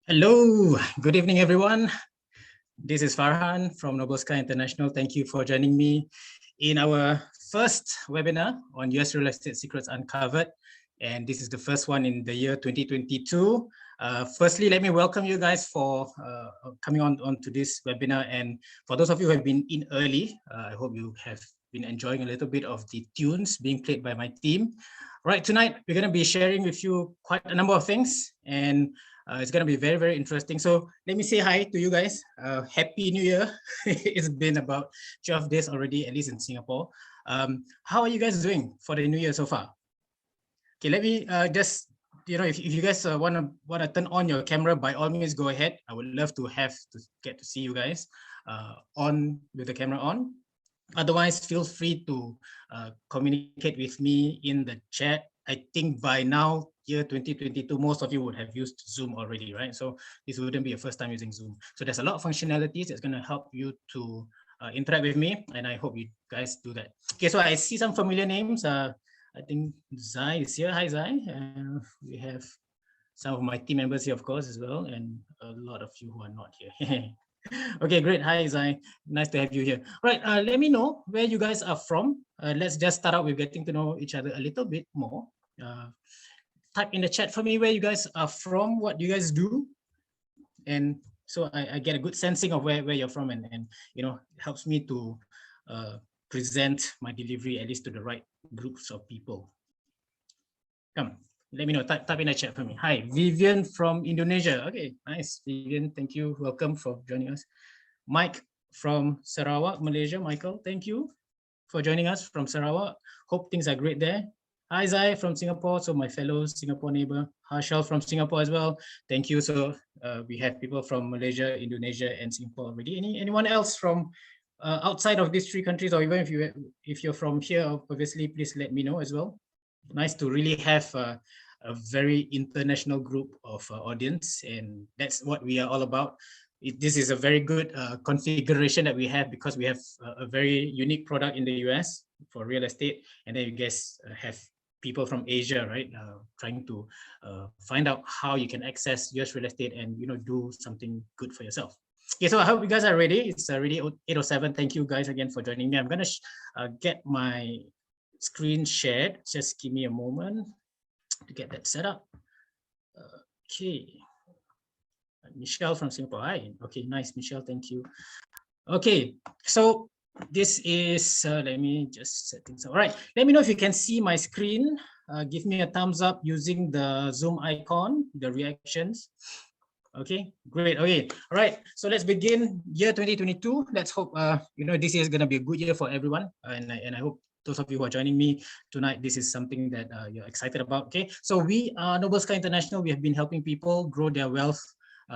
Hello, good evening, everyone. This is Farhan from Noble Sky International. Thank you for joining me in our first webinar on US Real Estate Secrets Uncovered. And this is the first one in the year 2022. Firstly, let me welcome you guys for coming on to this webinar. And for those of you who have been in early, I hope you have been enjoying a little bit of the tunes being played by my team. Right, tonight we're going to be sharing with you quite a number of things, and it's going to be very, very interesting. So let me say hi to you guys. Happy New Year. It's been about 12 days already, at least in Singapore. How are you guys doing for the New Year so far? Okay, let me just, if you guys want to turn on your camera, by all means, go ahead. I would love to get to see you guys on with the camera on. Otherwise, feel free to communicate with me in the chat. I think by now, year 2022, most of you would have used Zoom already, right? So this wouldn't be your first time using Zoom. So there's a lot of functionalities that's going to help you to interact with me, and I hope you guys do that. Okay, so I see some familiar names. I think Zai is here. Hi, Zai. We have some of my team members here, of course, as well, and a lot of you who are not here. Okay, great. Hi, Zai. Nice to have you here. Right, let me know where you guys are from. Let's just start out with getting to know each other a little bit more. Type in the chat for me where you guys are from, what you guys do. And so I get a good sensing of where you're from, and it helps me to present my delivery at least to the right groups of people. Come. Let me know, type in the chat for me. Hi, Vivian from Indonesia. Okay, nice. Vivian, thank you. Welcome for joining us. Mike from Sarawak, Malaysia. Michael, thank you for joining us from Sarawak. Hope things are great there. Hi, Zai from Singapore. So my fellow Singapore neighbor. Harshal from Singapore as well. Thank you. So we have people from Malaysia, Indonesia, and Singapore already. Anyone else from outside of these three countries, or even if you're from here, obviously, please let me know as well. Nice to really have a very international group of audience, and that's what we are all about. This is a very good configuration that we have, because we have a very unique product in the US for real estate, and then you guys have people from Asia, right? Trying to find out how you can access US real estate and do something good for yourself. Okay, so I hope you guys are ready. It's already 8:07. Thank you guys again for joining me. I'm gonna get my screen shared. Just give me a moment to get that set up. Okay. Michelle from Singapore. Hi. Okay, nice, Michelle. Thank you. Okay, so this is, let me just set things up. All right, let me know if you can see my screen. Give me a thumbs up using the Zoom icon, the reactions. Okay, great. Okay, all right. So let's begin year 2022. Let's hope, this year is going to be a good year for everyone. And I hope those of you who are joining me tonight, this is something that you're excited about. Okay, so we are Noble Sky International. We have been helping people grow their wealth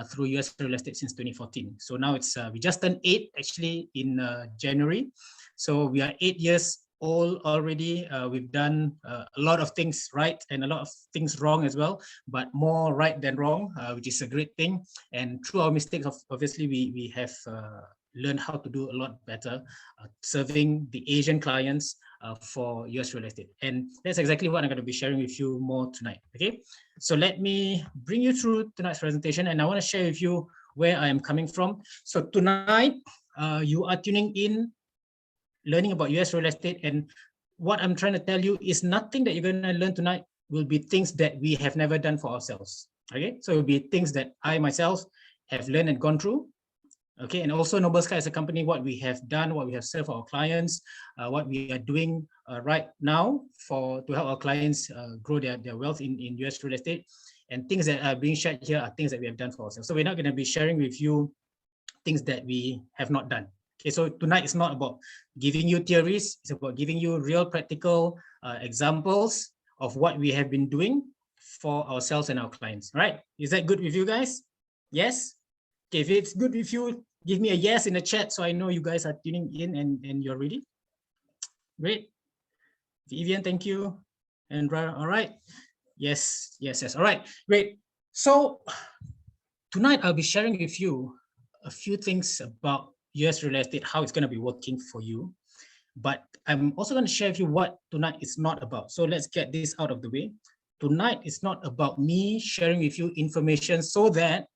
through US real estate since 2014. So now it's we just turned 8 actually in January. So we are 8 years old already. We've done a lot of things right and a lot of things wrong as well, but more right than wrong, which is a great thing. And through our mistakes, obviously we have learned how to do a lot better serving the Asian clients for US real estate. And that's exactly what I'm going to be sharing with you more tonight. Okay, so let me bring you through tonight's presentation, and I want to share with you where I am coming from. So tonight, you are tuning in, learning about US real estate, and what I'm trying to tell you is nothing that you're going to learn tonight will be things that we have never done for ourselves. Okay, so it will be things that I myself have learned and gone through. Okay, and also Noble Sky as a company, what we have done, what we have served our clients, what we are doing right now to help our clients grow their wealth in US real estate, and things that are being shared here are things that we have done for ourselves. So we're not going to be sharing with you things that we have not done. Okay, so tonight is not about giving you theories, it's about giving you real practical examples of what we have been doing for ourselves and our clients. Right? Is that good with you guys? Yes? Okay, if it's good with you, give me a yes in the chat so I know you guys are tuning in and you're ready. Great. Vivian, thank you. And all right. Yes. All right, great. So tonight I'll be sharing with you a few things about US real estate, how it's going to be working for you. But I'm also going to share with you what tonight is not about. So let's get this out of the way. Tonight is not about me sharing with you information so that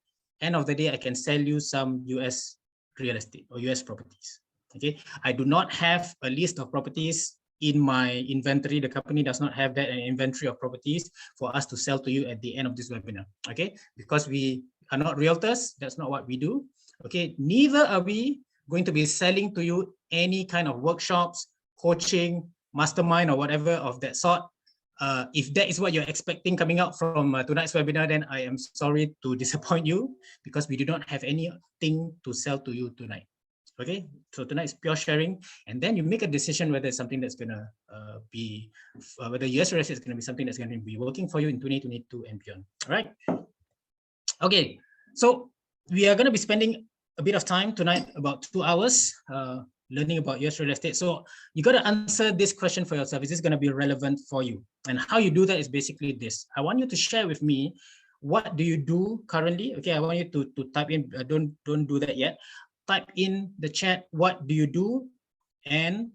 end of the day, I can sell you some US real estate or US properties. Okay, I do not have a list of properties in my inventory. The company does not have that an inventory of properties for us to sell to you at the end of this webinar. Okay, because we are not realtors, that's not what we do. Okay, neither are we going to be selling to you any kind of workshops, coaching, mastermind, or whatever of that sort. If that is what you're expecting coming out from tonight's webinar, then I am sorry to disappoint you, because we do not have anything to sell to you tonight. Okay, so tonight is pure sharing, and then you make a decision whether it's something that's going to be, whether US real estate is going to be something that's going to be working for you in 2022 and beyond. All right. Okay, so we are going to be spending a bit of time tonight, about 2 hours, learning about US real estate. So you got to answer this question for yourself. Is this going to be relevant for you? And how you do that is basically this. I want you to share with me, what do you do currently? Okay, I want you to type in, don't do that yet. Type in the chat, what do you do? And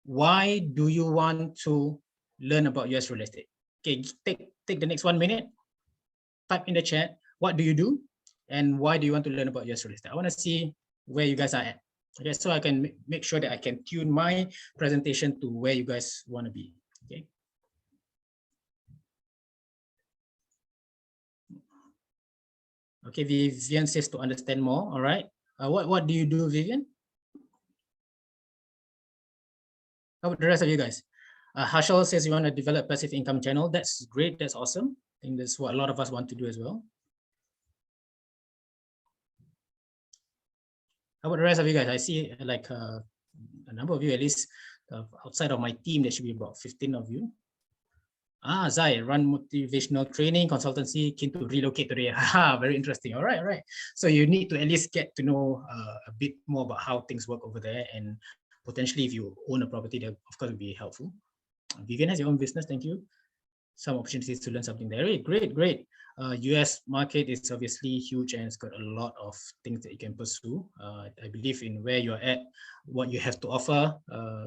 why do you want to learn about US real estate? Okay, take the next 1 minute. Type in the chat, what do you do? And why do you want to learn about US real estate? I want to see where you guys are at. Okay, so I can make sure that I can tune my presentation to where you guys want to be. Okay. Okay, Vivian says to understand more. All right. What do you do, Vivian? How about the rest of you guys? Harshal says you want to develop passive income channel. That's great. That's awesome. I think that's what a lot of us want to do as well. How about the rest of you guys? I see like a number of you, at least outside of my team, there should be about 15 of you. Zai, run motivational training consultancy, keen to relocate today. Very interesting. All right, all right. So you need to at least get to know a bit more about how things work over there, and potentially if you own a property, that of course would be helpful. Vivian has your own business. Thank you. Some opportunities to learn something there. Great, great. US market is obviously huge, and it's got a lot of things that you can pursue. I believe in where you're at, what you have to offer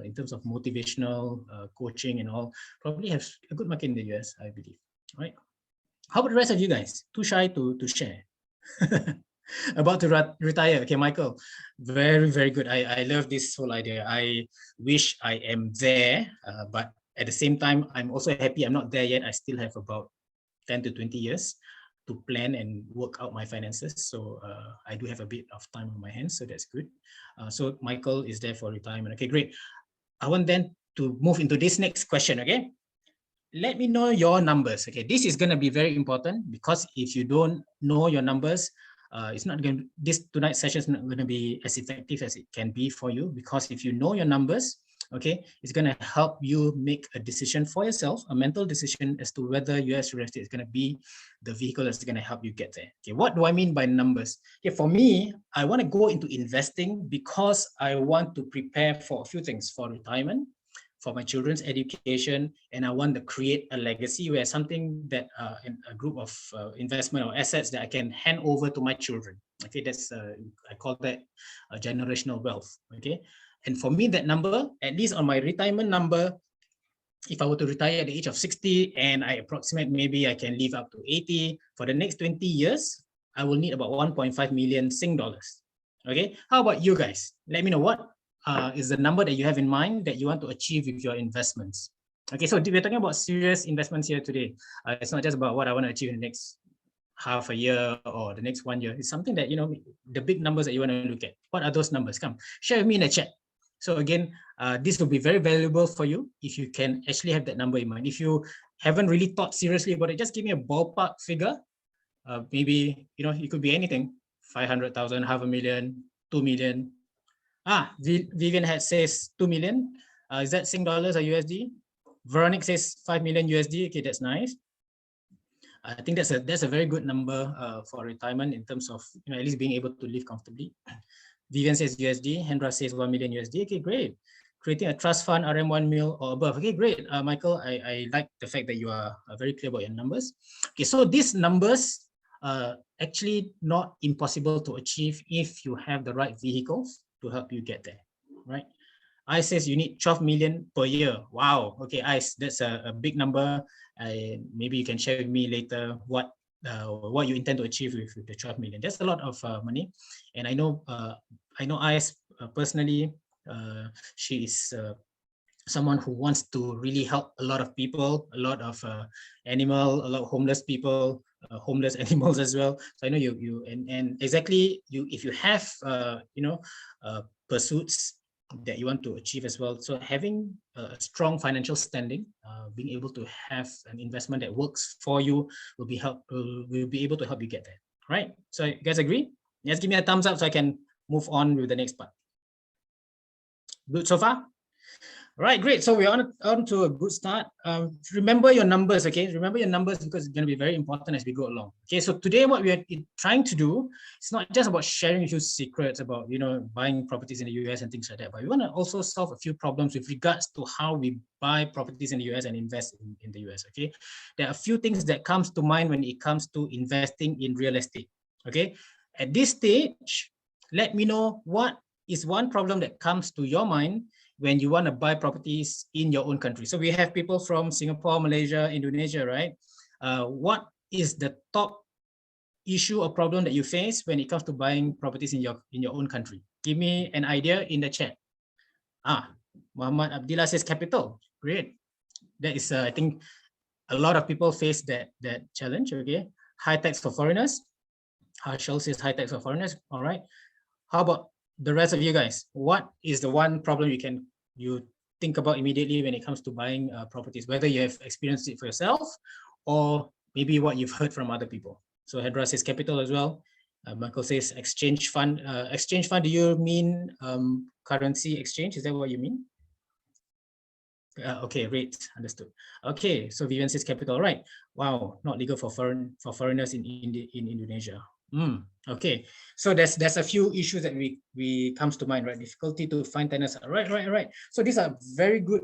in terms of motivational coaching and all, probably have a good market in the US, I believe. All right. How about the rest of you guys? Too shy to share. About to retire. Okay, Michael, very, very good. I love this whole idea. I wish I am there, but at the same time, I'm also happy I'm not there yet. I still have about 10 to 20 years to plan and work out my finances. So I do have a bit of time on my hands, so that's good. So Michael is there for retirement. Okay, great. I want then to move into this next question, okay? Let me know your numbers. Okay, this is going to be very important, because if you don't know your numbers, it's not going to, this tonight's session is not going to be as effective as it can be for you, because if you know your numbers, okay, it's going to help you make a decision for yourself, a mental decision as to whether US real estate is going to be the vehicle that's going to help you get there. Okay, what do I mean by numbers? Okay, for me, I want to go into investing because I want to prepare for a few things, for retirement, for my children's education, and I want to create a legacy where something that a group of investment or assets that I can hand over to my children. Okay, that's I call that a generational wealth. Okay, and for me, that number, at least on my retirement number, if I were to retire at the age of 60 and I approximate maybe I can live up to 80, for the next 20 years, I will need about 1.5 million Sing dollars. Okay, how about you guys? Let me know what is the number that you have in mind that you want to achieve with your investments. Okay, so we're talking about serious investments here today. It's not just about what I want to achieve in the next half a year or the next 1 year. It's something that, you know, the big numbers that you want to look at. What are those numbers? Come, share with me in the chat. So again, this will be very valuable for you if you can actually have that number in mind. If you haven't really thought seriously about it, just give me a ballpark figure. Maybe, you know, it could be anything. 500,000, 500,000, 2 million. Vivian says 2 million. Is that Sing dollars or USD? Veronique says 5 million USD. Okay, that's nice. I think that's a very good number for retirement in terms of, you know, at least being able to live comfortably. Vivian says USD. Hendra says 1 million USD. Okay, great. Creating a trust fund, RM1 mil or above. Okay, great. Michael, I like the fact that you are very clear about your numbers. Okay, so these numbers are actually not impossible to achieve if you have the right vehicles to help you get there, right? I says you need 12 million per year. Wow. Okay, Ice, that's a big number. Maybe you can share with me later what what you intend to achieve with the 12 million. That's a lot of money, and I know Ais personally. She is someone who wants to really help a lot of people, a lot of a lot of homeless people, homeless animals as well. So I know you and exactly if you have pursuits that you want to achieve as well. So having a strong financial standing, being able to have an investment that works for you will be able to help you get there. Right? So you guys agree? Just give me a thumbs up so I can move on with the next part. Good so far? Right, great. So we're on to a good start. Remember your numbers, okay? Remember your numbers because it's going to be very important as we go along. Okay, so today what we are trying to do, it's not just about sharing with you secrets about, buying properties in the US and things like that, but we want to also solve a few problems with regards to how we buy properties in the US and invest in the US, okay? There are a few things that comes to mind when it comes to investing in real estate, okay? At this stage, let me know what is one problem that comes to your mind when you want to buy properties in your own country. So we have people from Singapore, Malaysia, Indonesia, right? What is the top issue or problem that you face when it comes to buying properties in your own country? Give me an idea in the chat. Muhammad Abdillah says capital. Great. That is, I think, a lot of people face that challenge. Okay, high tax for foreigners. Harshal says high tax for foreigners. All right. How about the rest of you guys? What is the one problem you think about immediately when it comes to buying properties, whether you have experienced it for yourself or maybe what you've heard from other people? So Hedra says capital as well. Michael says exchange fund. Exchange fund, do you mean currency exchange? Is that what you mean? Okay, rate, understood. Okay, so Vivian says capital, right? Wow, not legal for foreigners in Indonesia. Okay, so there's a few issues that we comes to mind, right? Difficulty to find tenants. Right. So these are very good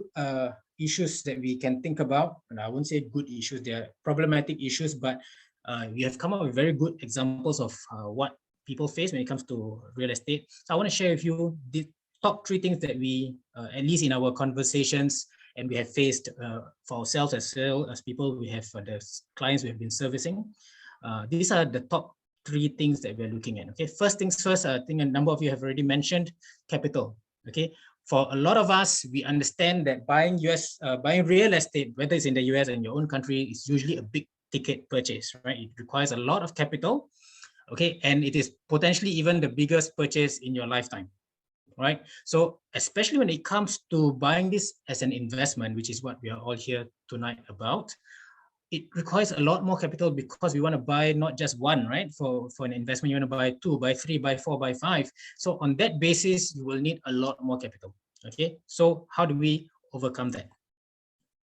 issues that we can think about, and I won't say good issues; they are problematic issues. But we have come up with very good examples of what people face when it comes to real estate. So I want to share with you the top 3 things that we, at least in our conversations, and we have faced for ourselves as well as people we have the clients we have been servicing. These are the top 3 things that we're looking at. Okay, first things first, I think a number of you have already mentioned capital. Okay, for a lot of us, we understand that buying real estate, whether it's in the US and your own country, is usually a big ticket purchase, right? It requires a lot of capital. Okay, and it is potentially even the biggest purchase in your lifetime. Right? So especially when it comes to buying this as an investment, which is what we are all here tonight about, it requires a lot more capital because we want to buy not just one, right? For an investment, you want to buy 2, buy 3, buy 4, buy 5. So on that basis, you will need a lot more capital. Okay, so how do we overcome that?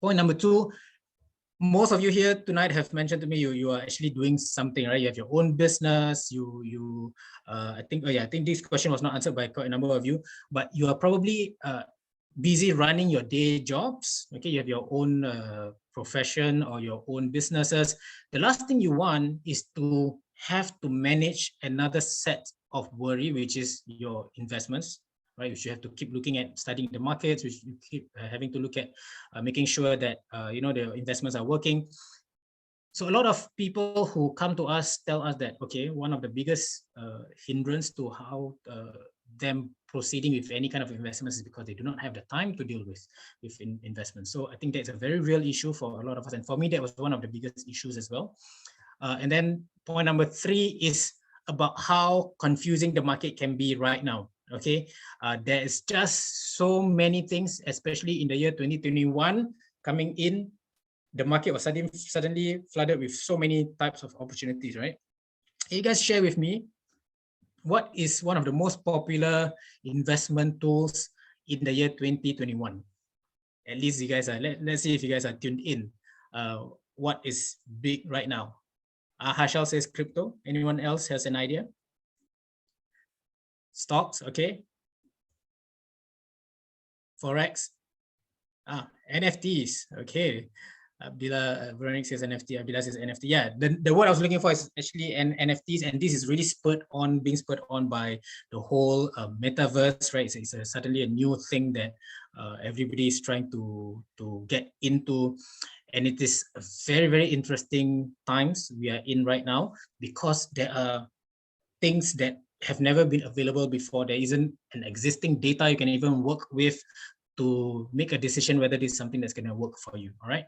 Point number 2, most of you here tonight have mentioned to me you are actually doing something, right? You have your own business. I think this question was not answered by quite a number of you, but you are probably busy running your day jobs. Okay, you have your own profession or your own businesses. The last thing you want is to have to manage another set of worry, which is your investments. Right, which you have to keep looking at, studying the markets, which you keep having to look at, making sure that the investments are working. So a lot of people who come to us tell us that, okay, one of the biggest hindrance to how them proceeding with any kind of investments is because they do not have the time to deal with investments. So I think that's a very real issue for a lot of us, and for me that was one of the biggest issues as well. And then point number 3 is about how confusing the market can be right now. Okay, there is just so many things, especially in the year 2021 coming in. The market was suddenly flooded with so many types of opportunities, right? You guys share with me, what is one of the most popular investment tools in the year 2021? At least you guys are, let's see if you guys are tuned in. What is big right now? Hashal says crypto. Anyone else has an idea? Stocks, okay. Forex, NFTs, okay. Abdullah, Veronica says NFT, Abdullah says NFT. Yeah, the word I was looking for is actually NFTs, and this is really being spurred on by the whole metaverse, right? It's suddenly a new thing that everybody is trying to get into. And it is a very, very interesting times we are in right now, because there are things that have never been available before. There isn't an existing data you can even work with to make a decision whether this is something that's going to work for you. All right.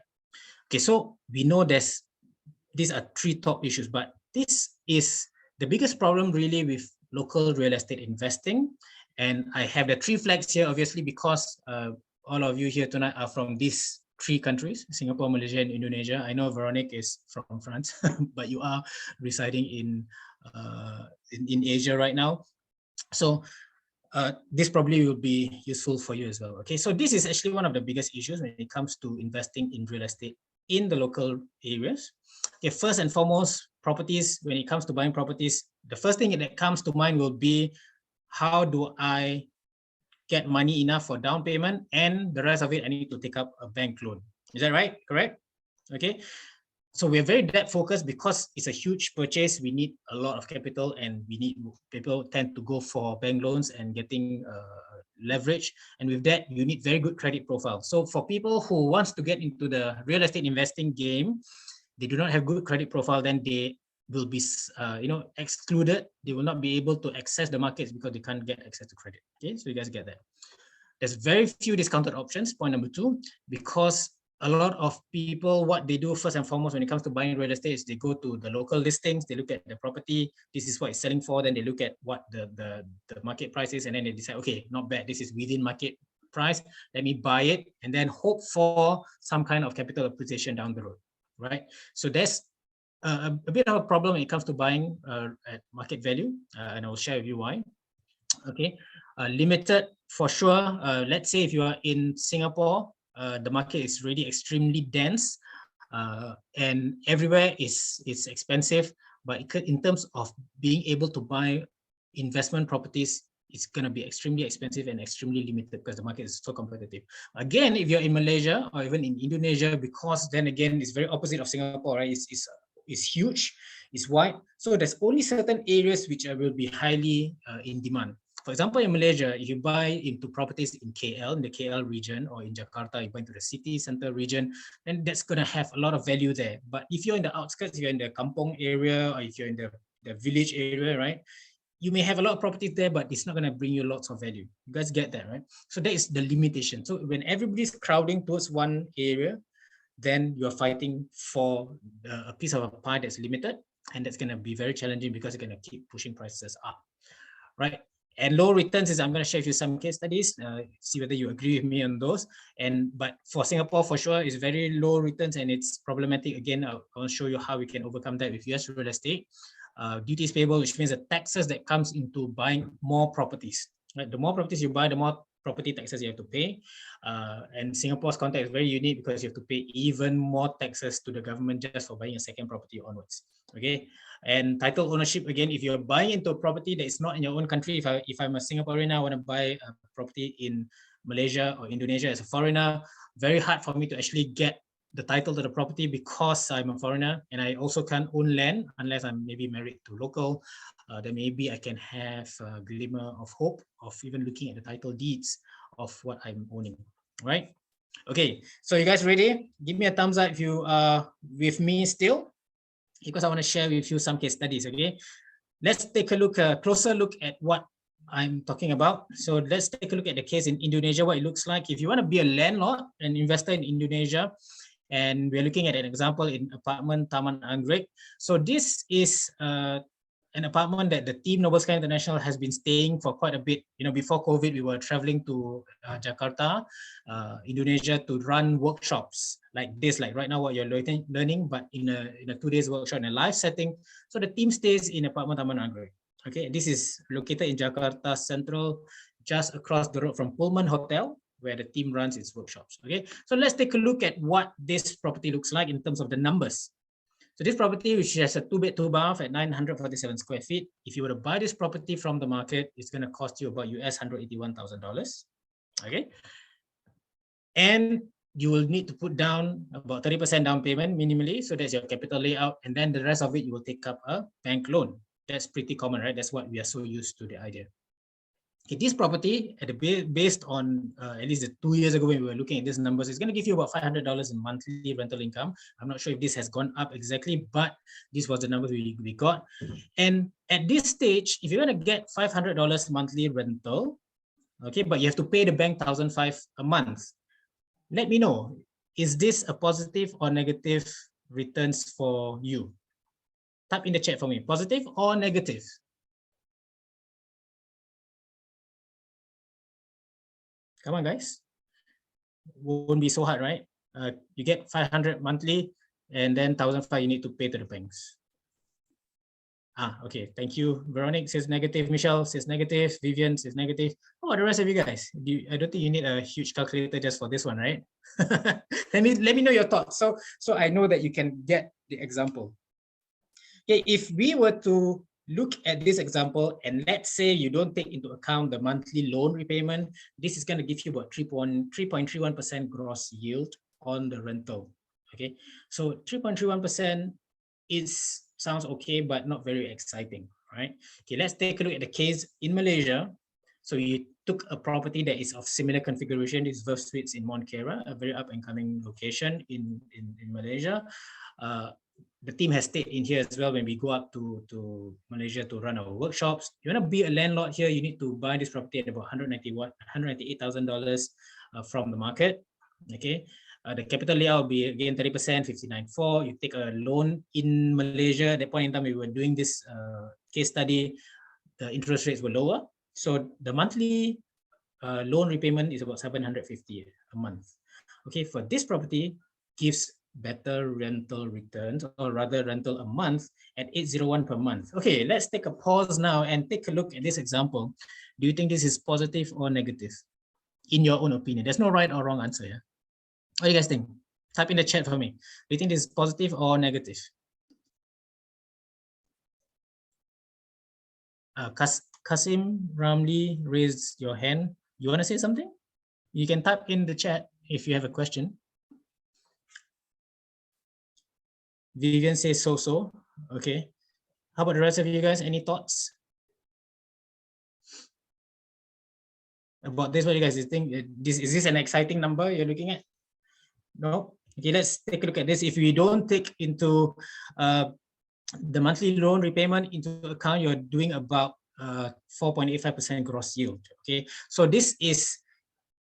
Okay, so we know these are three top issues, but this is the biggest problem really with local real estate investing. And I have the three flags here, obviously, because all of you here tonight are from these three countries, Singapore, Malaysia, and Indonesia. I know Veronique is from France, but you are residing in Asia right now. So this probably will be useful for you as well. Okay, so this is actually one of the biggest issues when it comes to investing in real estate in the local areas. Okay, first and foremost, properties, when it comes to buying properties, the first thing that comes to mind will be, how do I get money enough for down payment, and the rest of it I need to take up a bank loan. Is that right? Correct? Okay. So we're very debt focused because it's a huge purchase. We need a lot of capital, and people tend to go for bank loans and getting leverage. And with that, you need very good credit profile. So for people who wants to get into the real estate investing game, they do not have good credit profile, then they will be excluded. They will not be able to access the markets because they can't get access to credit. Okay, so you guys get that. There's very few discounted options, point number two, because a lot of people, what they do first and foremost when it comes to buying real estate is they go to the local listings, they look at the property, this is what it's selling for, then they look at what the market price is, and then they decide, okay, not bad, this is within market price, let me buy it, and then hope for some kind of capital appreciation down the road, right? So there's a bit of a problem when it comes to buying at market value, and I'll share with you why. Okay, limited for sure. Let's say if you are in Singapore, the market is really extremely dense, and everywhere is expensive. But in terms of being able to buy investment properties, it's going to be extremely expensive and extremely limited because the market is so competitive. Again, if you're in Malaysia or even in Indonesia, because then again, it's very opposite of Singapore, right? It's huge, it's wide. So there's only certain areas which will be highly in demand. For example, in Malaysia, if you buy into properties in KL, in the KL region, or in Jakarta, you buy into the city center region, then that's going to have a lot of value there. But if you're in the outskirts, if you're in the kampong area, or if you're in the village area, right, you may have a lot of properties there, but it's not going to bring you lots of value. You guys get that, right? So that is the limitation. So when everybody's crowding towards one area, then you're fighting for a piece of a pie that's limited, and that's going to be very challenging because you're going to keep pushing prices up, right? And low returns is, I'm going to share with you some case studies, see whether you agree with me on those. But for Singapore, for sure, it's very low returns and it's problematic. Again, I'll show you how we can overcome that with US real estate. Duties payable, which means the taxes that comes into buying more properties. Right? The more properties you buy, the more property taxes you have to pay. And Singapore's context is very unique because you have to pay even more taxes to the government just for buying a second property onwards. Okay. And title ownership, again, if you're buying into a property that is not in your own country, if I'm a Singaporean, I want to buy a property in Malaysia or Indonesia as a foreigner, very hard for me to actually get the title to the property because I'm a foreigner, and I also can't own land unless I'm maybe married to local. Then maybe I can have a glimmer of hope of even looking at the title deeds of what I'm owning, right? Okay, so you guys ready? Give me a thumbs up if you are with me still, because I want to share with you some case studies, okay? Let's take a closer look at what I'm talking about. So let's take a look at the case in Indonesia, what it looks like. If you want to be a landlord, an investor in Indonesia, and we're looking at an example in apartment Taman Anggrek. So this is an apartment that the team Noble Sky International has been staying for quite a bit. You know, before COVID, we were traveling to Jakarta, Indonesia, to run workshops like this, like right now what you're learning, but in a 2 days workshop in a live setting. So the team stays in apartment Taman Anggrek. Okay, this is located in Jakarta Central, just across the road from Pullman Hotel, where the team runs its workshops. Okay, so let's take a look at what this property looks like in terms of the numbers. So this property, which has a 2-bed, 2-bath at 947 square feet, if you were to buy this property from the market, it's going to cost you about US $181,000. Okay, and you will need to put down about 30% down payment minimally, so that's your capital layout, and then the rest of it you will take up a bank loan. That's pretty common, right? That's what we are so used to, the idea. Okay, this property, based on at least 2 years ago when we were looking at these numbers, is going to give you about $500 in monthly rental income. I'm not sure if this has gone up exactly, but this was the number we got. And at this stage, if you're going to get $500 monthly rental, okay, but you have to pay the bank $1,500 a month, let me know, is this a positive or negative returns for you? Type in the chat for me, positive or negative? Come on, guys. Won't be so hard, right? You get 500 monthly, and then 1,500 you need to pay to the banks. Okay, thank you. Veronique says negative. Michelle says negative. Vivian says negative. Oh, the rest of you guys, I don't think you need a huge calculator just for this one, right? let me know your thoughts, so I know that you can get the example. Okay, if we were to look at this example, and let's say you don't take into account the monthly loan repayment, this is going to give you about 3.31% gross yield on the rental. Okay, so 3.31% sounds okay, but not very exciting, right? Okay, let's take a look at the case in Malaysia. So you took a property that is of similar configuration. This is Verve Suites in Mont Kera, a very up and coming location in Malaysia. The team has stayed in here as well when we go up to Malaysia to run our workshops. You want to be a landlord here, you need to buy this property at about $198,000 from the market. Okay, the capital layout will be again 30%, 59.4. You take a loan in Malaysia. At that point in time, we were doing this case study. The interest rates were lower, so the monthly loan repayment is about 750 a month. Okay, for this property, gives better rental returns, or rather rental a month at 801 per month. Okay, let's take a pause now and take a look at this example. Do you think this is positive or negative? In your own opinion, there's no right or wrong answer. Yeah. What do you guys think? Type in the chat for me. Do you think this is positive or negative? Kasim Ramli raised your hand. You want to say something? You can type in the chat if you have a question. Vivian says so. Okay. How about the rest of you guys? Any thoughts about this? What do you guys think? Is this an exciting number you're looking at? No? Okay, let's take a look at this. If we don't take into the monthly loan repayment into account, you're doing about 4.85% gross yield. Okay, so this is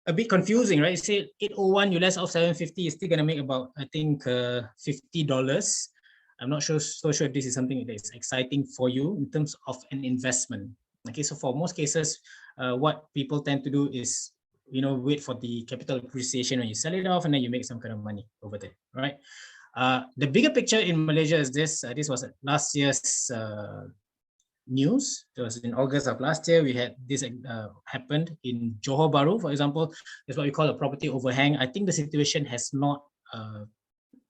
a bit confusing, right? Say 801, you less off 750, is still gonna make about, I think, $50. I'm not so sure if this is something that is exciting for you in terms of an investment. Okay, so for most cases, what people tend to do is, wait for the capital appreciation when you sell it off, and then you make some kind of money over there, right? The bigger picture in Malaysia is this. This was last year's news. It was in August of last year. We had this happened in Johor Bahru, for example. That's what we call a property overhang. I think the situation has not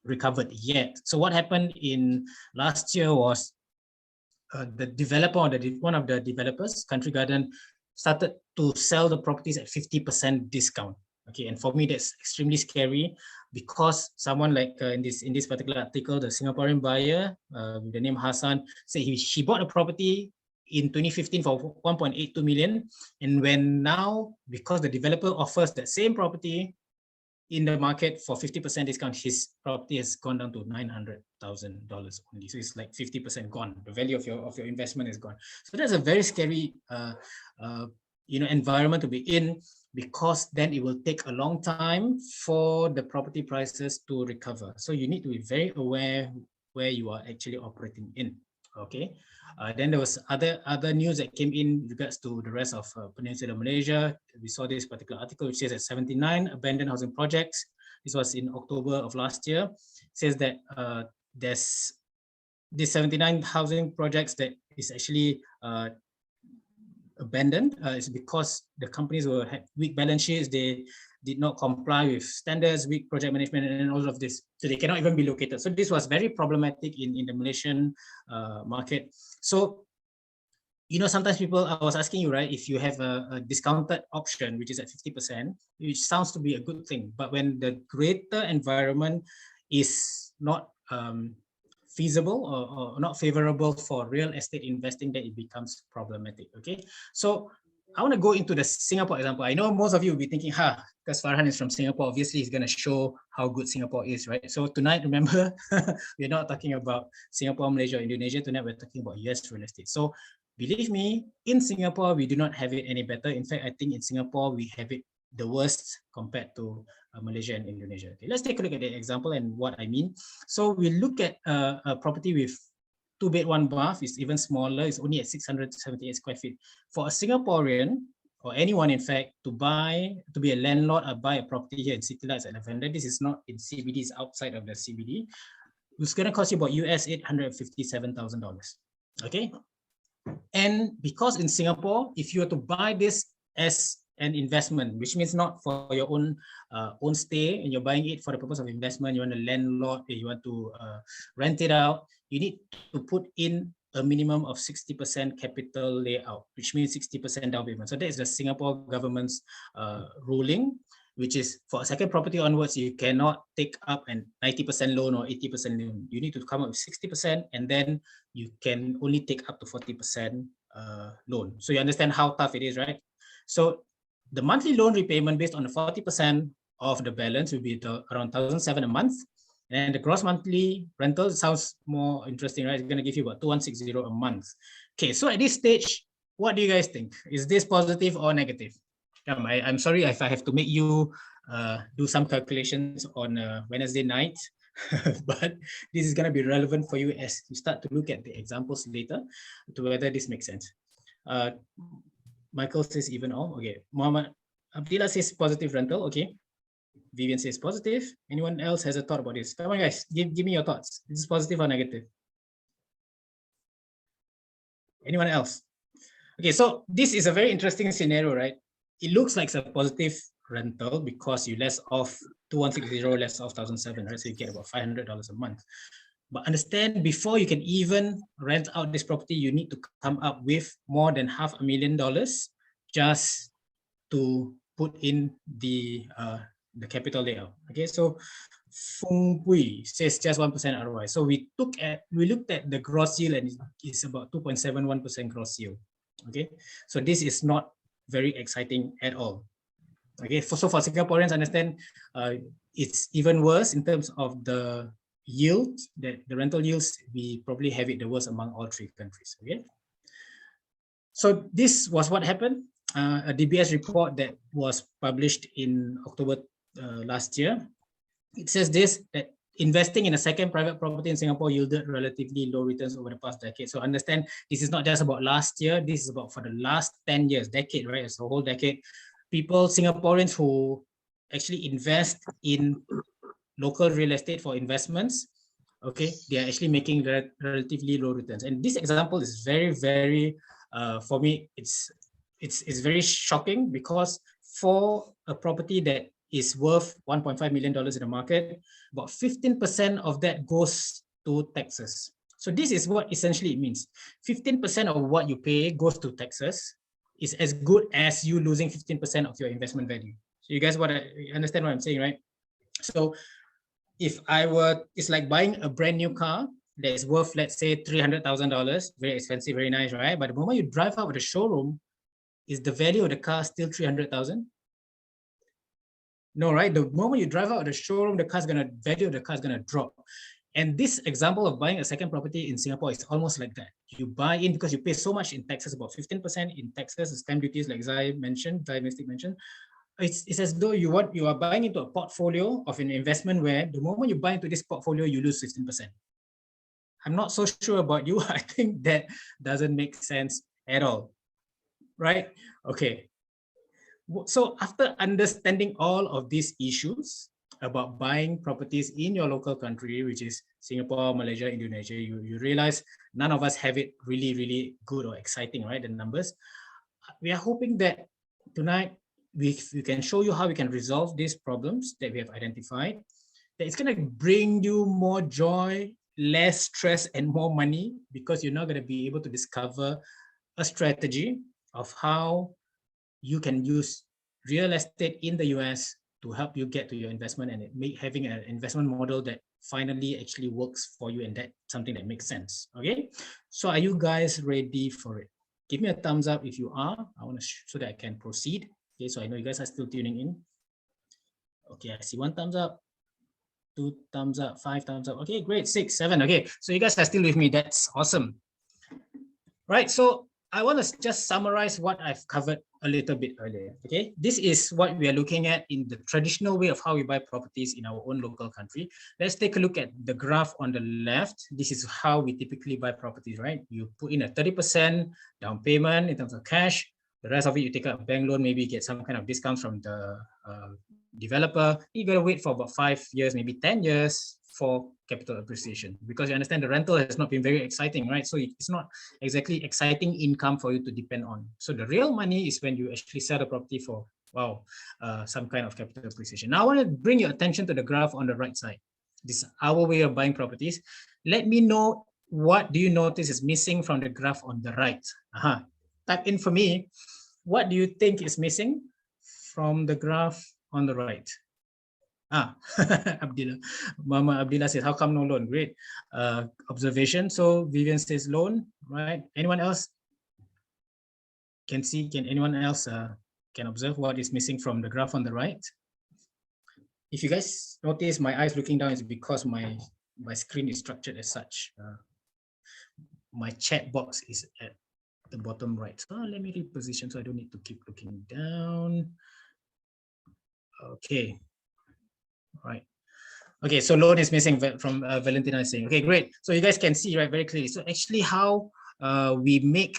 recovered yet. So what happened in last year was the developer, or one of the developers, Country Garden, started to sell the properties at 50% discount. Okay, and for me that's extremely scary, because someone like in this particular article, the Singaporean buyer with the name Hassan said she bought a property in 2015 for 1.82 million, and when now, because the developer offers that same property in the market for 50% discount, his property has gone down to $900,000 only. So it's like 50% gone. The value of your investment is gone. So that's a very scary environment to be in, because then it will take a long time for the property prices to recover. So you need to be very aware where you are actually operating in. Okay. Then there was other news that came in regards to the rest of Peninsula Malaysia. We saw this particular article which says that 79 abandoned housing projects. This was in October of last year. It says that there's these 79 housing projects that is actually abandoned. It's because the companies had weak balance sheets. They did not comply with standards, weak project management, and all of this. So they cannot even be located. So this was very problematic in the Malaysian market. So, sometimes I was asking you, right, if you have a discounted option, which is at 50%, which sounds to be a good thing. But when the greater environment is not feasible or not favorable for real estate investing, that it becomes problematic. Okay, so I want to go into the Singapore example. I know most of you will be thinking, because Farhan is from Singapore, obviously he's going to show how good Singapore is, right? So tonight, remember, we're not talking about Singapore, Malaysia, or Indonesia. Tonight, we're talking about US real estate. So believe me, in Singapore, we do not have it any better. In fact, I think in Singapore, we have it the worst compared to Malaysia and Indonesia. Okay, let's take a look at the example and what I mean. So we look at a property with 2-bed, 1-bath. Is even smaller. It's only at 678 square feet. For a Singaporean, or anyone in fact, to be a landlord or buy a property here in City Lights at Lavender, this is not in CBD, it's outside of the CBD. It's going to cost you about US $857,000. Okay. And because in Singapore, if you were to buy this as an investment, which means not for your own stay, and you're buying it for the purpose of investment, you want a landlord, you want to rent it out, you need to put in a minimum of 60% capital layout, which means 60% down payment. So that is the Singapore government's ruling, which is for a second property onwards, you cannot take up an 90% loan or 80% loan. You need to come up with 60%, and then you can only take up to 40% loan. So you understand how tough it is, right? So the monthly loan repayment based on the 40% of the balance will be around 1,700 a month. And the gross monthly rental sounds more interesting, right? It's going to give you about 2,160 a month. Okay, so at this stage, what do you guys think? Is this positive or negative? I'm sorry if I have to make you do some calculations on Wednesday night, but this is going to be relevant for you as you start to look at the examples later to whether this makes sense. Michael says even all. Okay. Muhammad Abdillah says positive rental. Okay. Vivian says positive. Anyone else has a thought about this? Come on, guys. Give me your thoughts. Is this positive or negative? Anyone else? Okay, so this is a very interesting scenario, right? It looks like a positive rental because you less off 2,160 less off 1,700, right? So you get about $500 a month. But understand, before you can even rent out this property, you need to come up with more than $500,000 just to put in the capital layout. Okay, so Fung Pui says just 1% ROI. So we looked at the gross yield, and it's about 2.71% gross yield. Okay, so this is not very exciting at all. Okay, so for Singaporeans, understand it's even worse in terms of the yield, that the rental yields, we probably have it the worst among all 3 countries. Okay, so this was what happened. A DBS report that was published in October last year. It says this, that investing in a second private property in Singapore yielded relatively low returns over the past decade. So understand, this is not just about last year, this is about for the last 10 years, decade, right? It's a whole decade. People, Singaporeans who actually invest in local real estate for investments, okay, they are actually making relatively low returns. And this example is very, very, for me, it's very shocking, because for a property that is worth $1.5 million in the market, about 15% of that goes to taxes. So this is what essentially it means. 15% of what you pay goes to taxes is as good as you losing 15% of your investment value. So you guys understand what I'm saying, right? So if it's like buying a brand new car that is worth, let's say, $300,000, very expensive, very nice, right? But the moment you drive out of the showroom, is the value of the car still 300,000? No, right? The moment you drive out of the showroom, the value of the car is gonna drop. And this example of buying a second property in Singapore is almost like that. You buy in because you pay so much in taxes, about 15% in taxes, stamp duties, like Zai mentioned. It's as though you are buying into a portfolio of an investment where the moment you buy into this portfolio, you lose 15%. I'm not so sure about you. I think that doesn't make sense at all. Right? Okay. So after understanding all of these issues about buying properties in your local country, which is Singapore, Malaysia, Indonesia, you realize none of us have it really, really good or exciting, right? The numbers. We are hoping that tonight we can show you how we can resolve these problems that we have identified. That it's going to bring you more joy, less stress, and more money, because you're not going to be able to discover a strategy of how you can use real estate in the US to help you get to your investment, and having an investment model that finally actually works for you, and that's something that makes sense. Okay, so are you guys ready for it? Give me a thumbs up if you are. I want to so that I can proceed. Okay, so I know you guys are still tuning in. Okay, I see 1 thumbs up, 2 thumbs up, 5 thumbs up. Okay, great, 6, 7. Okay, so you guys are still with me. That's awesome. Right, so I want to just summarize what I've covered a little bit earlier. Okay, this is what we are looking at in the traditional way of how we buy properties in our own local country. Let's take a look at the graph on the left. This is how we typically buy properties, right? You put in a 30% down payment in terms of cash. The rest of it, you take out a bank loan, maybe get some kind of discount from the developer. You gotta wait for about 5 years, maybe 10 years for capital appreciation, because you understand the rental has not been very exciting, right? So it's not exactly exciting income for you to depend on. So the real money is when you actually sell the property for, wow, some kind of capital appreciation. Now I want to bring your attention to the graph on the right side. This is our way of buying properties. Let me know, what do you notice is missing from the graph on the right? Type in for me, what do you think is missing from the graph on the right? Abdillah. Mama Abdillah says, how come no loan? Great observation. So Vivian says loan, right? Anyone else can see? Can anyone else can observe what is missing from the graph on the right? If you guys notice my eyes looking down, it's because my screen is structured as such. My chat box is at the bottom right. So let me reposition so I don't need to keep looking down. Okay. Right. Okay, so loan is missing from Valentina is saying. Okay, great. So you guys can see, right, very clearly. So actually how we make,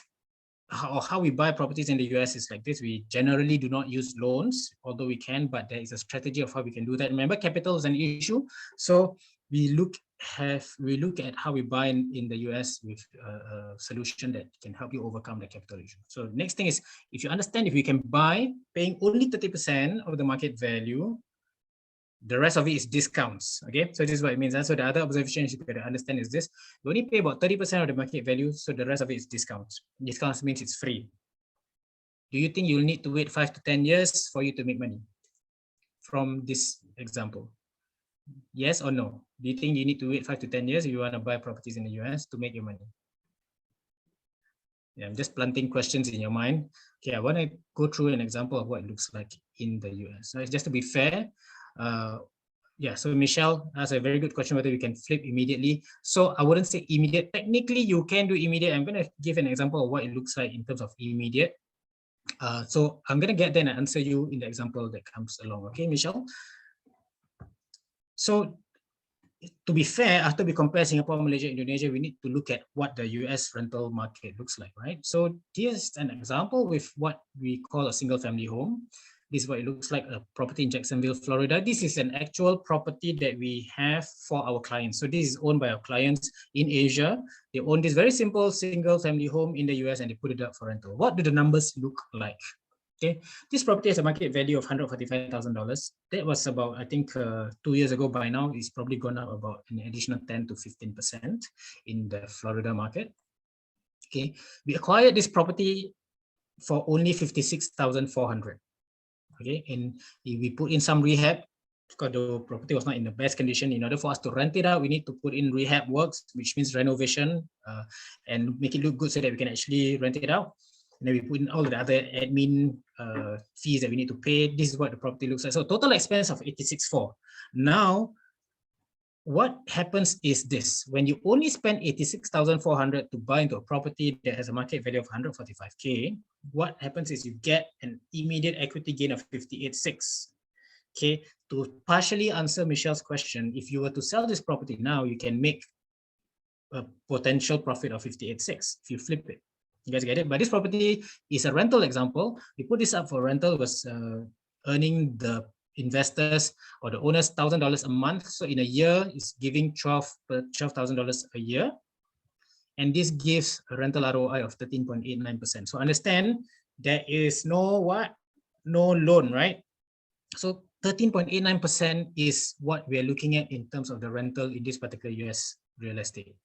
how we buy properties in the US is like this. We generally do not use loans, although we can, but there is a strategy of how we can do that. Remember, capital is an issue. So we look at how we buy in the US with a solution that can help you overcome the capital issue. So next thing is, if you understand, if we can buy paying only 30% of the market value, the rest of it is discounts. Okay, so this is what it means. And so the other observation you should understand is this: you only pay about 30% of the market value, so the rest of it is discounts. Discounts means it's free. Do you think you'll need to wait 5 to 10 years for you to make money from this example? Yes or no? Do you think you need to wait 5 to 10 years if you want to buy properties in the US to make your money? Yeah, I'm just planting questions in your mind. Okay, I want to go through an example of what it looks like in the US. So just to be fair, yeah, so Michelle asked a very good question whether we can flip immediately. So I wouldn't say immediate. Technically, you can do immediate. I'm going to give an example of what it looks like in terms of immediate. So I'm going to get there and answer you in the example that comes along. Okay, Michelle? So to be fair, after we compare Singapore, Malaysia, Indonesia, we need to look at what the US rental market looks like, right? So here's an example with what we call a single family home. This is what it looks like, a property in Jacksonville, Florida. This is an actual property that we have for our clients. So this is owned by our clients in Asia. They own this very simple single family home in the US and they put it up for rental. What do the numbers look like? Okay, this property has a market value of $145,000. That was about, I think, 2 years ago. By now, it's probably gone up about an additional 10 to 15% in the Florida market. Okay, we acquired this property for only $56,400. Okay, and we put in some rehab because the property was not in the best condition. In order for us to rent it out, we need to put in rehab works, which means renovation, and make it look good so that we can actually rent it out. And then we put in all the other admin fees that we need to pay. This is what the property looks like. So total expense of $86,400. Now, what happens is this: when you only spend $86,400 to buy into a property that has a market value of $145K, what happens is you get an immediate equity gain of $58,600. Okay, to partially answer Michelle's question, if you were to sell this property now, you can make a potential profit of $58,600 if you flip it. You guys get it? But this property is a rental example. We put this up for rental, was earning the investors or the owners $1,000 a month. So in a year, it's giving $12,000 a year. And this gives a rental ROI of 13.89%. So understand, there is no what? No loan, right? So 13.89% is what we are looking at in terms of the rental in this particular US real estate.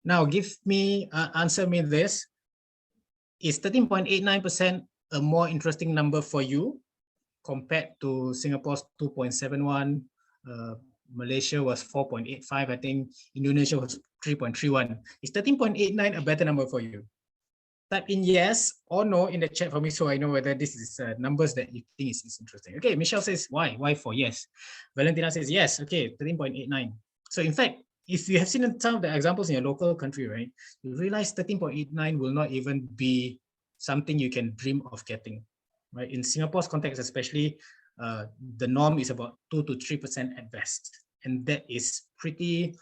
Now, answer me this. Is 13.89% a more interesting number for you compared to Singapore's 2.71? Malaysia was 4.85, I think. Indonesia was 3.31. Is 13.89 a better number for you? type in yes or no in the chat for me so I know whether this is numbers that you think is interesting. Okay, Michelle says why? Why for yes? Valentina says yes. Okay, 13.89. So in fact, if you have seen some of the examples in your local country, right, you realize 13.89 will not even be something you can dream of getting, right? In Singapore's context, especially, the norm is about 2 to 3% at best, and that is pretty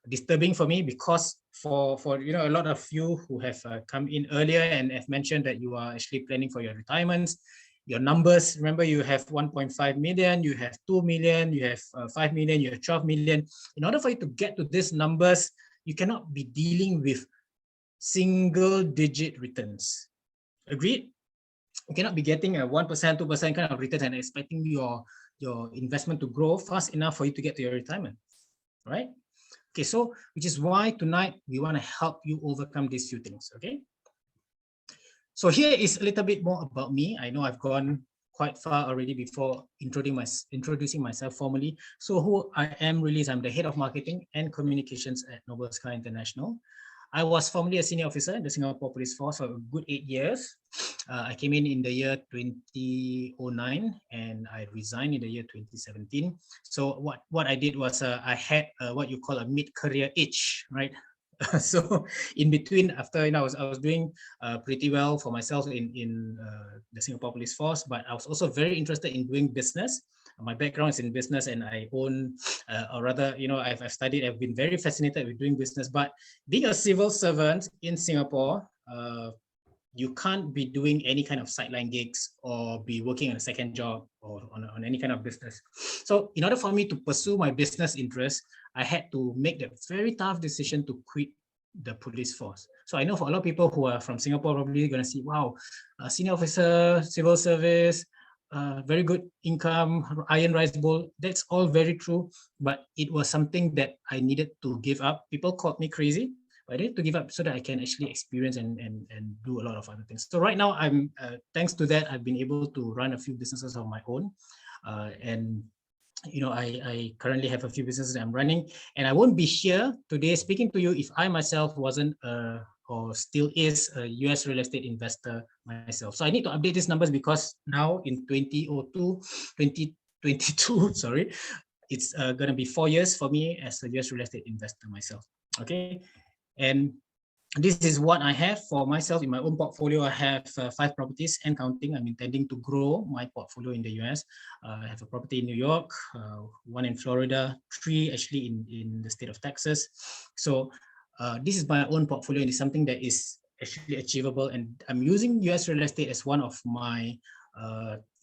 disturbing for me because for a lot of you who have come in earlier and have mentioned that you are actually planning for your retirements, your numbers, remember you have 1.5 million, you have 2 million, you have 5 million, you have 12 million. In order for you to get to these numbers, you cannot be dealing with single digit returns. Agreed? You cannot be getting a 1%, 2% kind of return and expecting your investment to grow fast enough for you to get to your retirement, right? Okay, so which is why tonight we want to help you overcome these few things, okay? So here is a little bit more about me. I know I've gone quite far already before introducing myself formally. So who I am really is I'm the head of marketing and communications at Noble Sky International. I was formerly a senior officer in the Singapore Police Force for a good 8 years. I came in the year 2009 and I resigned in the year 2017. So what I did was I had what you call a mid-career itch, right? So in between, after I was doing pretty well for myself in the Singapore Police Force, but I was also very interested in doing business. My background is in business, and I own, or rather, I've studied. I've been very fascinated with doing business. But being a civil servant in Singapore, you can't be doing any kind of sideline gigs or be working on a second job or on any kind of business. So in order for me to pursue my business interests, I had to make the very tough decision to quit the police force. So I know for a lot of people who are from Singapore, probably going to see, wow, senior officer, civil service, very good income, iron rice bowl. That's all very true, but it was something that I needed to give up. People called me crazy, but I needed to give up so that I can actually experience and do a lot of other things. So right now, I'm thanks to that, I've been able to run a few businesses of my own, and I currently have a few businesses that I'm running, and I won't be here today speaking to you if I myself wasn't or still is a US real estate investor myself. So I need to update these numbers because now in 2022, sorry, it's going to be 4 years for me as a US real estate investor myself. Okay, and this is what I have for myself in my own portfolio. I have 5 properties and counting. I'm intending to grow my portfolio in the US. I have a property in New York, 1 in Florida, 3 actually in the state of Texas. So this is my own portfolio, and it's something that is actually achievable. And I'm using US real estate as one of my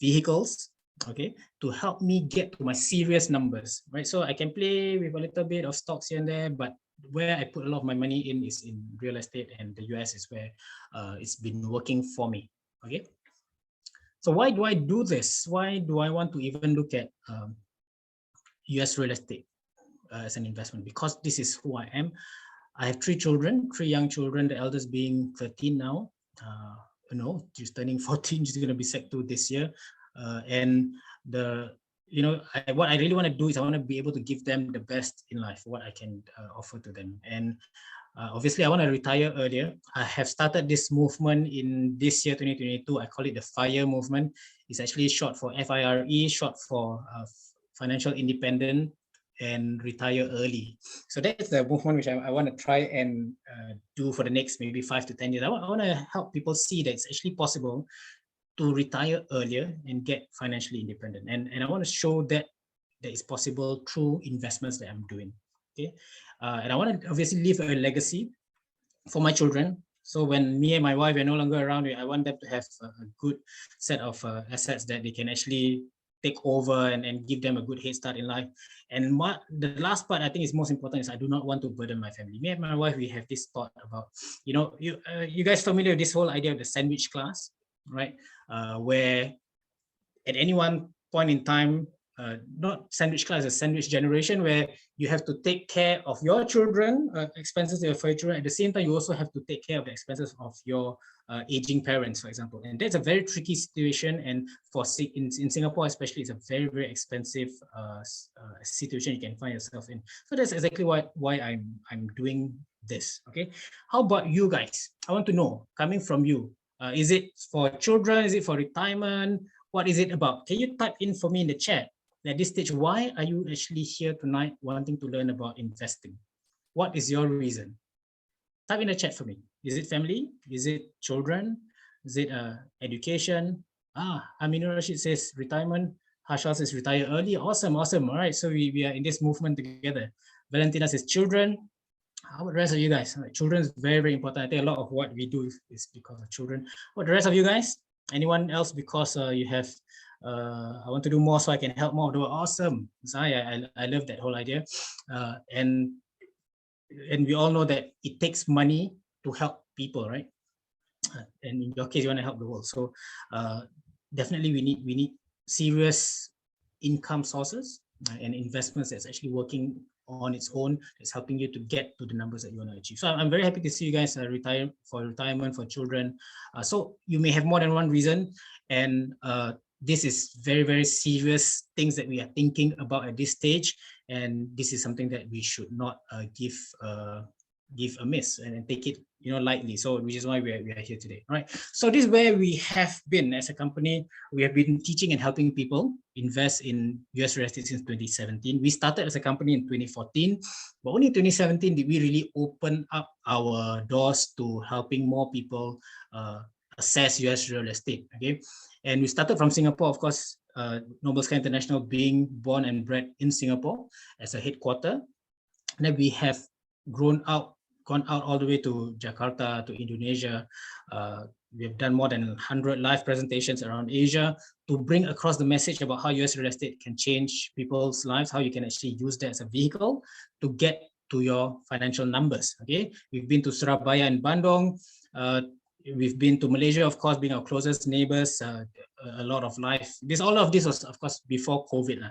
vehicles, okay, to help me get to my serious numbers, right? So I can play with a little bit of stocks here and there, but where I put a lot of my money in is in real estate, and the US is where it's been working for me. Okay. So why do I do this? Why do I want to even look at US real estate as an investment? Because this is who I am. I have 3 children, 3 young children, the eldest being 13 now. She's turning 14. She's going to be Sec 2 this year. And what I really want to do is I want to be able to give them the best in life, what I can offer to them. And obviously, I want to retire earlier. I have started this movement in this year, 2022. I call it the FIRE movement. It's actually short for FIRE, short for financial independent and retire early. So that's the movement which I want to try and do for the next maybe 5 to 10 years. I want to help people see that it's actually possible to retire earlier and get financially independent. And I want to show that it's possible through investments that I'm doing. Okay. And I want to obviously leave a legacy for my children. So when me and my wife are no longer around, I want them to have a good set of assets that they can actually take over and give them a good head start in life. And the last part I think is most important is I do not want to burden my family. Me and my wife, we have this thought about, you guys familiar with this whole idea of the sandwich class, right? Where at any one point in time, not sandwich class, a sandwich generation, where you have to take care of your children, expenses for your children. At the same time, you also have to take care of the expenses of your aging parents, for example. And that's a very tricky situation. And in Singapore, especially, it's a very, very expensive situation you can find yourself in. So that's exactly why I'm doing this. Okay, how about you guys? I want to know, coming from you, is it for children? Is it for retirement? What is it about? Can you type in for me in the chat at this stage? Why are you actually here tonight wanting to learn about investing? What is your reason? Type in the chat for me. Is it family? Is it children? Is it education? Aminur Rashid says retirement. Hashal says retire early. Awesome, awesome. All right, so we are in this movement together. Valentina says children. How about the rest of you guys? Children is very, very important. I think a lot of what we do is because of children. What the rest of you guys? Anyone else? Because you have, I want to do more so I can help more. Awesome. Zaya, I love that whole idea. And we all know that it takes money to help people, right? And in your case, you want to help the world. So definitely we need serious income sources and investments that's actually working on its own. It's helping you to get to the numbers that you want to achieve. So I'm very happy to see you guys retire for retirement, for children. So you may have more than one reason, and this is very, very serious things that we are thinking about at this stage, and this is something that we should not give a miss and take it lightly. So which is why we are here today. All right, so this is where we have been as a company. We have been teaching and helping people invest in US real estate since 2017. We started as a company in 2014, but only in 2017 did we really open up our doors to helping more people assess US real estate. Okay, and we started from Singapore, of course. Noble Sky International being born and bred in Singapore as a headquarter. And then we have gone out all the way to Jakarta, to Indonesia. We have done more than 100 live presentations around Asia to bring across the message about how US real estate can change people's lives, how you can actually use that as a vehicle to get to your financial numbers. Okay, we've been to Surabaya and Bandung. We've been to Malaysia, of course, being our closest neighbors. A lot of life. All of this was, of course, before COVID.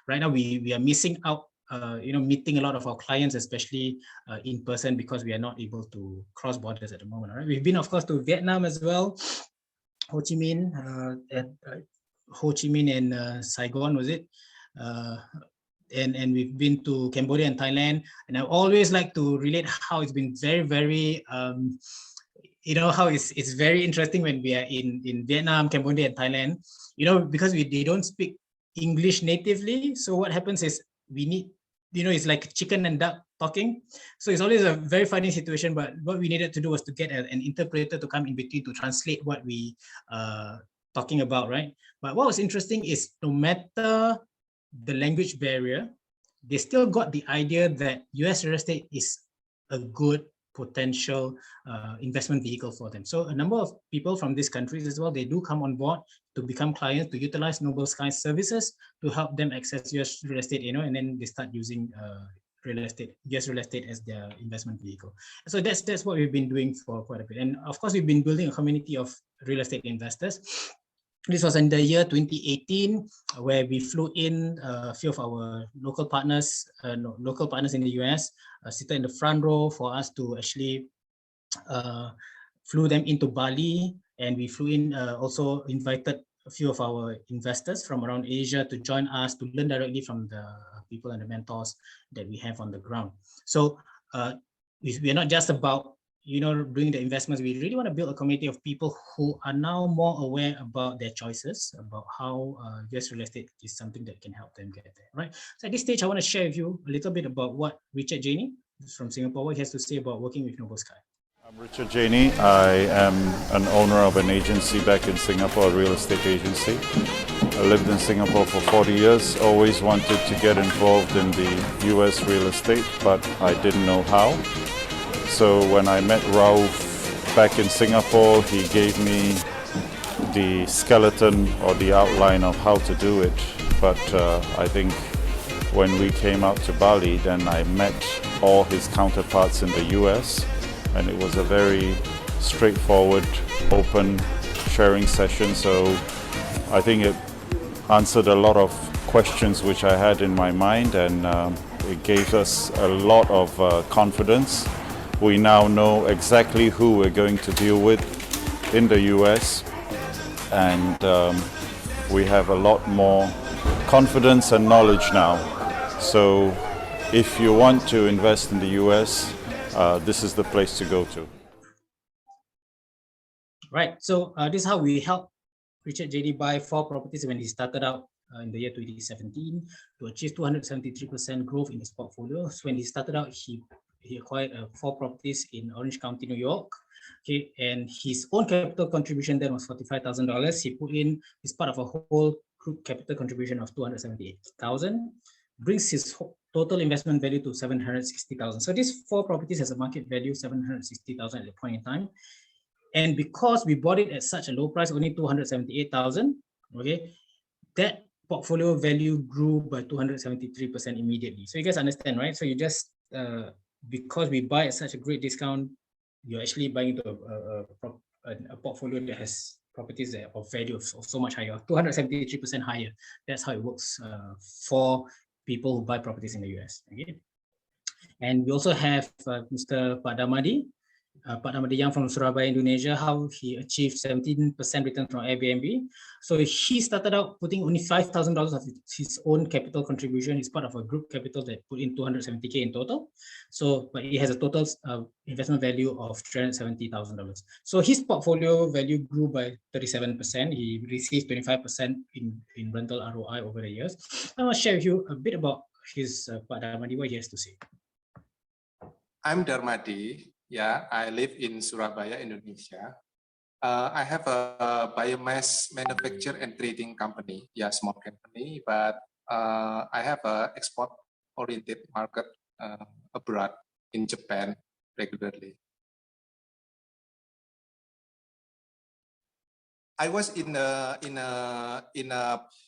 Right now we are missing out. Meeting a lot of our clients, especially in person, because we are not able to cross borders at the moment. Right? We've been, of course, to Vietnam as well, Ho Chi Minh and Saigon, was it? And we've been to Cambodia and Thailand. And I always like to relate how it's been very, very, how it's very interesting when we are in Vietnam, Cambodia, and Thailand. Because they don't speak English natively. So what happens is we need, it's like chicken and duck talking. So it's always a very funny situation, but what we needed to do was to get an interpreter to come in between to translate what we talking about, right? But what was interesting is no matter the language barrier, they still got the idea that US real estate is a good potential investment vehicle for them. So a number of people from these countries as well, they do come on board to become clients, to utilize Noble Sky services to help them access US real estate, and then they start using US real estate as their investment vehicle. So that's what we've been doing for quite a bit. And of course, we've been building a community of real estate investors. This was in the year 2018, where we flew in a few of our local partners in the US, seated in the front row for us to actually flew them into Bali. And we flew in, also invited a few of our investors from around Asia to join us to learn directly from the people and the mentors that we have on the ground. So we are not just about doing the investments. We really want to build a community of people who are now more aware about their choices, about how US real estate is something that can help them get there, right? So at this stage, I want to share with you a little bit about what Richard Janey from Singapore, what he has to say about working with Noble Sky. I'm Richard Janey. I am an owner of an agency back in Singapore, a real estate agency. I lived in Singapore for 40 years, always wanted to get involved in the US real estate, but I didn't know how. So when I met Rauf back in Singapore, he gave me the skeleton or the outline of how to do it. But I think when we came out to Bali, then I met all his counterparts in the US, and it was a very straightforward, open sharing session. So I think it answered a lot of questions which I had in my mind, and it gave us a lot of confidence. We now know exactly who we're going to deal with in the US, and we have a lot more confidence and knowledge now. So if you want to invest in the US, this is the place to go to. Right. So this is how we helped Richard JD buy 4 properties when he started out in the year 2017 to achieve 273% growth in his portfolio. So when he started out, he acquired 4 properties in Orange County, New York. Okay, and his own capital contribution then was $45,000. He put in as part of a whole group capital contribution of $278,000, brings his total investment value to $760,000. So these 4 properties has a market value $760,000 at the point in time. And because we bought it at such a low price, only $278,000, okay, that portfolio value grew by 273% immediately. So you guys understand, right? So you just, because we buy at such a great discount, you're actually buying into a portfolio that has properties that of value of so much higher, 273% higher. That's how it works for people who buy properties in the US. Okay, and we also have Mr. Pak Damadi Yang from Surabaya, Indonesia, how he achieved 17% return from Airbnb. So he started out putting only $5,000 of his own capital contribution. He's part of a group capital that put in 270K in total. So, but he has a total investment value of $370,000. So his portfolio value grew by 37%. He received 25% in rental ROI over the years. I want to share with you a bit about his Pak Darmadi, what he has to say. I'm Darmadi. Yeah, I live in Surabaya, Indonesia. I have a biomass manufacture and trading company. Yeah, small company, but I have a export-oriented market abroad in Japan regularly. I was in a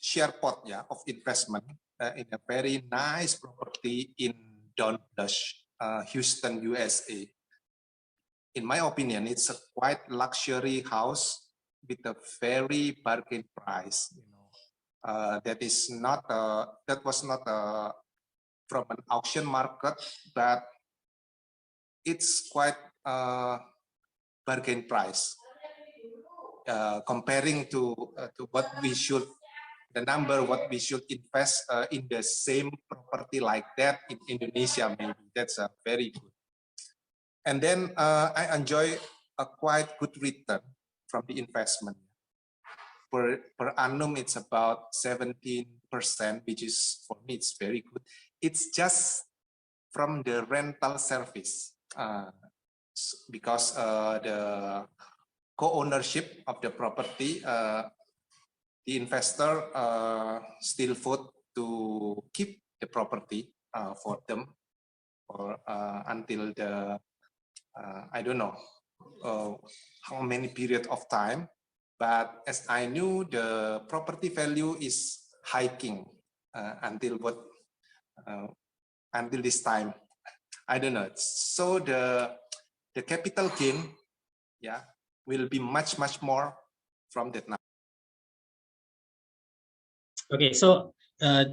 share pot, yeah, of investment in a very nice property in Downblush, Houston, USA. In my opinion, it's a quite luxury house with a very bargain price. You know, that was not from an auction market, but it's quite bargain price comparing to what we should, what we should invest in the same property like that in Indonesia. Maybe that's very good. And then I enjoy a quite good return from the investment. Per annum, it's about 17%, which is, for me, it's very good. It's just from the rental service because the co-ownership of the property, the investor still vote to keep the property for them or until the I don't know how many period of time, but as I knew, the property value is hiking until this time. I don't know. So the capital gain, yeah, will be much more from that now. Okay, so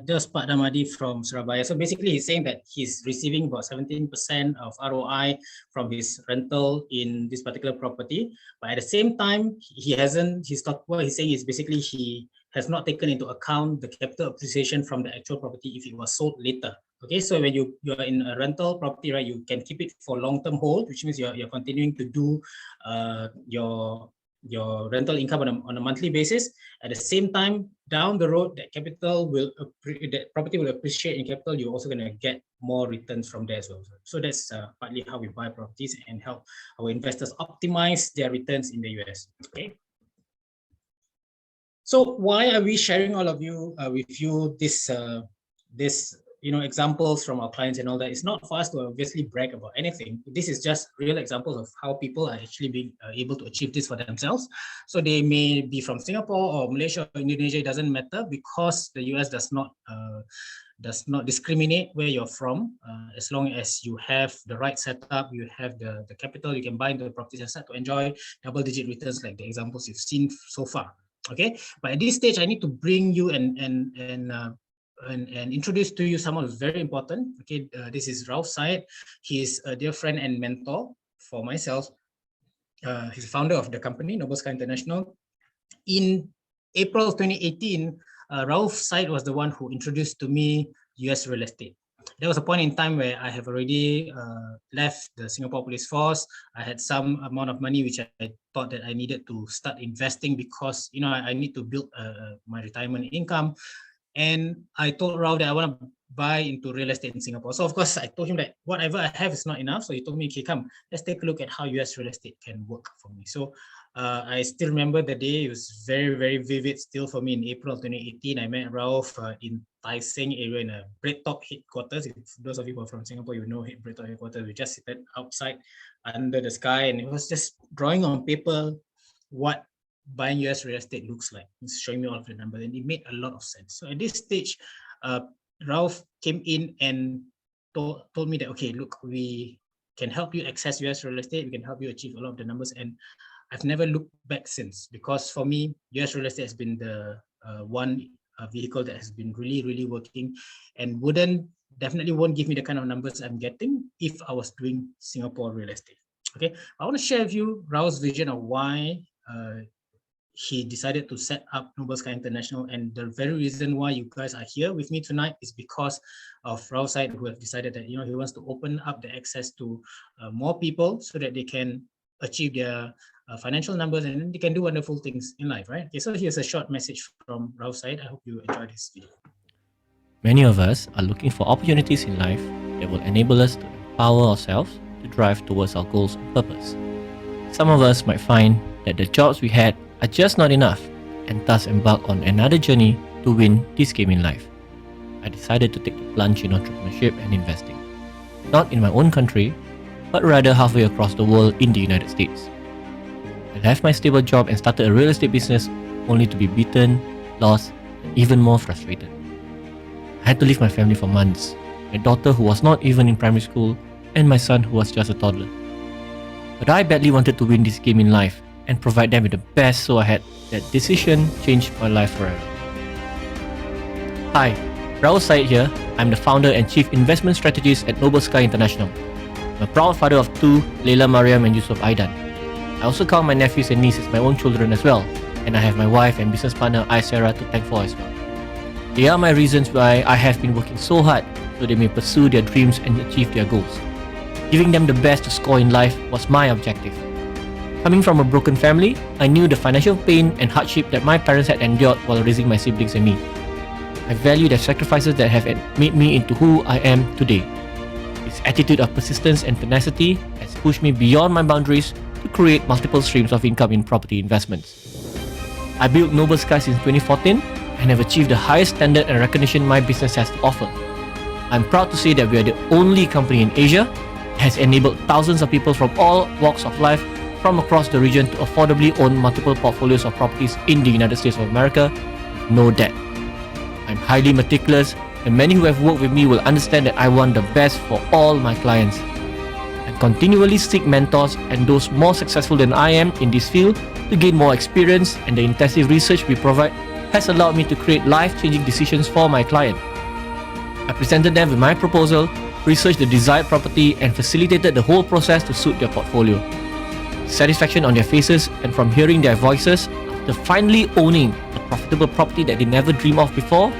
just Pak Damadi from Surabaya. So basically, he's saying that he's receiving about 17% of ROI from his rental in this particular property. But at the same time, what he's saying is basically he has not taken into account the capital appreciation from the actual property if it was sold later. Okay, so when you're in a rental property, right, you can keep it for long-term hold, which means you're continuing to do your rental income on a monthly basis. At the same time, down the road, that property will appreciate in capital. You're also going to get more returns from there as well. So that's partly how we buy properties and help our investors optimize their returns in the US. Okay. So why are we sharing all of you with you this examples from our clients and all that? It's not for us to obviously brag about anything. This is just real examples of how people are actually being able to achieve this for themselves. So they may be from Singapore or Malaysia or Indonesia, it doesn't matter, because the US does not discriminate where you're from. As long as you have the right setup, you have the capital, you can buy into the properties and start to enjoy double-digit returns like the examples you've seen so far. Okay, but at this stage, I need to bring you and introduce to you someone who's very important. Okay, this is Ralph Syed. He's a dear friend and mentor for myself. He's the founder of the company, Noble Sky International. In April 2018, Ralph Syed was the one who introduced to me US real estate. there was a point in time where I have already left the Singapore Police Force. I had some amount of money which I thought that I needed to start investing because I need to build my retirement income. And I told Rao that I want to buy into real estate in Singapore. So of course I told him that whatever I have is not enough. So he told me, okay, come, let's take a look at how US real estate can work for me. So I still remember the day. It was very, very vivid still for me. In April 2018, I met Ralph in Tai Seng area in a BreadTalk headquarters. If those of you who are from Singapore, you know BreadTalk headquarters. We just seated outside under the sky, and it was just drawing on paper what buying US real estate looks like. It's showing me all of the numbers, and it made a lot of sense. So at this stage, Ralph came in and told me that, okay, look, we can help you access US real estate. We can help you achieve a lot of the numbers. And I've never looked back since, because for me, US real estate has been the one vehicle that has been really, really working, and definitely won't give me the kind of numbers I'm getting if I was doing Singapore real estate. Okay, I want to share with you Rao's vision of why he decided to set up Noble Sky International, and the very reason why you guys are here with me tonight is because of Rao's side, who have decided that he wants to open up the access to more people so that they can achieve their financial numbers, and then they can do wonderful things in life, right? Okay, so here's a short message from Rao's side. I hope you enjoyed this video. Many of us are looking for opportunities in life that will enable us to empower ourselves to drive towards our goals and purpose. Some of us might find that the jobs we had are just not enough, and thus embark on another journey to win this game in life. I decided to take the plunge in entrepreneurship and investing, not in my own country, but rather halfway across the world in the United States. I left my stable job and started a real estate business, only to be beaten, lost, and even more frustrated. I had to leave my family for months, my daughter who was not even in primary school, and my son who was just a toddler. But I badly wanted to win this game in life and provide them with the best, so I had that decision changed my life forever. Hi, Rao Syed here. I'm the founder and chief investment strategist at Noble Sky International. I'm a proud father of two, Leila Mariam and Yusuf Aidan. I also count my nephews and nieces my own children as well, and I have my wife and business partner Aisara to thank for as well. They are my reasons why I have been working so hard so they may pursue their dreams and achieve their goals. Giving them the best to score in life was my objective. Coming from a broken family, I knew the financial pain and hardship that my parents had endured while raising my siblings and me. I value the sacrifices that have made me into who I am today. This attitude of persistence and tenacity has pushed me beyond my boundaries to create multiple streams of income in property investments. I built Noble Sky since 2014 and have achieved the highest standard and recognition my business has to offer. I'm proud to say that we are the only company in Asia that has enabled thousands of people from all walks of life from across the region to affordably own multiple portfolios of properties in the United States of America with no debt. I'm highly meticulous, and many who have worked with me will understand that I want the best for all my clients. I continually seek mentors and those more successful than I am in this field to gain more experience, and the intensive research we provide has allowed me to create life-changing decisions for my client. I presented them with my proposal, researched the desired property, and facilitated the whole process to suit their portfolio. Satisfaction on their faces, and from hearing their voices after finally owning a profitable property that they never dreamed of before,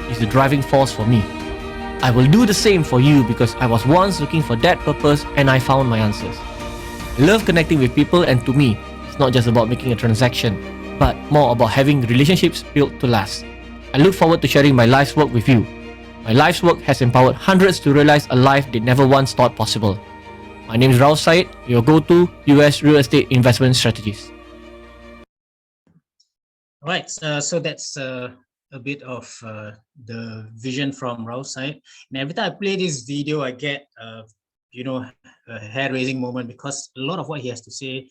is the driving force for me. I will do the same for you because I was once looking for that purpose and I found my answers. I love connecting with people, and to me, it's not just about making a transaction, but more about having relationships built to last. I look forward to sharing my life's work with you. My life's work has empowered hundreds to realize a life they never once thought possible. My name is Rao Syed, your go-to US real estate investment strategist. All right, so that's a bit of the vision from Rao's side. And every time I play this video, I get, a hair-raising moment, because a lot of what he has to say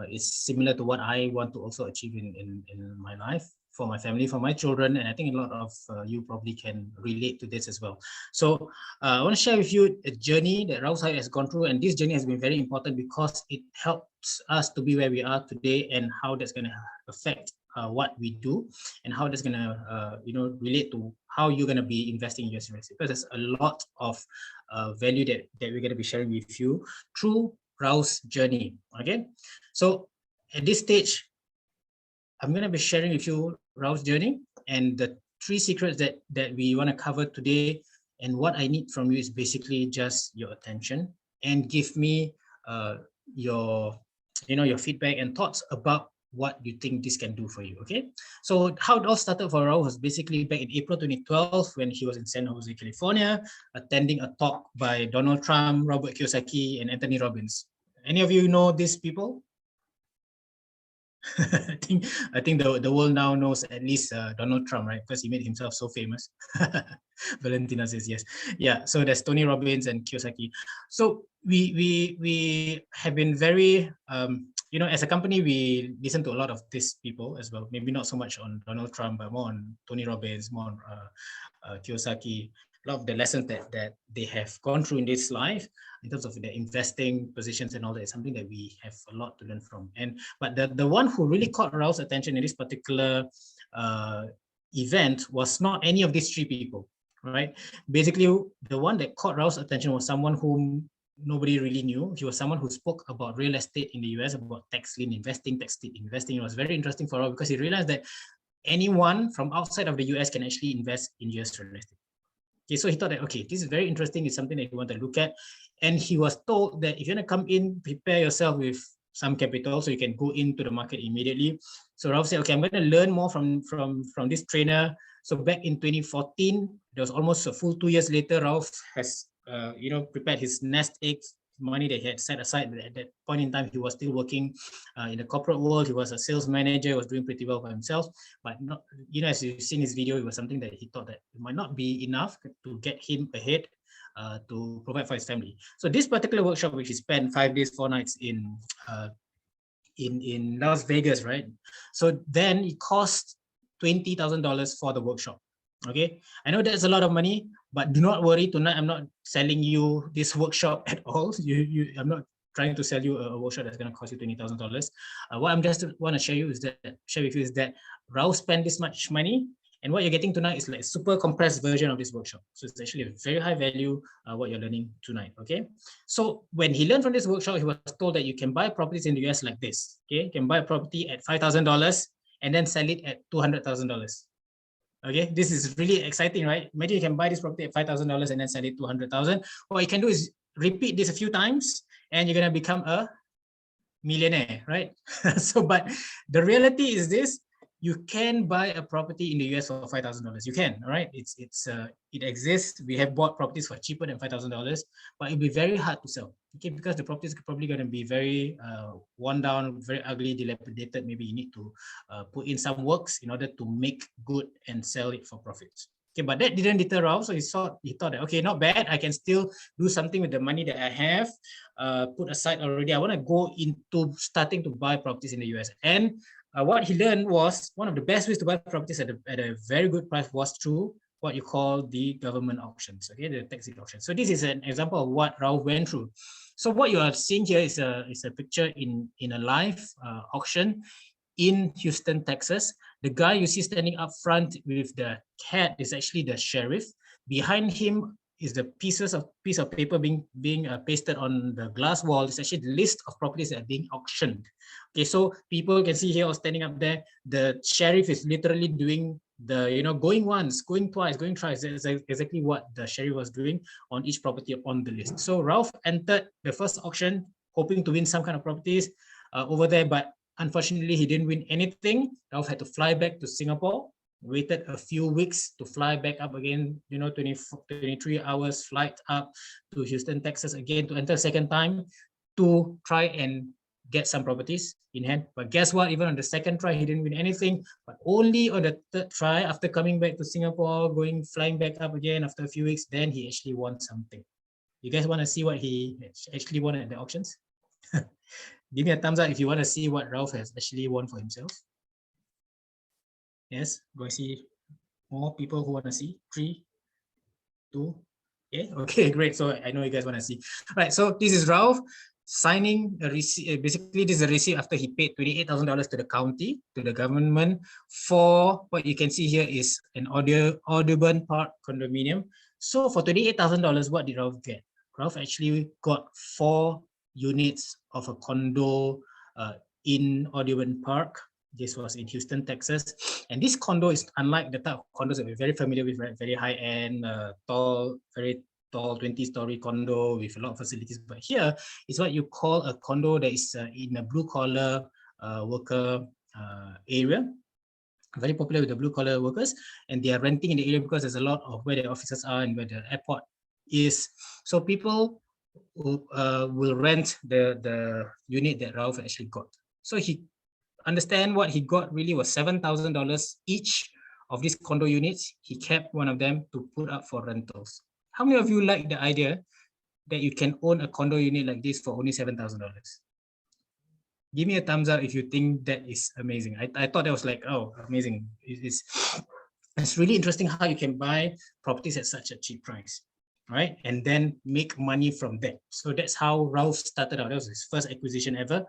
is similar to what I want to also achieve in my life, for my family, for my children, and I think a lot of you probably can relate to this as well. So I want to share with you a journey that Rao Syed has gone through, and this journey has been very important because it helps us to be where we are today, and how that's going to affect what we do, and how that's going to relate to how you're going to be investing in your investments, because there's a lot of value that we're going to be sharing with you through Rao's journey. Okay, so at this stage, I'm going to be sharing with you Rao's journey, and the 3 secrets that we want to cover today And what I need from you is basically just your attention and give me your feedback and thoughts about what you think this can do for you. Okay, so how it all started for Raul was basically back in April 2012 when he was in San Jose, California, attending a talk by Donald Trump, Robert Kiyosaki, and Anthony Robbins. Any of you know these people? I think the world now knows at least Donald Trump, right? Because he made himself so famous. Valentina says yes. Yeah. So there's Tony Robbins and Kiyosaki. So we have been very as a company we listen to a lot of these people as well. Maybe not so much on Donald Trump, but more on Tony Robbins, more on Kiyosaki. A lot of the lessons that they have gone through in this life in terms of their investing positions and all that is something that we have a lot to learn from. But the one who really caught Raul's attention in this particular event was not any of these three people, right? Basically, the one that caught Raul's attention was someone whom nobody really knew. He was someone who spoke about real estate in the US, about tax lien investing, tax deed investing. It was very interesting for Raul because he realized that anyone from outside of the US can actually invest in US real estate. Okay, so he thought that, okay, this is very interesting. It's something that you want to look at. And he was told that if you want to come in, prepare yourself with some capital so you can go into the market immediately. So Ralph said, okay, I'm going to learn more from this trainer. So back in 2014, there was almost a full 2 years later, Ralph has prepared his nest egg money that he had set aside. At that point in time, he was still working in the corporate world. He was a sales manager, was doing pretty well for himself, but not, as you've seen his video, it was something that he thought that it might not be enough to get him ahead to provide for his family. So this particular workshop, which he spent 5 days, 4 nights in Las Vegas, right? So then it cost $20,000 for the workshop. Okay, I know that's a lot of money, but do not worry. Tonight, I'm not selling you this workshop at all. I'm not trying to sell you a workshop that's going to cost you $20,000. What I'm just want to share with you is that Raul spent this much money, and what you're getting tonight is like a super compressed version of this workshop. So it's actually a very high value what you're learning tonight. Okay, so when he learned from this workshop, he was told that you can buy properties in the US like this. Okay, you can buy a property at $5,000 and then sell it at $200,000. Okay, this is really exciting, right? Imagine you can buy this property at $5,000 and then sell it to $200,000. What you can do is repeat this a few times and you're going to become a millionaire, right? So, but the reality is this: you can buy a property in the US for $5,000. You can, all right? It exists. We have bought properties for cheaper than $5,000, but it'll be very hard to sell. Okay, because the property is probably going to be very worn down, very ugly, dilapidated. Maybe you need to put in some works in order to make good and sell it for profits. Okay, but that didn't deter Raul. So he thought that, okay, not bad. I can still do something with the money that I have put aside already. I want to go into starting to buy properties in the US. And what he learned was one of the best ways to buy properties at a very good price was through what you call the government auctions, okay, the tax deed auction. So this is an example of what Raul went through. So what you are seeing here is a picture in a live auction in Houston, Texas. The guy you see standing up front with the cat is actually the sheriff. Behind him is the piece of paper being pasted on the glass wall. It's actually the list of properties that are being auctioned. Okay, so people can see here or standing up there, the sheriff is literally doing the, going once, going twice, going thrice. That's exactly what the sheriff was doing on each property on the list. So Ralph entered the first auction hoping to win some kind of properties over there, but unfortunately he didn't win anything. Ralph had to fly back to Singapore, waited a few weeks to fly back up again, 23 hours flight up to Houston, Texas again to enter a second time to try and get some properties in hand. But guess what? Even on the second try, he didn't win anything. But only on the third try, after coming back to Singapore, flying back up again after a few weeks, then he actually won something. You guys want to see what he actually won at the auctions? Give me a thumbs up if you want to see what Ralph has actually won for himself. Yes, go and see more people who want to see. 3, 2, yeah, okay, great. So I know you guys want to see. All right, so this is Ralph signing a receipt. Basically, this is a receipt after he paid $28,000 to the county, to the government, for what you can see here is an Audubon Park condominium. So for $28,000, what did Ralph get? Ralph actually got 4 units of a condo in Audubon Park. This was in Houston, Texas. And this condo is unlike the type of condos that we're very familiar with, right? Very high-end, tall, very tall 20-story condo with a lot of facilities. But here is what you call a condo that is in a blue-collar worker area. Very popular with the blue-collar workers. And they are renting in the area because there's a lot of where the offices are and where the airport is. So people will rent the unit that Ralph actually got. So he understand what he got really was $7,000 each of these condo units. He kept one of them to put up for rentals. How many of you like the idea that you can own a condo unit like this for only $7,000? Give me a thumbs up if you think that is amazing. I thought that was like, oh, amazing. It's really interesting how you can buy properties at such a cheap price, right? And then make money from that. So that's how Ralph started out. That was his first acquisition ever.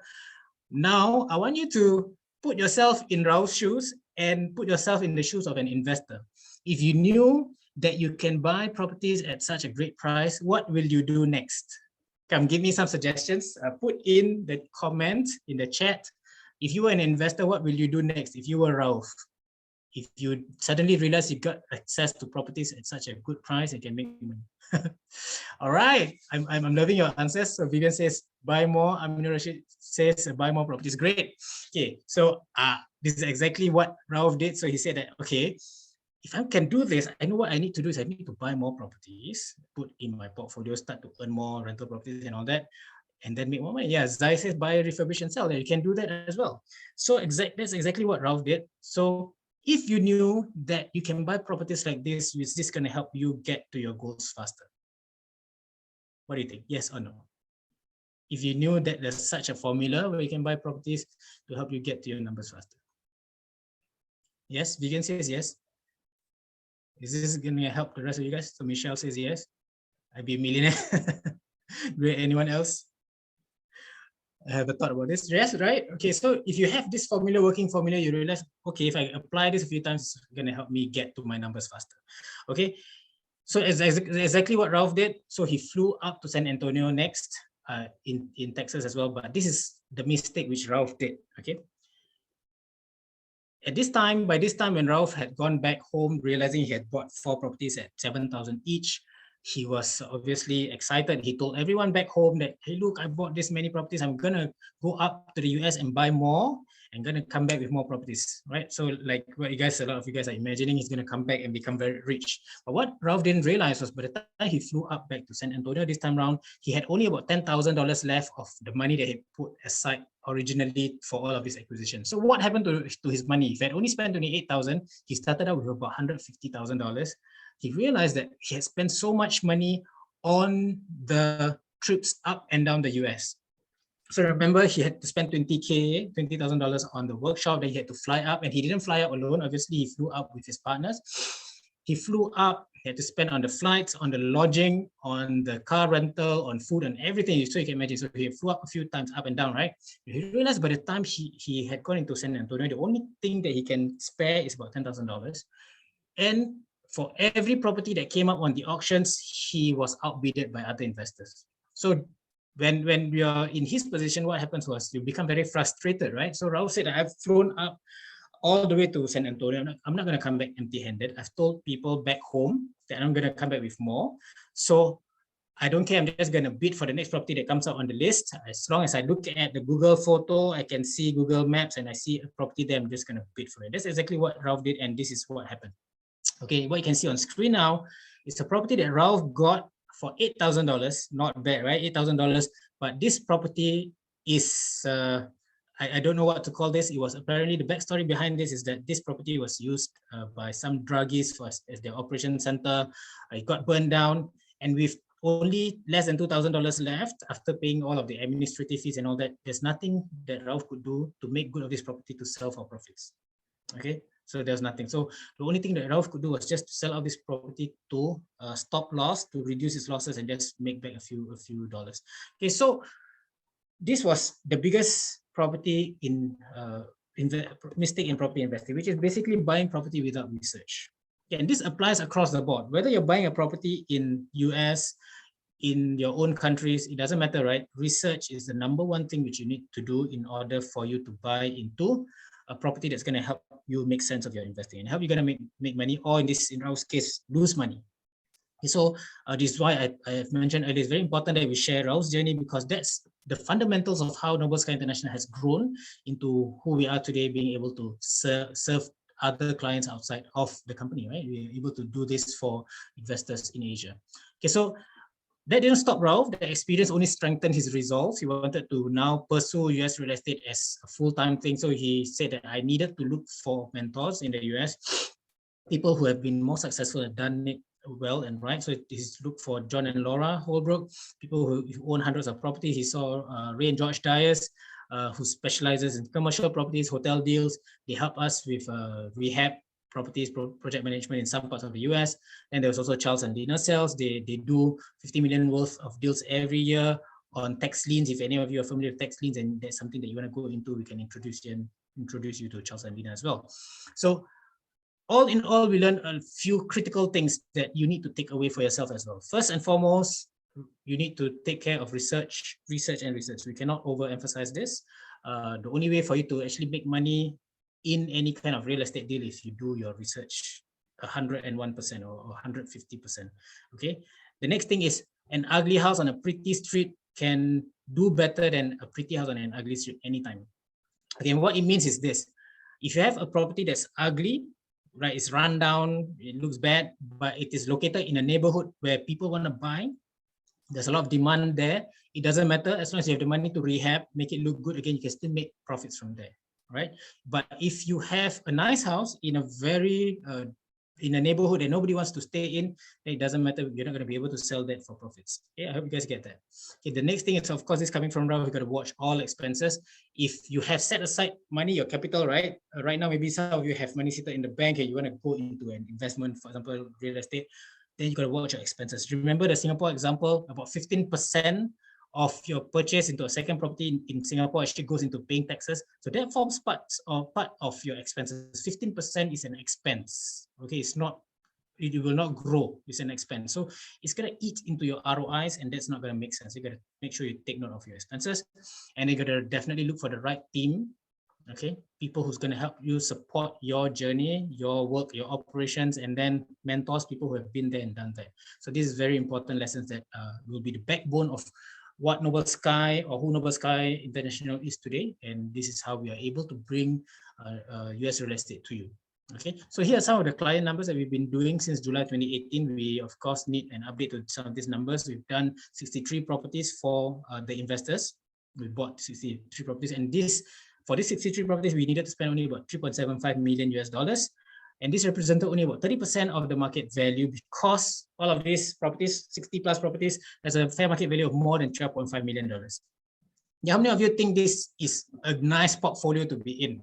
Now, I want you to put yourself in Ralph's shoes and put yourself in the shoes of an investor. If you knew that you can buy properties at such a great price, what will you do next? Come, give me some suggestions. Put in the comment in the chat. If you were an investor, what will you do next? If you were Ralph, if you suddenly realize you got access to properties at such a good price, you can make money. All right, I'm loving your answers. So Vivian says buy more. Aminu Rashid says buy more properties. Great. Okay, so this is exactly what Ralph did. So he said that, okay, if I can do this, I know what I need to do is I need to buy more properties, put in my portfolio, start to earn more rental properties and all that, and then make more money. Yeah, Zai says buy, refurbish, and sell. You can do that as well. So that's exactly what Ralph did. So if you knew that you can buy properties like this, is this going to help you get to your goals faster? What do you think? Yes or no? If you knew that there's such a formula where you can buy properties to help you get to your numbers faster. Yes, Vivian says yes. Is this going to help the rest of you guys? So Michelle says yes. I'd be a millionaire. Great. Anyone else? I have a thought about this. Yes, right? Okay, so if you have this formula, working formula, you realize, okay, if I apply this a few times, it's going to help me get to my numbers faster. Okay, so exactly what Ralph did. So he flew up to San Antonio next, in Texas as well. But this is the mistake which Ralph did. Okay. By this time, when Ralph had gone back home, realizing he had bought 4 properties at $7,000 each, he was obviously excited. He told everyone back home that, hey, look, I bought this many properties. I'm going to go up to the US and buy more and going to come back with more properties, right? So like what a lot of you guys are imagining, he's going to come back and become very rich. But what Ralph didn't realize was by the time he flew up back to San Antonio this time around, he had only about $10,000 left of the money that he put aside originally for all of his acquisitions. So what happened to his money? If he had only spent $28,000, he started out with about $150,000. He realized that he had spent so much money on the trips up and down the US. So remember, he had to spend $20,000 on the workshop that he had to fly up, and he didn't fly up alone. Obviously, he flew up with his partners. He flew up, he had to spend on the flights, on the lodging, on the car rental, on food and everything. So you can imagine, so he flew up a few times up and down, right? He realized by the time he had gone into San Antonio, the only thing that he can spare is about $10,000. And for every property that came up on the auctions, he was outbidded by other investors. So when we are in his position, what happens was you become very frustrated, right? So Ralph said, I've flown up all the way to San Antonio. I'm not going to come back empty-handed. I've told people back home that I'm going to come back with more. So I don't care. I'm just going to bid for the next property that comes out on the list. As long as I look at the Google photo, I can see Google Maps and I see a property there, I'm just going to bid for it. That's exactly what Ralph did. And this is what happened. Okay, what you can see on screen now is a property that Ralph got for $8,000. Not bad, right? $8,000. But this property is, I don't know what to call this. It was apparently, the backstory behind this is that this property was used by some druggies as their operation center. It got burned down, and with only less than $2,000 left after paying all of the administrative fees and all that, there's nothing that Ralph could do to make good of this property to sell for profits. Okay. So there's nothing. So the only thing that Ralph could do was just to sell out this property to stop loss, to reduce his losses, and just make back a few dollars. Okay, so this was the biggest property mistake in property investing, which is basically buying property without research. Okay, and this applies across the board. Whether you're buying a property in US, in your own countries, it doesn't matter, right? Research is the #1 thing which you need to do in order for you to buy into a property that's going to help you make sense of your investing and help you going to make money, or in our case, lose money. So this is why I have mentioned earlier, it's very important that we share Raul's journey, because that's the fundamentals of how Noble Sky International has grown into who we are today, being able to serve other clients outside of the company, right? We're able to do this for investors in Asia. Okay, so that didn't stop Raul. The experience only strengthened his resolve. He wanted to now pursue US real estate as a full-time thing. So he said that I needed to look for mentors in the US, people who have been more successful and done it well and right. So he's looked for John and Laura Holbrook, people who own hundreds of properties. He saw Ray and George Dyers, who specializes in commercial properties, hotel deals. They help us with rehab properties, project management in some parts of the US. And there was also Charles and Dina Sales. They do 50 million worth of deals every year on tax liens. If any of you are familiar with tax liens and that's something that you want to go into, we can introduce you to Charles and Dina as well. So all in all, we learned a few critical things that you need to take away for yourself as well. First and foremost, you need to take care of research. We cannot overemphasize this. The only way for you to actually make money in any kind of real estate deal is you do your research 101% or 150%. Okay. The next thing is, an ugly house on a pretty street can do better than a pretty house on an ugly street anytime. Again, what it means is this: if you have a property that's ugly, right, it's run down, it looks bad, but it is located in a neighborhood where people want to buy, there's a lot of demand there, it doesn't matter, as long as you have the money to rehab, make it look good again, you can still make profits from there, right? But if you have a nice house in a very in a neighborhood that nobody wants to stay in, it doesn't matter, you're not going to be able to sell that for profits. Okay, I hope you guys get that. Okay, the next thing is, of course, this coming from Raul, you got to watch all expenses. If you have set aside money, your capital, right? Right now, maybe some of you have money seated in the bank and you want to go into an investment, for example, real estate, then you got to watch your expenses. Remember the Singapore example, about 15% of your purchase into a second property in Singapore actually goes into paying taxes. So that forms part of your expenses. 15% is an expense. Okay, it's not, it will not grow, it's an expense. So it's gonna eat into your ROIs, and that's not gonna make sense. You gotta make sure you take note of your expenses, and you gotta definitely look for the right team. Okay, people who's gonna help you support your journey, your work, your operations, and then mentors, people who have been there and done that. So this is very important lessons that will be the backbone of what Noble Sky, or who Noble Sky International is today, and this is how we are able to bring US real estate to you. Okay, so here are some of the client numbers that we've been doing since July 2018. We of course need an update to some of these numbers. We've done 63 properties for the investors. We bought 63 properties, and for these 63 properties, we needed to spend only about $3.75 million US. And this represented only about 30% of the market value, because all of these properties, 60 plus properties, has a fair market value of more than $12.5 million. Yeah, how many of you think this is a nice portfolio to be in?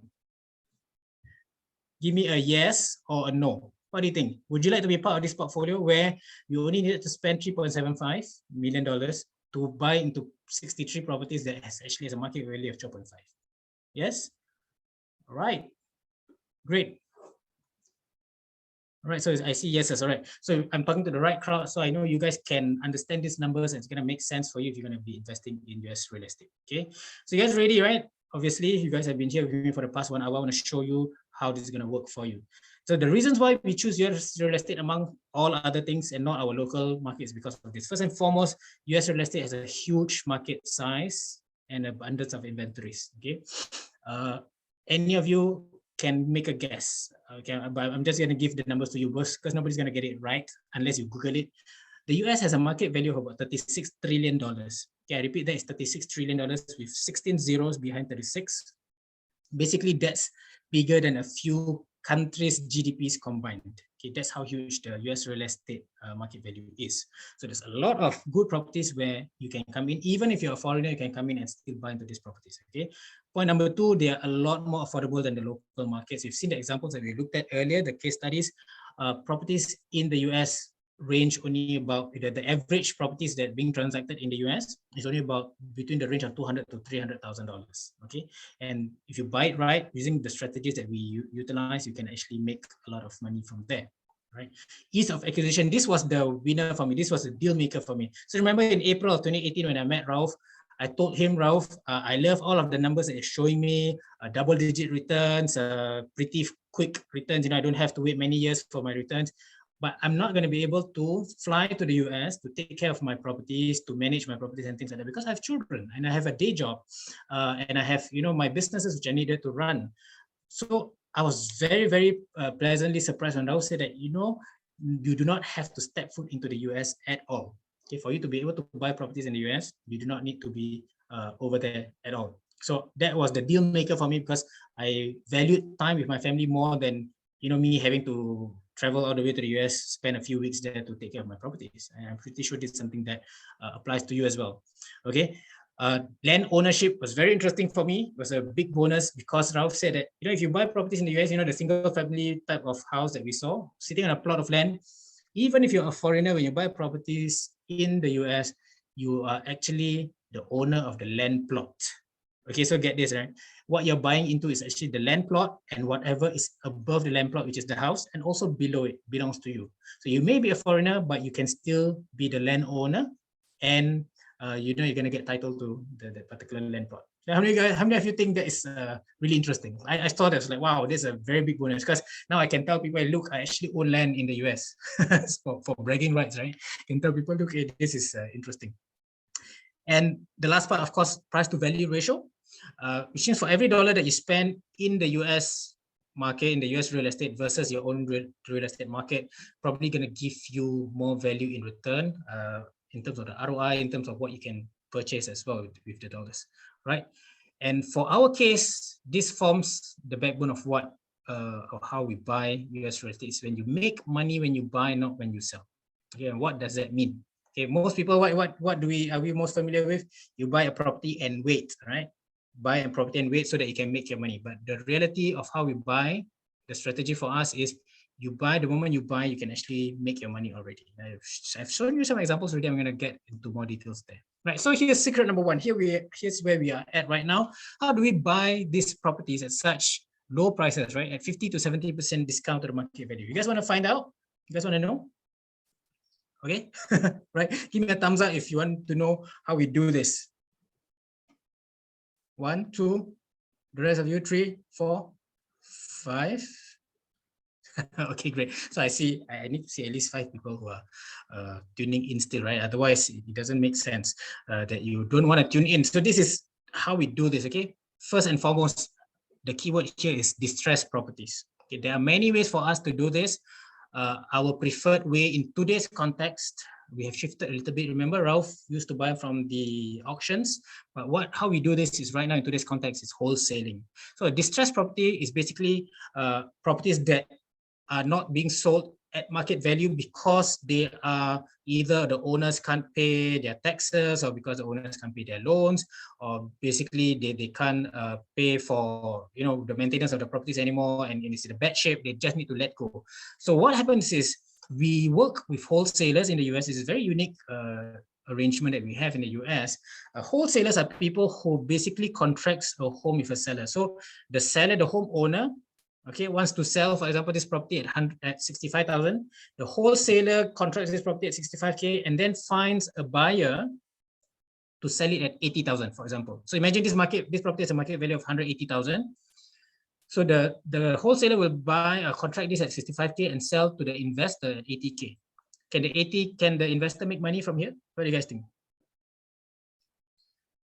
Give me a yes or a no. What do you think? Would you like to be part of this portfolio where you only needed to spend $3.75 million to buy into 63 properties that actually has a market value of 12.5? Yes? All right. Great. All right, so I see yeses. All right, so I'm talking to the right crowd, so I know you guys can understand these numbers, and it's going to make sense for you if you're going to be investing in US real estate. Okay, so you guys ready, right? Obviously, you guys have been here with me for the past 1 hour. I want to show you how this is going to work for you. So the reasons why we choose US real estate among all other things and not our local markets, because of this. First and foremost, US real estate has a huge market size and abundance of inventories. Okay, any of you can make a guess. Okay, but I'm just going to give the numbers to you because nobody's going to get it right unless you Google it. The US has a market value of about $36 trillion. Okay, I repeat, that is $36 trillion with 16 zeros behind 36. Basically, that's bigger than a few countries' GDPs combined. Okay, that's how huge the US real estate market value is. So there's a lot of good properties where you can come in. Even if you're a foreigner, you can come in and still buy into these properties. Okay. Point number two, they are a lot more affordable than the local markets. You've seen the examples that we looked at earlier, the case studies. Properties in the US range only about, the average properties that are being transacted in the US is only about between the range of $200,000 to $300,000. Okay, and if you buy it right using the strategies that we utilize, you can actually make a lot of money from there. Right, ease of acquisition. This was the winner for me. This was a deal maker for me. So remember in April of 2018 when I met Ralph, I told him, Ralph, I love all of the numbers that you're showing me, double-digit returns, pretty quick returns. I don't have to wait many years for my returns. But I'm not going to be able to fly to the US to take care of my properties, to manage my properties and things like that, because I have children and I have a day job, and I have my businesses which I needed to run. So I was very, very pleasantly surprised when Ralph said that you do not have to step foot into the US at all. Okay, for you to be able to buy properties in the US, you do not need to be over there at all. So that was the deal maker for me, because I valued time with my family more than me having to travel all the way to the US, spend a few weeks there to take care of my properties. And I'm pretty sure this is something that applies to you as well. Okay. Land ownership was very interesting for me. It was a big bonus, because Ralph said that if you buy properties in the US, the single family type of house that we saw, sitting on a plot of land, even if you're a foreigner, when you buy properties in the US, you are actually the owner of the land plot. Okay, so get this, right? What you're buying into is actually the land plot, and whatever is above the land plot, which is the house, and also below it, belongs to you. So you may be a foreigner, but you can still be the landowner, and you're going to get title to the particular land plot. How many of you think that is really interesting? I thought it was like, wow, this is a very big bonus, because now I can tell people, look, I actually own land in the US for bragging rights, right? I can tell people, look, hey, this is interesting. And the last part, of course, price to value ratio, which means for every dollar that you spend in the US market, in the US real estate versus your own real estate market, probably going to give you more value in return, in terms of the ROI, in terms of what you can purchase as well with the dollars, right? And for our case, this forms the backbone of what or how we buy US real estate. Is when you make money when you buy, not when you sell. Okay, and what does that mean? Okay, most people, what are we most familiar with? You buy a property and wait, right? Buy a property and wait so that you can make your money. But the reality of how we buy, the strategy for us is you buy, the moment you buy, you can actually make your money already. I've shown you some examples already. I'm going to get into more details there. Right. So here's secret number one. Here's where we are at right now. How do we buy these properties at such low prices, right? At 50 to 70% discount to the market value. You guys want to find out? You guys want to know? Okay. Right. Give me a thumbs up if you want to know how we do this. 1, 2, the rest of you, 3, 4, 5. Okay, great. So I need to see at least 5 people who are tuning in still, right? Otherwise, it doesn't make sense that you don't want to tune in. So this is how we do this, okay? First and foremost, the keyword here is distressed properties. Okay, there are many ways for us to do this. Our preferred way in today's context, we have shifted a little bit. Remember, Ralph used to buy from the auctions, but how we do this is right now in today's context is wholesaling. So a distressed property is basically properties that are not being sold at market value because they are either the owners can't pay their taxes, or because the owners can't pay their loans, or basically they can't pay for the maintenance of the properties anymore, and it's in a bad shape. They just need to let go. So what happens is we work with wholesalers in the US. This is a very unique arrangement that we have in the US. Wholesalers are people who basically contracts a home with a seller. So the seller, the homeowner, okay, wants to sell, for example, this property at 65,000. The wholesaler contracts this property at 65K and then finds a buyer to sell it at 80,000, for example. So imagine this property has a market value of 180,000. So the wholesaler will contract this at 65K and sell to the investor at 80K. Can the investor make money from here? What do you guys think?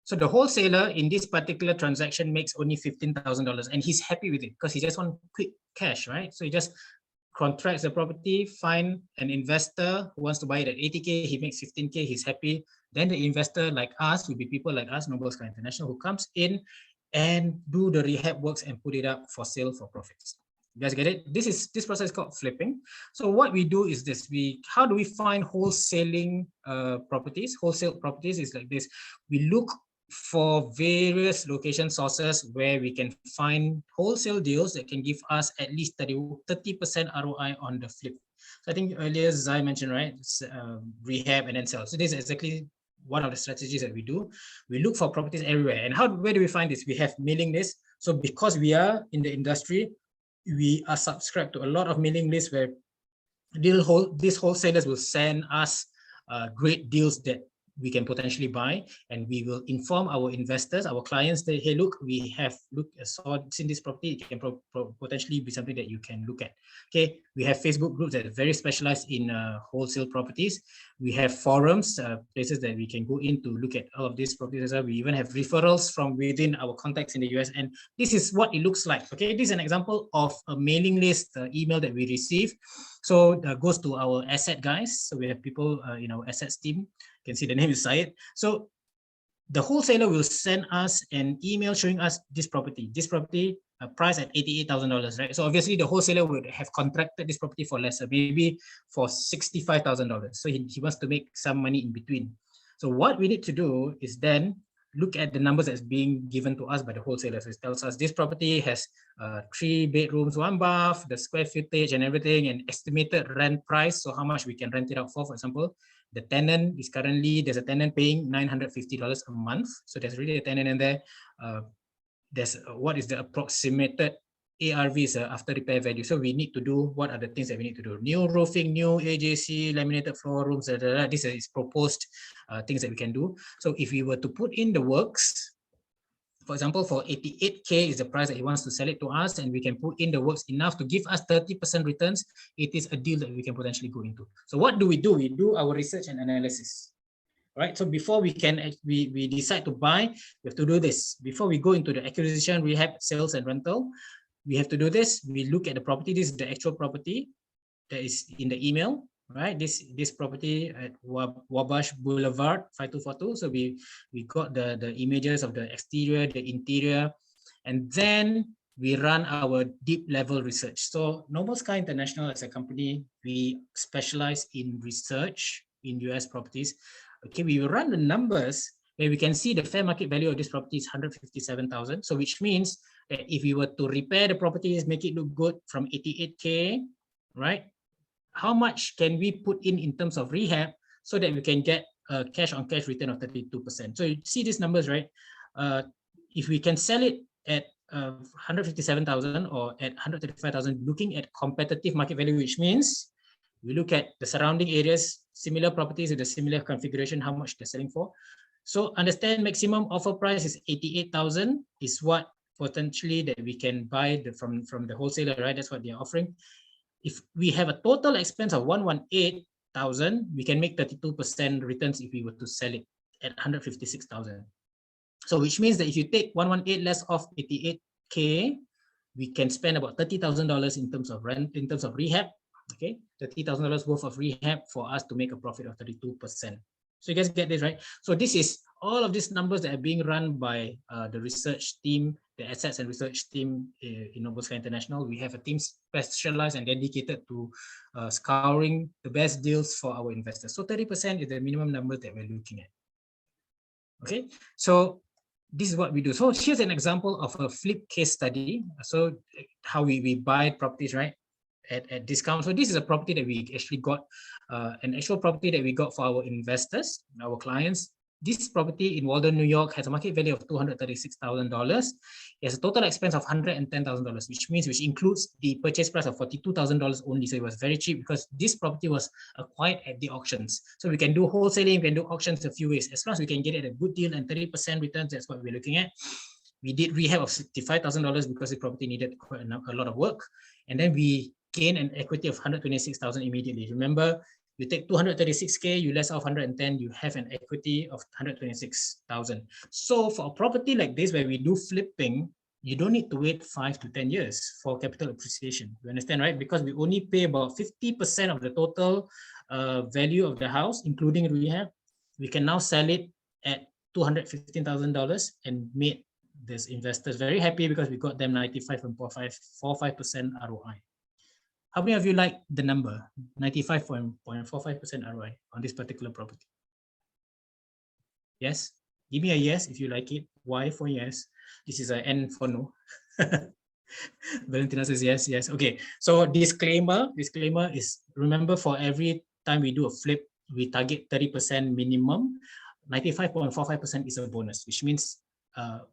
So the wholesaler in this particular transaction makes only $15,000, and he's happy with it because he just wants quick cash, right? So he just contracts the property, find an investor who wants to buy it at 80K, he makes 15K, he's happy. Then the investor like us will be people like us, Noble Sky International, who comes in and do the rehab works and put it up for sale for profits. You guys get it? This process is called flipping. So what we do is this: how do we find wholesaling properties? Wholesale properties is like this. We look for various location sources where we can find wholesale deals that can give us at least 30% ROI on the flip. So I think earlier Zai mentioned, right, rehab and then sell. So this is exactly one of the strategies that we do. We look for properties everywhere. And where do we find this? We have mailing lists. So because we are in the industry, we are subscribed to a lot of mailing lists where these wholesalers will send us great deals that we can potentially buy, and we will inform our investors, our clients that, hey, look, we have seen this property, it can potentially be something that you can look at. Okay, we have Facebook groups that are very specialized in wholesale properties. We have forums, places that we can go in to look at all of these properties as well. We even have referrals from within our contacts in the US, and this is what it looks like. Okay, this is an example of a mailing list email that we receive. So goes to our asset guys. So we have people in our assets team. You can see the name is Syed. So the wholesaler will send us an email showing us this property priced at $88,000, right? So obviously the wholesaler would have contracted this property for lesser, maybe for $65,000. So he wants to make some money in between. So what we need to do is then look at the numbers that's being given to us by the wholesaler. So it tells us this property has 3 bedrooms, 1 bath, the square footage and everything, and estimated rent price. So how much we can rent it out for example. The tenant is currently, there's a tenant paying $950 a month. So there's really a tenant in there. There's what is the approximated ARVs after repair value. So we need to do, what are the things that we need to do? New roofing, new AJC, laminated floor rooms, this is proposed things that we can do. So if we were to put in the works, for example, for 88K is the price that he wants to sell it to us, and we can put in the works enough to give us 30% returns, it is a deal that we can potentially go into. So what do? We do our research and analysis. Right. So before we can we decide to buy, we have to do this. Before we go into the acquisition, rehab, sales, and rental, we have to do this. We look at the property. This is the actual property that is in the email. Right, this property at Wabash Boulevard 5242. So we got the images of the exterior, the interior, and then we run our deep level research. So Noble Sky International as a company, we specialize in research in US properties. Okay, we will run the numbers where we can see the fair market value of this property is $157,000. So which means that if we were to repair the properties, make it look good from 88K, right? How much can we put in terms of rehab so that we can get a cash on cash return of 32%? So you see these numbers, right? If we can sell it at 157,000 or at 135,000, looking at competitive market value, which means we look at the surrounding areas, similar properties with a similar configuration, how much they're selling for. So understand maximum offer price is 88,000 is what potentially that we can buy from the wholesaler, right? That's what they're offering. If we have a total expense of 118,000, we can make 32% returns if we were to sell it at 156,000. So which means that if you take 118 less of 88K, we can spend about $30,000 in terms of rent, in terms of rehab. Okay, $30,000 worth of rehab for us to make a profit of 32%. So you guys get this, right? So this is all of these numbers that are being run by the research team, the assets and research team in Noble Sky International. We have a team specialized and dedicated to scouring the best deals for our investors. So 30% is the minimum number that we're looking at. Okay, so this is what we do. So here's an example of a flip case study. So how we buy properties, right? At discount. So this is a property that we actually got, an actual property that we got for our investors, our clients. This property in Walden, New York has a market value of $236,000. It has a total expense of $110,000, which includes the purchase price of $42,000 only. So it was very cheap because this property was acquired at the auctions. So we can do wholesaling, we can do auctions a few ways. As long as we can get it at a good deal and 30% returns, that's what we're looking at. We did rehab of $65,000 because the property needed quite a lot of work. And then we gain an equity of $126,000 immediately. Remember, you take 236K, you less off 110, you have an equity of 126,000. So for a property like this, where we do flipping, you don't need to wait 5 to 10 years for capital appreciation. You understand, right? Because we only pay about 50% of the total value of the house, including rehab. We can now sell it at $215,000 and made these investors very happy because we got them 95.45% ROI. How many of you like the number 95.45% ROI on this particular property? Yes, give me a yes if you like it. Y for yes. This is an N for no. Valentina says yes, yes. Okay, so disclaimer is, remember, for every time we do a flip, we target 30% minimum. 95.45% is a bonus, which means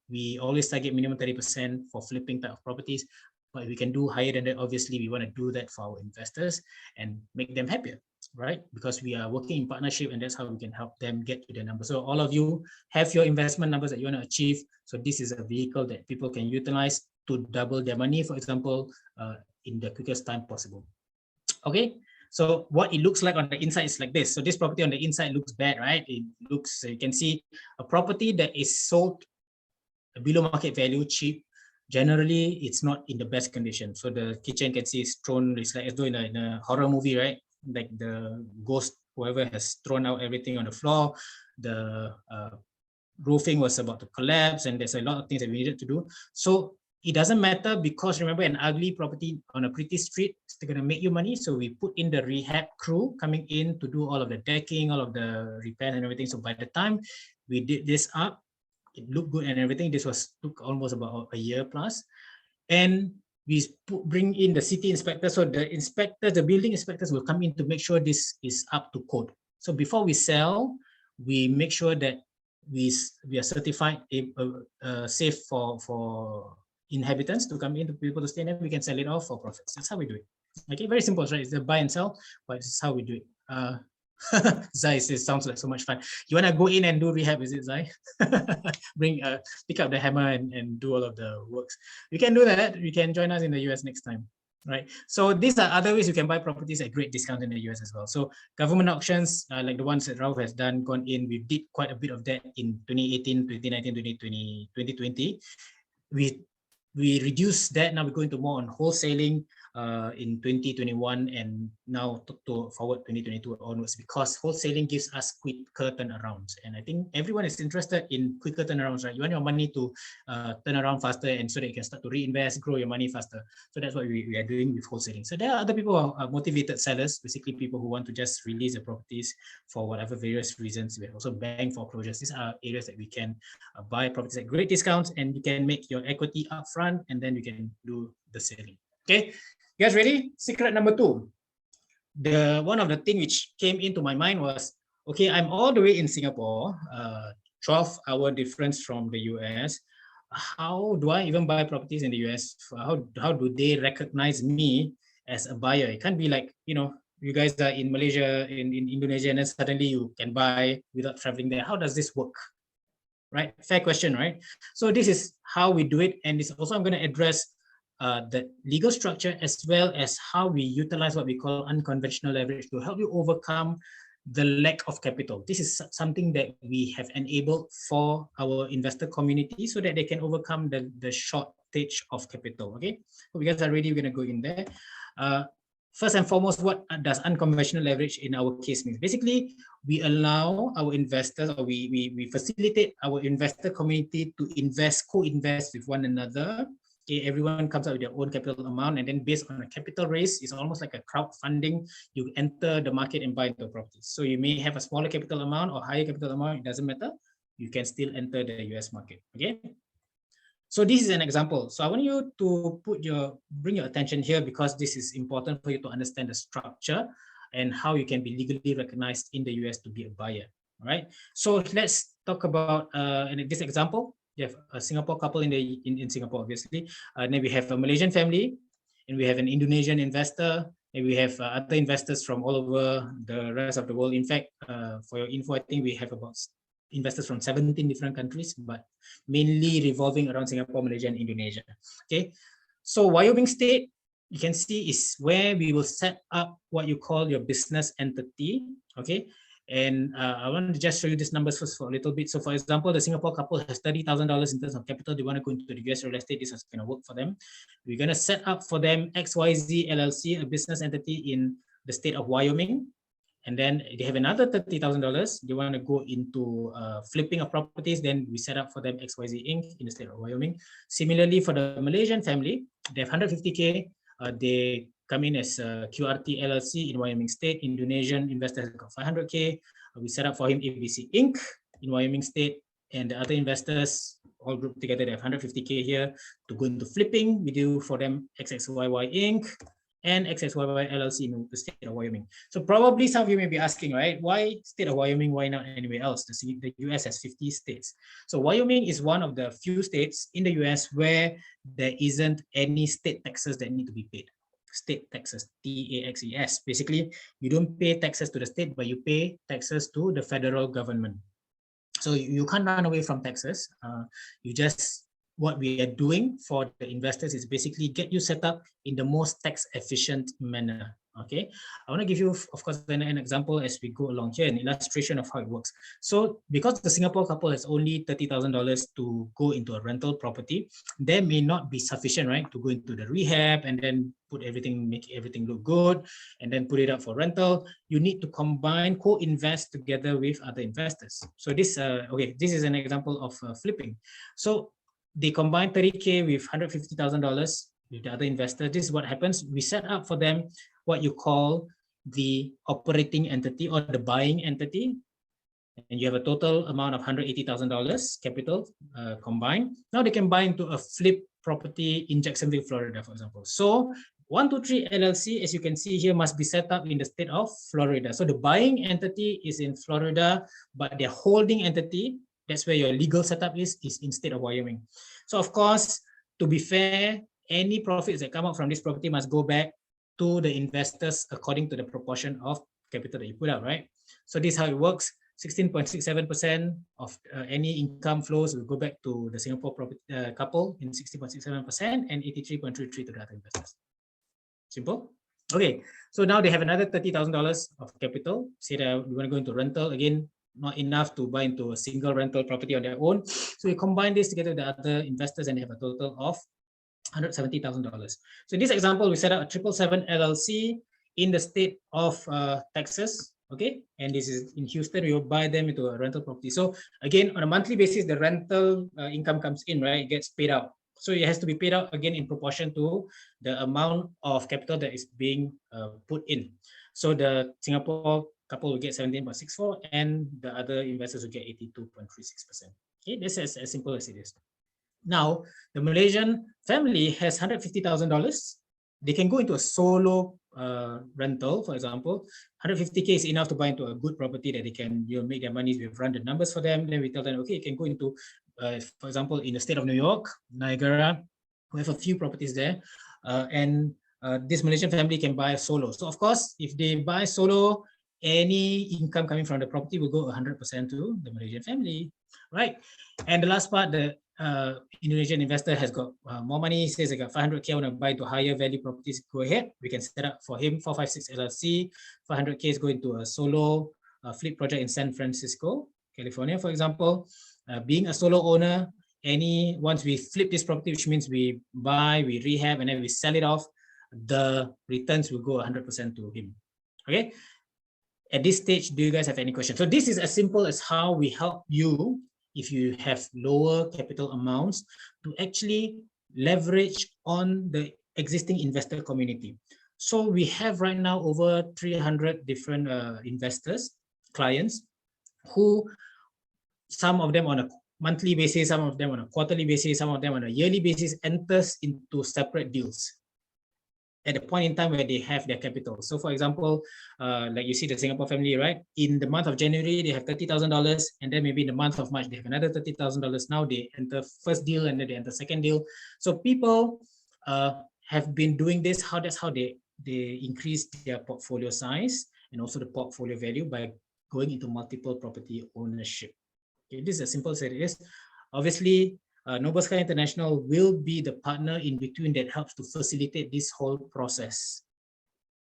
we always target minimum 30% for flipping type of properties. But we can do higher than that. Obviously, we want to do that for our investors and make them happier. right? Because we are working in partnership, and that's how we can help them get to their number. So all of you have your investment numbers that you want to achieve. So this is a vehicle that people can utilize to double their money, for example, in the quickest time possible. Okay, so what it looks like on the inside is like this. So this property on the inside looks bad, right? It looks, you can see a property that is sold below market value, cheap. Generally, it's not in the best condition. So the kitchen, can see, is thrown. It's like as though in a horror movie, right? Like the ghost, whoever has thrown out everything on the floor. The roofing was about to collapse, and there's a lot of things that we needed to do. So it doesn't matter, because remember, an ugly property on a pretty street is still going to make you money. So we put in the rehab crew coming in to do all of the decking, all of the repairs and everything. So by the time we did this up, it looked good and everything. This took almost about a year plus. And we bring in the city inspector. So the inspectors, the building inspectors will come in to make sure this is up to code. So before we sell, we make sure that we are certified safe for inhabitants to come in, to people to stay in, and we can sell it off for profits. That's how we do it. Okay, very simple, right? It's the buy and sell, but this is how we do it. Zai says, sounds like so much fun. You want to go in and do rehab, is it, Zai? Pick up the hammer and do all of the works. You can do that. You can join us in the US next time, right? So these are other ways you can buy properties at great discount in the US as well. So government auctions, like the ones that Rauf has done, gone in, we did quite a bit of that in 2018, 2019, 2020. We reduced that. Now we're going to more on wholesaling in 2021, and now to forward 2022 onwards, because wholesaling gives us quicker turnarounds. And I think everyone is interested in quicker turnarounds, right? You want your money to turn around faster, and so that you can start to reinvest, grow your money faster. So that's what we are doing with wholesaling. So there are other people who are motivated sellers, basically people who want to just release the properties for whatever various reasons. We have also bank foreclosures. These are areas that we can buy properties at great discounts, and you can make your equity upfront, and then you can do the selling. Okay, you guys ready? Secret number 2. The one of the thing which came into my mind was, okay, I'm all the way in Singapore, 12-hour difference from the US. How do I even buy properties in the US? How do they recognize me as a buyer? It can't be like, you guys are in Malaysia, in Indonesia, and then suddenly you can buy without traveling there. How does this work? Right? Fair question, right? So this is how we do it. And this also, I'm going to address the legal structure, as well as how we utilize what we call unconventional leverage to help you overcome the lack of capital. This is something that we have enabled for our investor community so that they can overcome the shortage of capital. Okay, so you guys are ready, we're going to go in there. First and foremost, what does unconventional leverage in our case mean? Basically, we allow our investors, or we facilitate our investor community to co-invest with one another. Okay, everyone comes out with their own capital amount, and then based on a capital raise, it's almost like a crowdfunding. You enter the market and buy the properties. So you may have a smaller capital amount or higher capital amount, it doesn't matter. You can still enter the US market. Okay. So this is an example. So I want you to bring your attention here, because this is important for you to understand the structure and how you can be legally recognized in the US to be a buyer. All right. So let's talk about this example. You have a Singapore couple in Singapore, obviously. Then we have a Malaysian family, and we have an Indonesian investor, and we have other investors from all over the rest of the world. In fact, for your info, I think we have about investors from 17 different countries, but mainly revolving around Singapore, Malaysia, and Indonesia. Okay, so Wyoming State, you can see, is where we will set up what you call your business entity. Okay, and I want to just show you these numbers first for a little bit. So for example, the Singapore couple has $30,000 in terms of capital. They want to go into the US real estate. This is going to work for them. We're going to set up for them XYZ LLC, a business entity in the state of Wyoming. And then they have another $30,000. They want to go into flipping of properties. Then we set up for them XYZ Inc. in the state of Wyoming. Similarly, for the Malaysian family, they have 150K. They come in as QRT LLC in Wyoming State. Indonesian investor has got 500K. We set up for him ABC Inc. in Wyoming State. And the other investors all grouped together, they have 150K here to go into flipping. We do for them XXYY Inc. and XXYY LLC in the state of Wyoming. So probably some of you may be asking, right, why state of Wyoming, why not anywhere else? The US has 50 states. So Wyoming is one of the few states in the US where there isn't any state taxes that need to be paid. state taxes, TAXES. Basically, you don't pay taxes to the state, but you pay taxes to the federal government. So you can't run away from taxes. What we are doing for the investors is basically get you set up in the most tax efficient manner. Okay, I want to give you, of course, an example as we go along here, an illustration of how it works. So because the Singapore couple has only $30,000 to go into a rental property, there may not be sufficient, right, to go into the rehab and then make everything look good and then put it up for rental. You need to combine, co-invest together with other investors. So this is an example of flipping. So they combine 30K with $150,000 with the other investor. This is what happens. We set up for them what you call the operating entity or the buying entity. And you have a total amount of $180,000 capital combined. Now they can buy into a flip property in Jacksonville, Florida, for example. So 123 LLC, as you can see here, must be set up in the state of Florida. So the buying entity is in Florida, but the holding entity, that's where your legal setup is in state of Wyoming. So of course, to be fair, any profits that come out from this property must go back to the investors according to the proportion of capital that you put out, right? So this is how it works. 16.67% of any income flows will go back to the Singapore property couple in 16.67% and 83.33% to the other investors. Simple. Okay, so now they have another $30,000 of capital. Say that we want to go into rental again. Not enough to buy into a single rental property on their own. So you combine this together with the other investors and they have a total of $170,000. So in this example, we set up a 777 LLC in the state of Texas. Okay, and this is in Houston. We will buy them into a rental property. So again, on a monthly basis, the rental income comes in, right? It gets paid out. So it has to be paid out again in proportion to the amount of capital that is being put in. So the Singapore couple will get 17.64 and the other investors will get 82.36%. Okay, this is as simple as it is. Now, the Malaysian family has $150,000. They can go into a solo rental, for example. 150K is enough to buy into a good property that they can make their money. We've run the numbers for them. Then we tell them, okay, you can go into, for example, in the state of New York, Niagara. We have a few properties there. This Malaysian family can buy a solo. So of course, if they buy solo, any income coming from the property will go 100% to the Malaysian family, right? And the last part, the Indonesian investor has got more money. He says, I got 500K, I want to buy into higher value properties. Go ahead. We can set up for him 456 LLC. 500K is going to a solo flip project in San Francisco, California, for example. Being a solo owner, once we flip this property, which means we buy, we rehab, and then we sell it off, the returns will go 100% to him. Okay. At this stage, do you guys have any questions? So this is as simple as how we help you, if you have lower capital amounts, to actually leverage on the existing investor community. So we have right now over 300 different investors, clients, who some of them on a monthly basis, some of them on a quarterly basis, some of them on a yearly basis, enters into separate deals at the point in time where they have their capital. So for example, like you see the Singapore family, right? In the month of January, they have $30,000, and then maybe in the month of March, they have another $30,000. Now they enter first deal and then they enter second deal. So people have been doing this. That's how they increase their portfolio size and also the portfolio value by going into multiple property ownership. Okay, this is as simple as it is. Obviously, Noble Sky International will be the partner in between that helps to facilitate this whole process.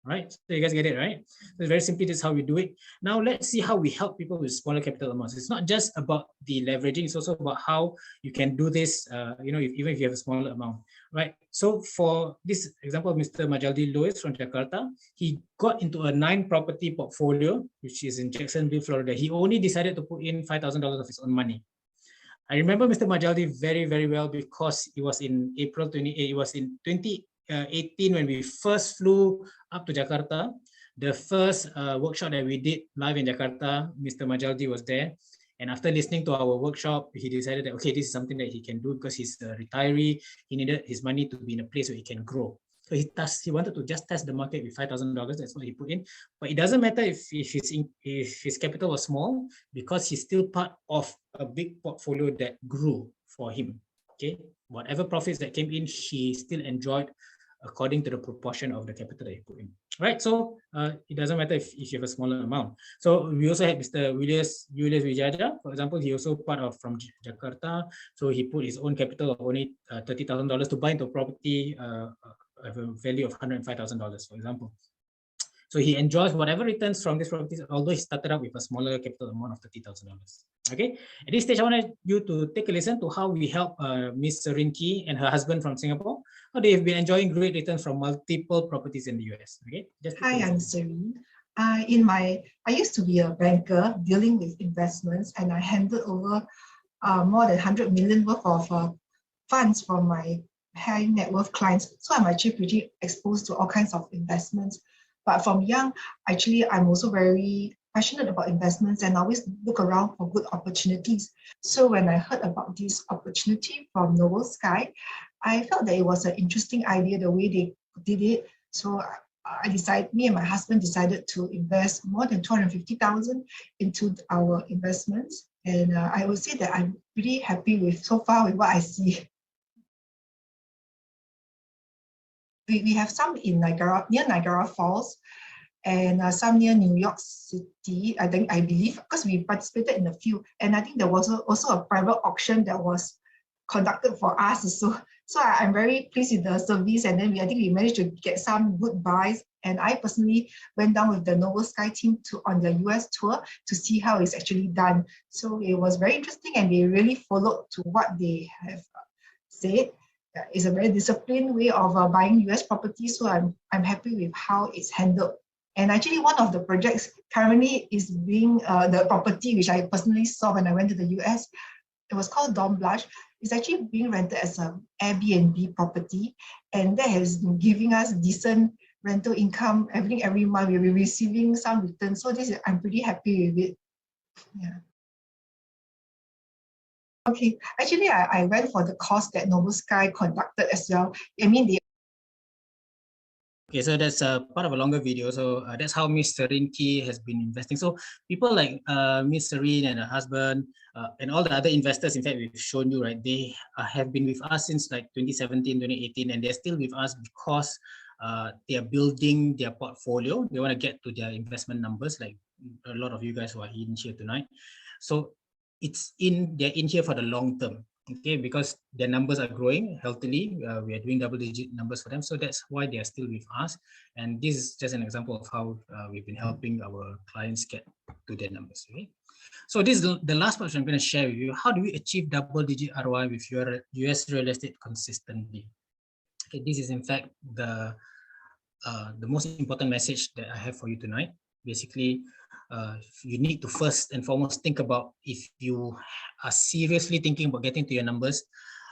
Right? So you guys get it, right? So very simply, this is how we do it. Now let's see how we help people with smaller capital amounts. It's not just about the leveraging, it's also about how you can do this, even if you have a smaller amount, right? So for this example, Mr. Majaldi Lois from Jakarta, he got into a 9-property portfolio, which is in Jacksonville, Florida. He only decided to put in $5,000 of his own money. I remember Mr. Majaldi very, very well because it was in April 28. It was in 2018 when we first flew up to Jakarta. The first workshop that we did live in Jakarta, Mr. Majaldi was there. And after listening to our workshop, he decided that, okay, this is something that he can do because he's a retiree. He needed his money to be in a place where he can grow. So he wanted to just test the market with $5,000. That's what he put in. But it doesn't matter if his capital was small, because he's still part of a big portfolio that grew for him. Okay, whatever profits that came in, he still enjoyed according to the proportion of the capital that you put in. Right, so it doesn't matter if you have a smaller amount. So we also had Mr. Julius Wijaja, for example. He also part of from Jakarta, so he put his own capital of only $30,000 to buy into property of a value of $105,000, for example. So he enjoys whatever returns from these properties, although he started out with a smaller capital amount of $30,000. Okay, at this stage, I wanted you to take a listen to how we help Ms. Serinki and her husband from Singapore, how they have been enjoying great returns from multiple properties in the US. Okay, Hi, I'm Serene. I used to be a banker dealing with investments, and I handed over more than 100 million worth of funds from my high net worth clients. So I'm actually pretty exposed to all kinds of investments. But from young, actually, I'm also very passionate about investments and always look around for good opportunities. So when I heard about this opportunity from Noble Sky, I felt that it was an interesting idea, the way they did it. So me and my husband decided to invest more than 250,000 into our investments. And I would say that I'm pretty happy with so far with what I see. We have some in near Niagara Falls, and some near New York City, I believe, because we participated in a few. And I think there was also a private auction that was conducted for us. So I'm very pleased with the service. And then I think we managed to get some good buys. And I personally went down with the Noble Sky team on the US tour to see how it's actually done. So it was very interesting, and they really followed to what they have said. It's a very disciplined way of buying US property, so I'm happy with how it's handled. And actually, one of the projects currently is being the property which I personally saw when I went to the US. It was called Dom Blush. It's actually being rented as an Airbnb property, and that has been giving us decent rental income. Every month we'll be receiving some returns. So I'm pretty happy with it. Yeah. Okay, actually, I went for the course that Noble Sky conducted as well. I mean, Okay, so that's part of a longer video. So that's how Ms. Serinki has been investing. So people like Ms. Serene and her husband and all the other investors, in fact, we've shown you, right? They have been with us since like 2017, 2018, and they're still with us because they are building their portfolio. They want to get to their investment numbers, like a lot of you guys who are in here tonight. So they're in here for the long term, okay, because their numbers are growing healthily. We are doing double-digit numbers for them, so that's why they are still with us. And this is just an example of how we've been helping our clients get to their numbers. Okay, so this is the last part I'm going to share with you. How do we achieve double-digit ROI with your US real estate consistently? Okay, this is in fact the most important message that I have for you tonight. Basically, you need to first and foremost think about, if you are seriously thinking about getting to your numbers,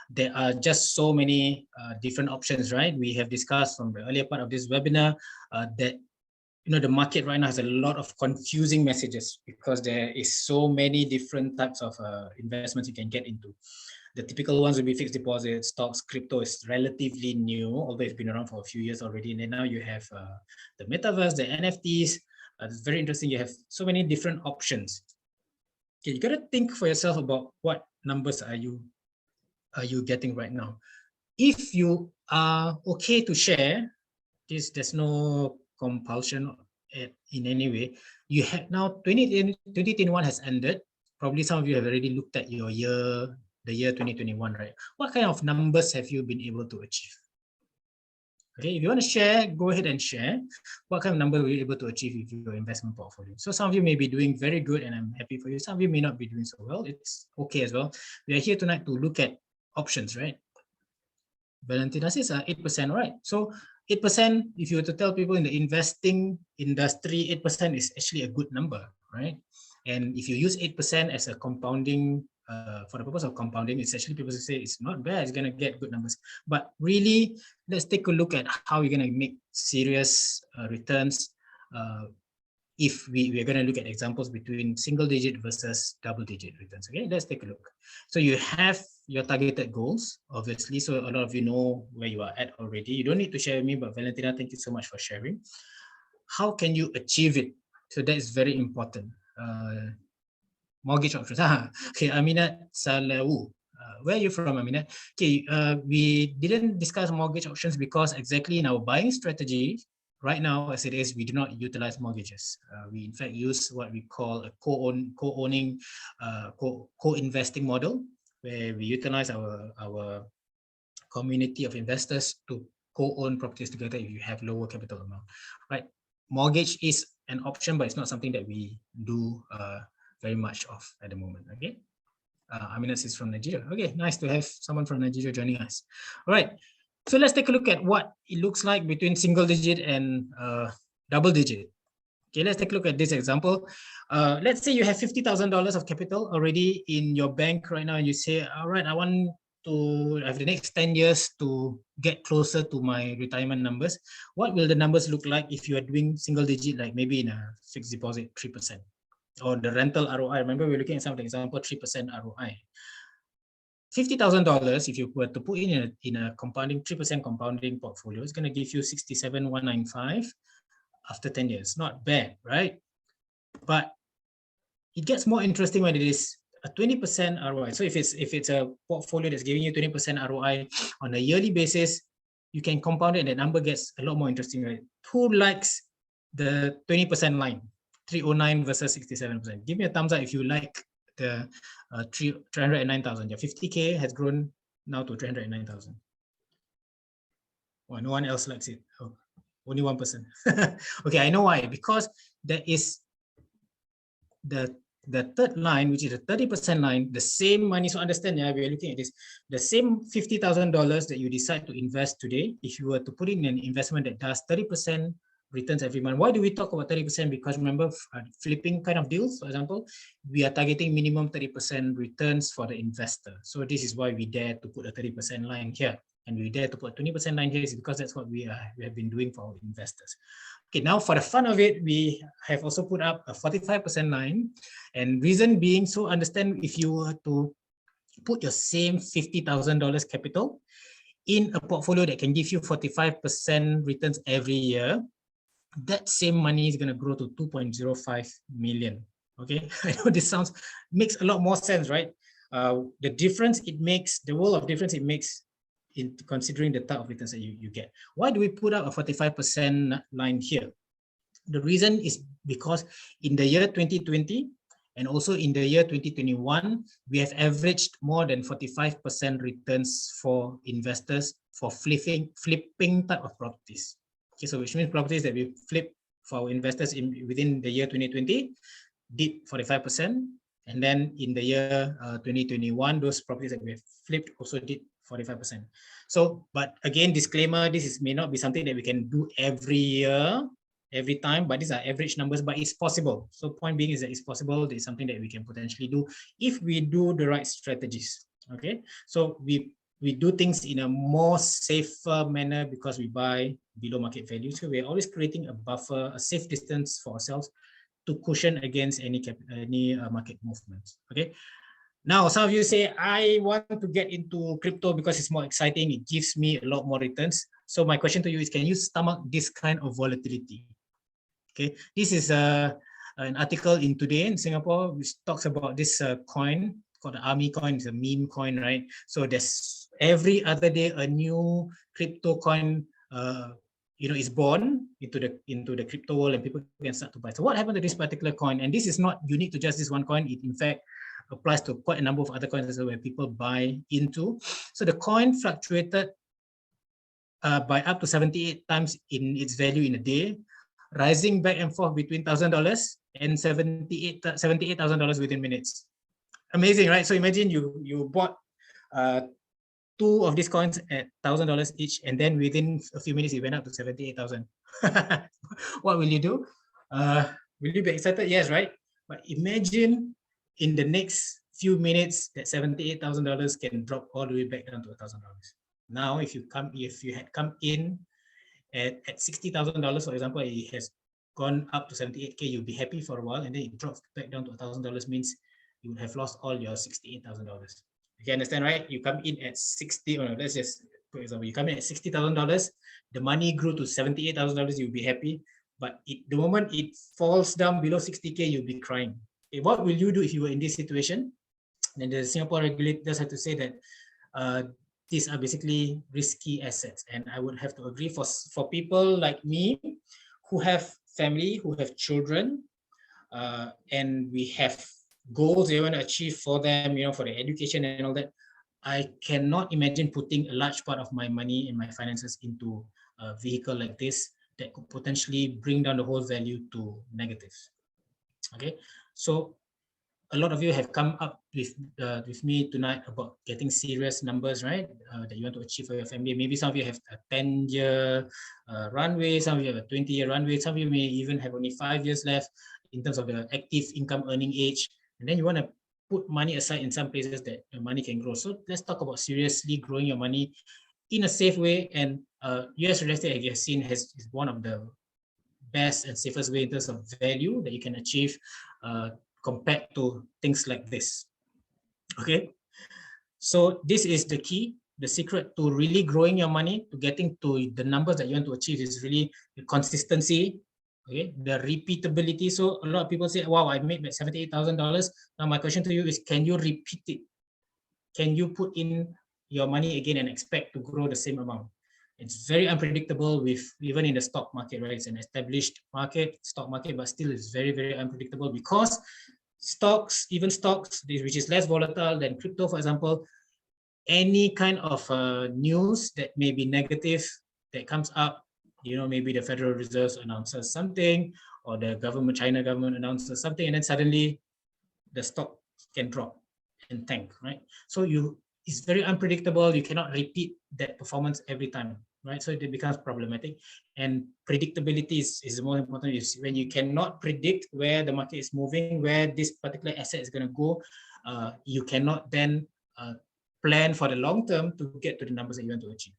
there are just so many different options, right? We have discussed from the earlier part of this webinar that the market right now has a lot of confusing messages because there is so many different types of investments you can get into. The typical ones would be fixed deposits, stocks, crypto is relatively new, although it's been around for a few years already. And then now you have the metaverse, the NFTs. It's very interesting. You have so many different options. Okay, you got to think for yourself about what numbers are you getting right now. If you are okay to share, there's no compulsion in any way. You have now 2021 has ended. Probably some of you have already looked at your year, the year 2021, right? What kind of numbers have you been able to achieve? Okay, if you want to share, go ahead and share. What kind of number were you able to achieve with your investment portfolio? So some of you may be doing very good, and I'm happy for you. Some of you may not be doing so well. It's okay as well. We are here tonight to look at options, right? Valentina says 8%, right? So 8%, if you were to tell people in the investing industry, 8% is actually a good number, right? And if you use 8% as a compounding, for the purpose of compounding, it's actually people who say it's not bad, it's going to get good numbers. But really, let's take a look at how we're going to make serious returns if we're going to look at examples between single-digit versus double-digit returns. Okay, let's take a look. So you have your targeted goals, obviously. So a lot of you know where you are at already. You don't need to share with me, but Valentina, thank you so much for sharing. How can you achieve it? So that is very important. Mortgage options. Okay, Aminat Salawu. Where are you from, Amina? Okay, we didn't discuss mortgage options because exactly in our buying strategy, right now, as it is, we do not utilize mortgages. We in fact use what we call a co-owning, co-investing model, where we utilize our community of investors to co-own properties together if you have lower capital amount, right? Mortgage is an option, but it's not something that we do very much of at the moment, okay? Aminat is from Nigeria. Okay, nice to have someone from Nigeria joining us. All right, so let's take a look at what it looks like between single digit and double digit. Okay, let's take a look at this example. Let's say you have $50,000 of capital already in your bank right now, and you say, all right, I want to have the next 10 years to get closer to my retirement numbers. What will the numbers look like if you are doing single digit, like maybe in a fixed deposit, 3%? Or the rental ROI. Remember, we're looking at some of the example, 3% ROI. $50,000, if you were to put in a compounding 3% compounding portfolio, it's going to give you 67,195 after 10 years. Not bad, right? But it gets more interesting when it is a 20% ROI. So if it's a portfolio that's giving you 20% ROI on a yearly basis, you can compound it, and the number gets a lot more interesting, right? Who likes the 20% line? 309 versus 67%. Give me a thumbs up if you like the 309,000. Your 50K has grown now to 309,000. Well, no one else likes it. Oh, only 1%. Okay, I know why. Because there is the third line, which is the 30% line, the same money. So understand, yeah, we're looking at this. The same $50,000 that you decide to invest today, if you were to put in an investment that does 30% returns every month. Why do we talk about 30%? Because remember, flipping kind of deals, for example, we are targeting minimum 30% returns for the investor. So this is why we dare to put a 30% line here. And we dare to put a 20% line here is because that's what we have been doing for our investors. Okay, now for the fun of it, we have also put up a 45% line. And reason being, so understand, if you were to put your same $50,000 capital in a portfolio that can give you 45% returns every year, that same money is going to grow to 2.05 million. Okay, I know this makes a lot more sense, right? The difference it makes, the world of difference it makes in considering the type of returns that you get. Why do we put out a 45% line here? The reason is because in the year 2020 and also in the year 2021, we have averaged more than 45% returns for investors for flipping type of properties. Okay, so which means properties that we flip for our investors within the year 2020 did 45%, and then in the year 2021, those properties that we have flipped also did 45%. So, but again, disclaimer: this may not be something that we can do every year, every time, but these are average numbers. But it's possible. So, point being is that it's possible. It's something that we can potentially do if we do the right strategies. Okay, so we do things in a more safer manner because we buy below market value. So we're always creating a buffer, a safe distance for ourselves to cushion against any market movements. Okay. Now, some of you say, I want to get into crypto because it's more exciting. It gives me a lot more returns. So my question to you is, can you stomach this kind of volatility? Okay. This is an article in Today in Singapore, which talks about this coin called the Army coin. It's a meme coin, right? So there's every other day a new crypto coin is born into the crypto world, and people can start to buy. So what happened to this particular coin? And this is not unique to just this one coin. It in fact applies to quite a number of other coins as well, where people buy into. So the coin fluctuated by up to 78 times in its value in a day, rising back and forth between $1,000 and $78,000 within minutes. Amazing, right? So imagine you bought two of these coins at $1,000 each, and then within a few minutes it went up to 78,000. What will you do? Will you be excited? Yes, right? But imagine in the next few minutes that $78,000 can drop all the way back down to $1,000. Now, if you had come in at $60,000, for example, it has gone up to 78K, you'll be happy for a while, and then it drops back down to $1,000, means you would have lost all your $68,000. You can understand, right? You come in at 60, or let's just, for example, you come in at $60,000, the money grew to $78,000, you'll be happy. But the moment it falls down below 60K, you'll be crying. Okay, what will you do if you were in this situation? then the Singapore regulators have to say that these are basically risky assets. And I would have to agree for people like me who have family, who have children, and we have goals they want to achieve for them, for their education and all that. I cannot imagine putting a large part of my money and my finances into a vehicle like this that could potentially bring down the whole value to negative. Okay, so a lot of you have come up with me tonight about getting serious numbers, right? That you want to achieve for your family. Maybe some of you have a 10-year runway, some of you have a 20-year runway, some of you may even have only 5 years left in terms of the active income earning age. And then you want to put money aside in some places that the money can grow. So let's talk about seriously growing your money in a safe way. And US real estate, as you have seen, is one of the best and safest way in terms of value that you can achieve compared to things like this. Okay, so this is the key. The secret to really growing your money, to getting to the numbers that you want to achieve, is really the consistency. Okay, the repeatability. So a lot of people say, wow, I made $78,000. Now my question to you is, can you repeat it? Can you put in your money again and expect to grow the same amount? It's very unpredictable with even in the stock market, right? It's an established market, stock market, but still it's very, very unpredictable because stocks, even stocks, which is less volatile than crypto, for example, any kind of news that may be negative that comes up, maybe the Federal Reserve announces something, or the China government announces something, and then suddenly the stock can drop and tank, right? So it's very unpredictable. You cannot repeat that performance every time, right? So it becomes problematic. And predictability is the most important. Is when you cannot predict where the market is moving, where this particular asset is going to go, you cannot then plan for the long term to get to the numbers that you want to achieve.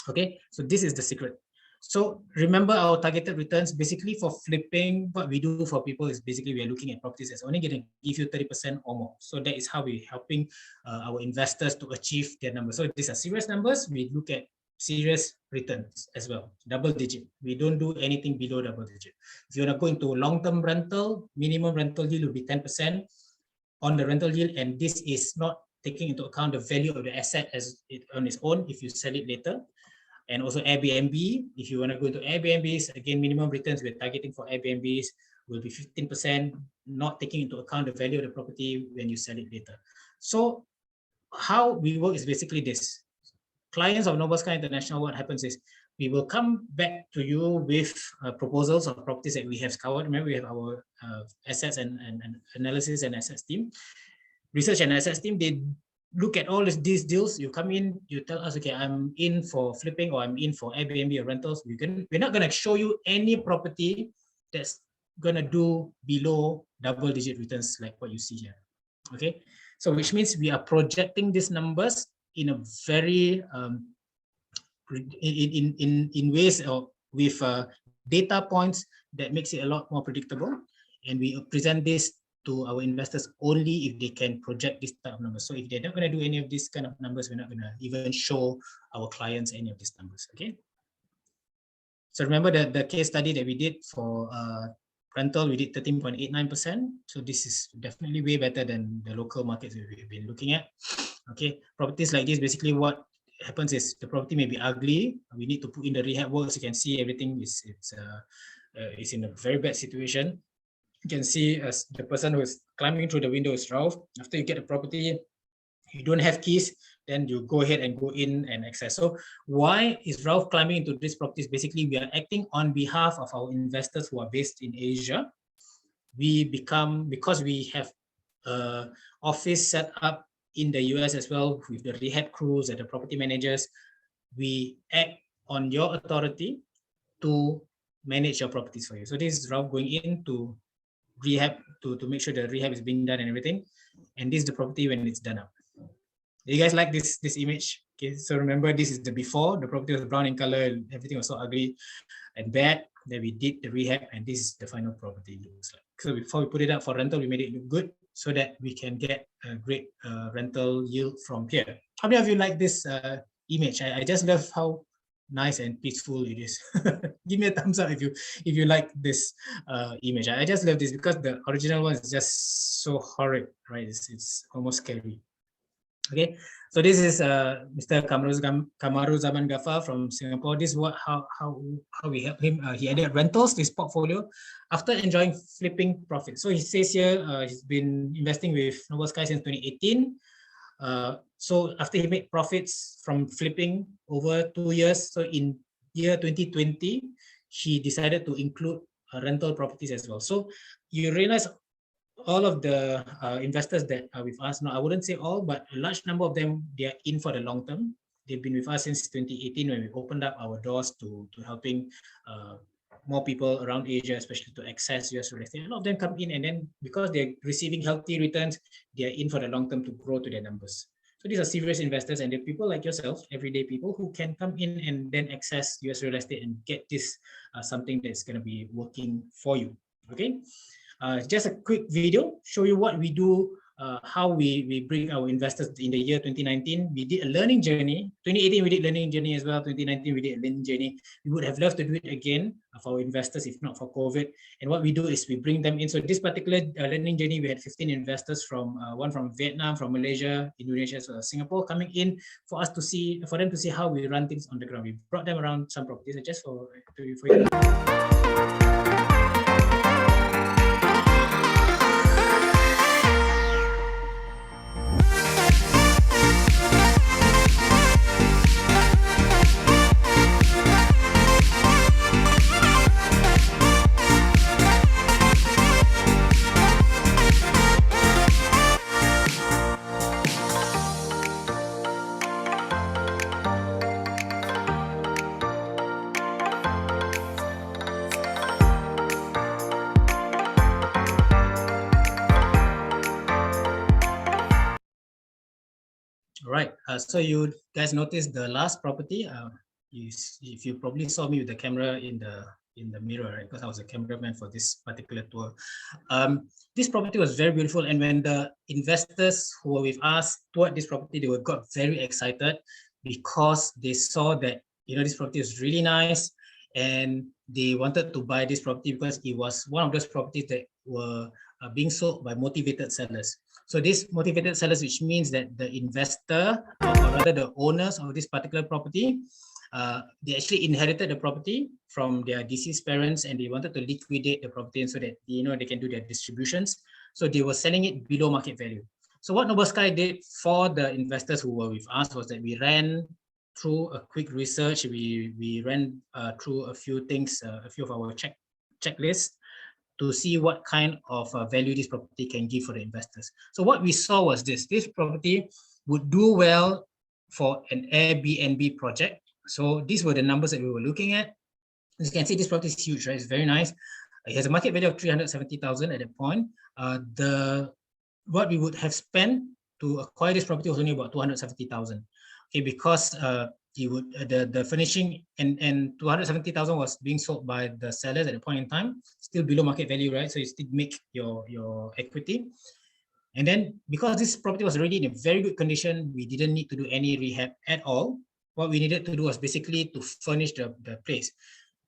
Okay, so this is the secret. So remember our targeted returns. Basically for flipping, what we do for people is basically we are looking at properties that's only going to give you 30% or more. So that is how we're helping our investors to achieve their numbers. So these are serious numbers. We look at serious returns as well, double digit. We don't do anything below double digit. If you want to go into long-term rental, minimum rental yield will be 10% on the rental yield, and this is not taking into account the value of the asset on its own if you sell it later. And also Airbnb, if you want to go into Airbnbs, again, minimum returns we're targeting for Airbnbs will be 15%, not taking into account the value of the property when you sell it later. So how we work is basically this. Clients of Noble Sky International, what happens is we will come back to you with proposals of properties that we have scoured. Remember, we have our assets and analysis and assets team, research and assets team. They look at all these deals. You come in, you tell us, okay, I'm in for flipping, or I'm in for Airbnb or rentals. We're not going to show you any property that's going to do below double-digit returns like what you see here. Okay, so which means we are projecting these numbers in a very in ways with data points that makes it a lot more predictable, and we present this to our investors only if they can project this type of numbers. So if they're not going to do any of these kind of numbers, we're not going to even show our clients any of these numbers. Okay. So remember the case study that we did for rental, we did 13.89%. So this is definitely way better than the local markets we've been looking at. Okay, properties like this, basically what happens is the property may be ugly. We need to put in the rehab works. You can see everything is in a very bad situation. You can see as the person who is climbing through the window is Ralph. After you get the property, you don't have keys, then you go ahead and go in and access. So why is Ralph climbing into these properties? Basically, we are acting on behalf of our investors who are based in Asia. Because we have office set up in the US as well with the rehab crews and the property managers, we act on your authority to manage your properties for you. So this is Ralph going in to rehab, to make sure the rehab is being done and everything. And this is the property when it's done up. Do you guys like this image? Okay, so remember, this is the before. The property was brown in color, everything was so ugly and bad. Then we did the rehab, and this is the final property looks like. So before we put it up for rental, we made it look good so that we can get a great rental yield from here. How many of you like this image? I just love how nice and peaceful it is. Give me a thumbs up if you like this image. I just love this because the original one is just so horrid, right? It's almost scary. Okay, so this is Mr. Kamaru Zaman Ghaffar from Singapore. This is how we help him. He added rentals to his portfolio after enjoying flipping profits. So he says here he's been investing with Noble Sky since 2018. So after he made profits from flipping over 2 years, so in year 2020, he decided to include rental properties as well. So you realize all of the investors that are with us, no, I wouldn't say all, but a large number of them, they are in for the long term. They've been with us since 2018 when we opened up our doors to helping more people around Asia, especially to access US real estate. A lot of them come in, and then because they're receiving healthy returns, they are in for the long term to grow to their numbers. So these are serious investors, and they're people like yourself, everyday people who can come in and then access US real estate and get this something that's going to be working for you. Okay. Just a quick video, show you what we do, how we bring our investors in the year 2019. We did a learning journey. 2018, we did learning journey as well. 2019, we did a learning journey. We would have loved to do it again for our investors, if not for COVID. And what we do is we bring them in. So this particular learning journey, we had 15 investors from one from Vietnam, from Malaysia, Indonesia, so Singapore coming in for us to see, for them to see how we run things on the ground. We brought them around some properties just for you. All right, so you guys noticed the last property. If you probably saw me with the camera in the mirror, right? Because I was a cameraman for this particular tour. This property was very beautiful, and when the investors who were with us toured this property, they got very excited because they saw that this property is really nice, and they wanted to buy this property because it was one of those properties that were being sold by motivated sellers. So these motivated sellers, which means that the investor, or rather the owners of this particular property, they actually inherited the property from their deceased parents, and they wanted to liquidate the property so that they can do their distributions. So they were selling it below market value. So what Noble Sky did for the investors who were with us was that we ran through a quick research. We ran through a few things, a few of our checklists, to see what kind of value this property can give for the investors. So what we saw was this property would do well for an Airbnb project. So these were the numbers that we were looking at. As you can see, this property is huge, right? It's very nice. It has a market value of 370,000 at that point. What we would have spent to acquire this property was only about 270,000. Okay, because the furnishing and 270,000 was being sold by the sellers at the point in time, still below market value, right? So you still make your equity. And then because this property was already in a very good condition, we didn't need to do any rehab at all. What we needed to do was basically to furnish the place.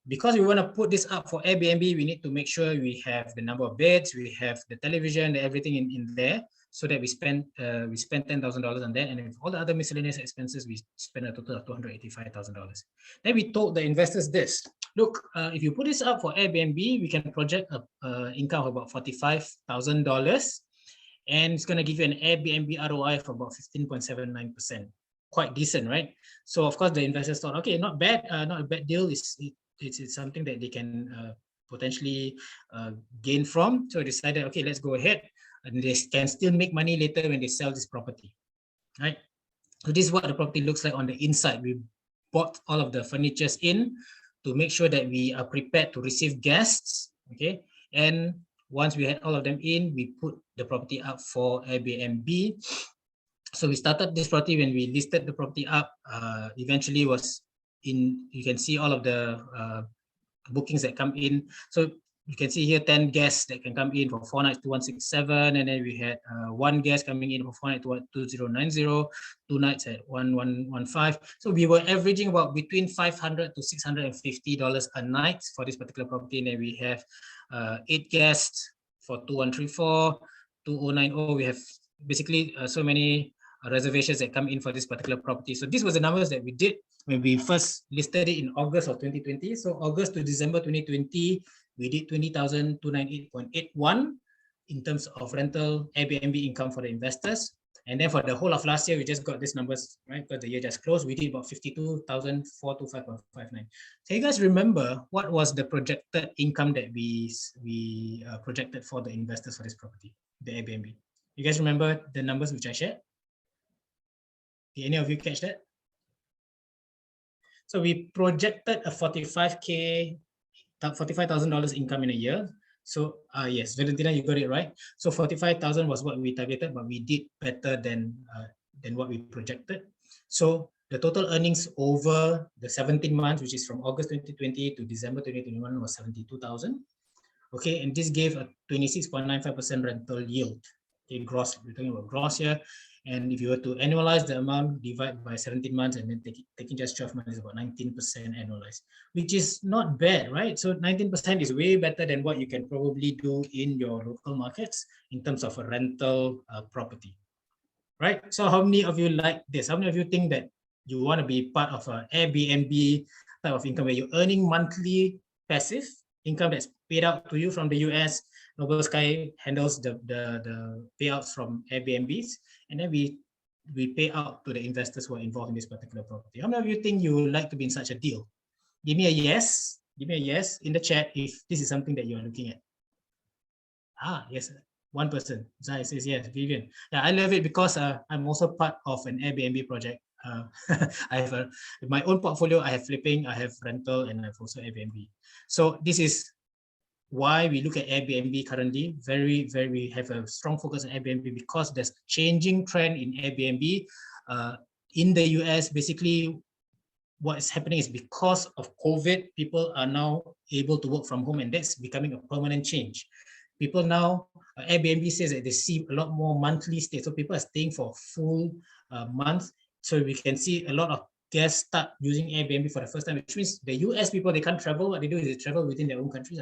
Because we want to put this up for Airbnb, we need to make sure we have the number of beds, we have the television, everything in there, so that we spend $10,000 on that, and with all the other miscellaneous expenses, we spend a total of $285,000. Then we told the investors this: look, if you put this up for Airbnb, we can project an income of about $45,000, and it's going to give you an Airbnb ROI of about 15.79%. Quite decent, right? So of course the investors thought, okay, not bad, not a bad deal. It's something that they can potentially gain from. So they decided, okay, let's go ahead. And they can still make money later when they sell this property, right? So this is what the property looks like on the inside. We bought all of the furnitures in to make sure that we are prepared to receive guests, okay? And once we had all of them in, we put the property up for Airbnb. So we started this property when we listed the property up. Eventually was in, you can see all of the bookings that come in. So you can see here 10 guests that can come in for 4 nights to 167, and then we had one guest coming in for 4 nights to 2090, 2 nights at 1115. So we were averaging about between $500 to $650 a night for this particular property. And then we have 8 guests for 2134, 2090. We have basically so many reservations that come in for this particular property. So this was the numbers that we did when we first listed it in August of 2020. So August to December 2020, we did 20,298.81 in terms of rental Airbnb income for the investors. And then for the whole of last year, we just got these numbers, right? Because the year just closed, we did about 52,425.59. So you guys remember what was the projected income that we projected for the investors for this property, the Airbnb? You guys remember the numbers which I shared? Did any of you catch that? So we projected a $45,000 income in a year. So yes, Valentina, you got it right. So 45,000 was what we targeted, but we did better than what we projected. So the total earnings over the 17 months, which is from August 2020 to December 2021, was 72,000. Okay, and this gave a 26.95% rental yield. Okay, gross, we're talking about gross here. And if you were to annualize the amount, divide by 17 months, and then taking just 12 months, is about 19% annualized, which is not bad, right? So 19% is way better than what you can probably do in your local markets in terms of a rental property, right? So how many of you like this? How many of you think that you want to be part of an Airbnb type of income where you're earning monthly passive income that's paid out to you from the US? Noble Sky handles the payouts from Airbnbs, and then we pay out to the investors who are involved in this particular property. How many of you think you would like to be in such a deal? Give me a yes. Give me a yes in the chat if this is something that you are looking at. Yes, one person. Zai says yes. Vivian. Yeah, I love it because I'm also part of an Airbnb project. I have my own portfolio. I have flipping, I have rental, and I have also Airbnb. So this is why we look at Airbnb currently. We have a strong focus on Airbnb because there's changing trend in Airbnb. In the US, basically what is happening is because of COVID, people are now able to work from home, and that's becoming a permanent change. People now, Airbnb says that they see a lot more monthly stays. So people are staying for a full month. So we can see a lot of guests start using Airbnb for the first time, which means the US people, they can't travel. What they do is they travel within their own countries.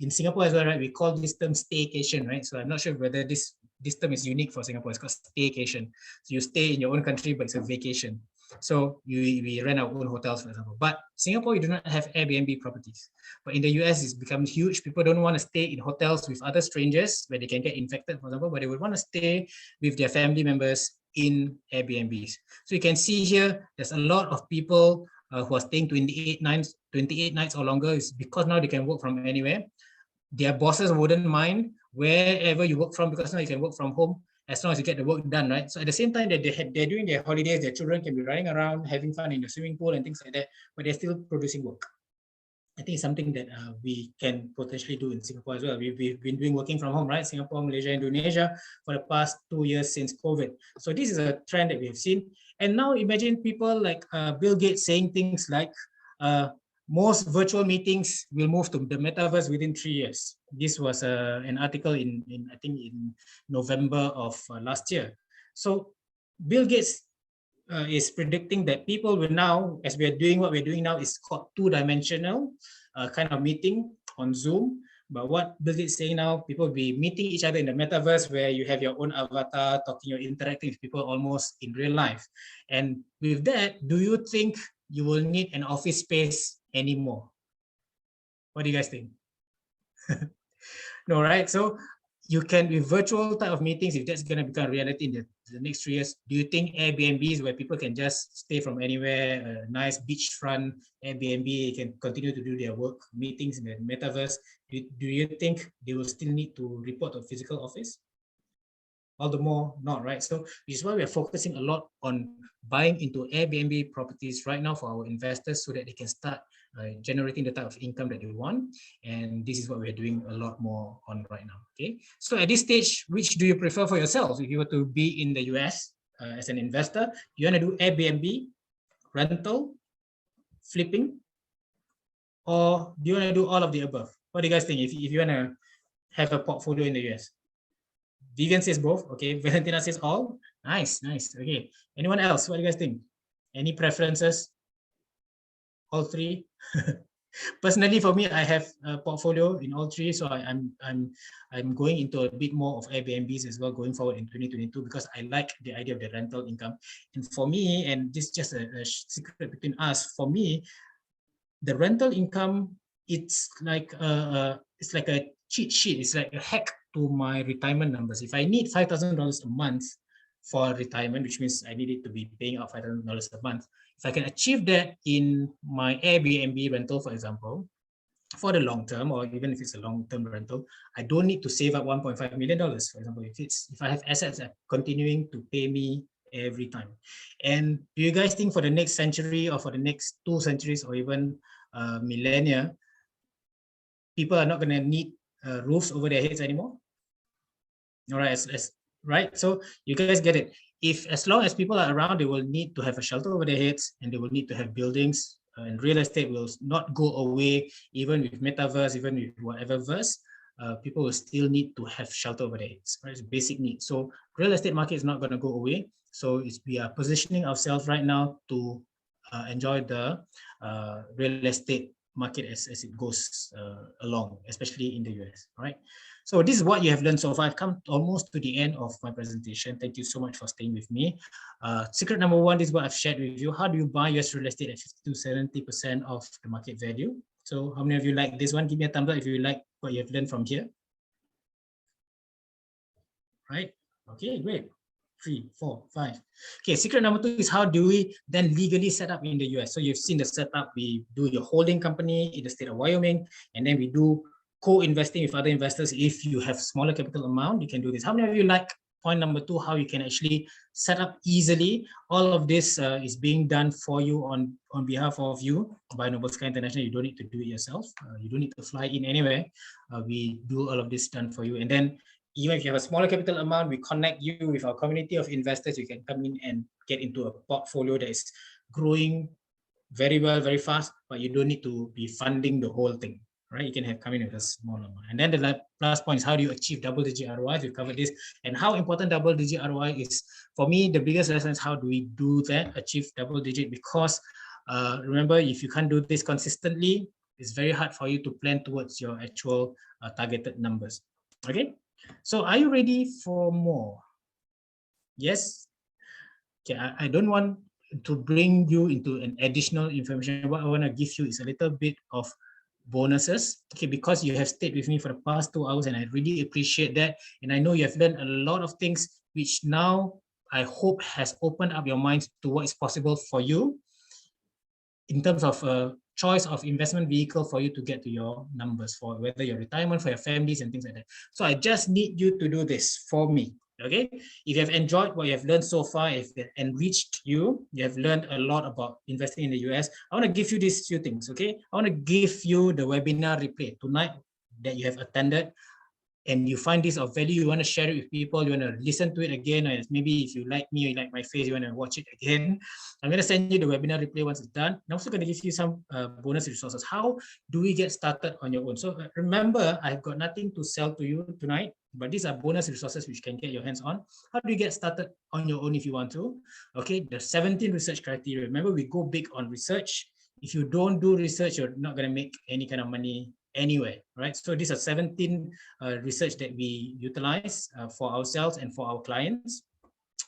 In Singapore as well, right? We call this term staycation, right? So I'm not sure whether this term is unique for Singapore. It's called staycation. So you stay in your own country, but it's a vacation. So we rent our own hotels, for example. But Singapore, you do not have Airbnb properties. But in the US, it's become huge. People don't want to stay in hotels with other strangers where they can get infected, for example, but they would want to stay with their family members in Airbnbs. So you can see here, there's a lot of people who are staying 28 nights or longer. Is because now they can work from anywhere. Their bosses wouldn't mind wherever you work from, because now you can work from home as long as you get the work done, right? So at the same time that they're doing their holidays, their children can be running around, having fun in the swimming pool and things like that, but they're still producing work. I think it's something that we can potentially do in Singapore as well. We've been doing working from home, right? Singapore, Malaysia, Indonesia for the past 2 years since COVID. So this is a trend that we have seen. And now imagine people like Bill Gates saying things like, most virtual meetings will move to the metaverse within 3 years. This was an article in I think in November of last year. So Bill Gates is predicting that people will now, as we are doing what we're doing now, is called two-dimensional kind of meeting on Zoom. But what Bill Gates is saying now, people will be meeting each other in the metaverse where you have your own avatar, talking, you're interacting with people almost in real life. And with that, do you think you will need an office space anymore? What do you guys think? No, right? So you can, with virtual type of meetings, if that's going to become reality in the next 3 years, do you think Airbnbs where people can just stay from anywhere, a nice beachfront Airbnb, can continue to do their work, meetings in the metaverse, do you think they will still need to report to a physical office? All the more not, right? So which is why we are focusing a lot on buying into Airbnb properties right now for our investors so that they can start generating the type of income that they want. And this is what we're doing a lot more on right now, okay? So at this stage, which do you prefer for yourselves? If you were to be in the US as an investor, do you want to do Airbnb, rental, flipping, or do you want to do all of the above? What do you guys think? If you want to have a portfolio in the US? Vivian says both. Okay. Valentina says all. Nice, nice. Okay. Anyone else? What do you guys think? Any preferences? All three? Personally, for me, I have a portfolio in all three, so I'm going into a bit more of Airbnbs as well going forward in 2022 because I like the idea of the rental income. And for me, and this is just a secret between us, for me, the rental income, it's like a cheat sheet. It's like a hack to my retirement numbers. If I need $5,000 a month for retirement, which means I need it to be paying out $5,000 a month. If I can achieve that in my Airbnb rental, for example, for the long term, or even if it's a long-term rental, I don't need to save up $1.5 million, for example, if I have assets that are continuing to pay me every time. And do you guys think for the next century or for the next 2 centuries or even millennia, people are not going to need roofs over their heads anymore? All right, right? So you guys get it. If as long as people are around, they will need to have a shelter over their heads and they will need to have buildings, and real estate will not go away, even with metaverse, even with whatever verse, people will still need to have shelter over their heads, right? It's a basic need. So real estate market is not going to go away. So we are positioning ourselves right now to enjoy the real estate market as it goes along, especially in the US, right? So this is what you have learned so far. I've come almost to the end of my presentation. Thank you so much for staying with me. Secret number 1 is what I've shared with you. How do you buy US real estate at 50 to 70% of the market value? So how many of you like this one? Give me a thumbs up if you like what you have learned from here. Right? Okay, great. 3, 4, 5. Okay, secret number 2 is how do we then legally set up in the US? So you've seen the setup. We do your holding company in the state of Wyoming, and then we do co-investing with other investors. If you have smaller capital amount, you can do this. How many of you like point number 2, how you can actually set up easily? All of this is being done for you on behalf of you by Noble Sky International. You don't need to do it yourself. You don't need to fly in anywhere. We do all of this done for you. And then even if you have a smaller capital amount, we connect you with our community of investors. You can come in and get into a portfolio that is growing very well, very fast, but you don't need to be funding the whole thing. Right, you can have come in with a small amount. And then the last point is how do you achieve double-digit ROI? We've covered this, and how important double-digit ROI is. For me, the biggest lesson is how do we do that, achieve double-digit? Because remember, if you can't do this consistently, it's very hard for you to plan towards your actual targeted numbers. Okay, so are you ready for more? Yes. Okay, I don't want to bring you into an additional information. What I want to give you is a little bit of bonuses, okay, because you have stayed with me for the past 2 hours, and I really appreciate that. And I know you have learned a lot of things, which now I hope has opened up your minds to what is possible for you in terms of a choice of investment vehicle for you to get to your numbers, for whether your retirement, for your families and things like that. So I just need you to do this for me. Okay, if you have enjoyed what you have learned so far, if it enriched you, you have learned a lot about investing in the US, I want to give you these few things. Okay, I want to give you the webinar replay tonight that you have attended, and you find this of value, you want to share it with people, you want to listen to it again, or maybe if you like me or you like my face, you want to watch it again, I'm going to send you the webinar replay once it's done. I'm also going to give you some bonus resources. How do we get started on your own? So remember, I've got nothing to sell to you tonight, but these are bonus resources which you can get your hands on. How do you get started on your own if you want to? Okay, the 17 research criteria. Remember, we go big on research. If you don't do research, you're not going to make any kind of money anywhere, right? So these are 17 research that we utilize for ourselves and for our clients.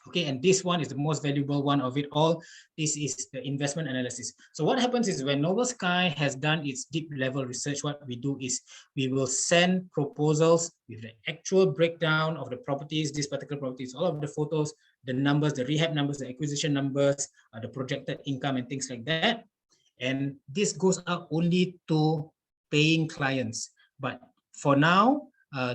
Okay, and this one is the most valuable one of it all. This is the investment analysis. So what happens is when Noble Sky has done its deep level research, what we do is we will send proposals with the actual breakdown of the properties, these particular properties, all of the photos, the numbers, the rehab numbers, the acquisition numbers, the projected income and things like that. And this goes out only to paying clients. But for now,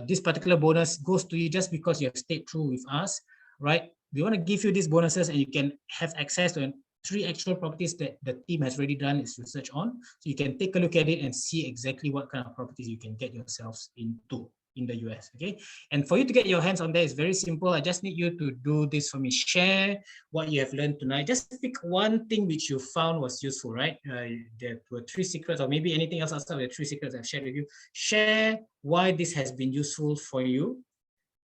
this particular bonus goes to you just because you have stayed true with us, right? We want to give you these bonuses, and you can have access to 3 actual properties that the team has already done its research on. So you can take a look at it and see exactly what kind of properties you can get yourselves into. in the US. Okay, and for you to get your hands on that, it's very simple. I just need you to do this for me. Share what you have learned tonight. Just pick one thing which you found was useful, right? There were 3 secrets, or maybe anything else outside of the 3 secrets I've shared with you. Share why this has been useful for you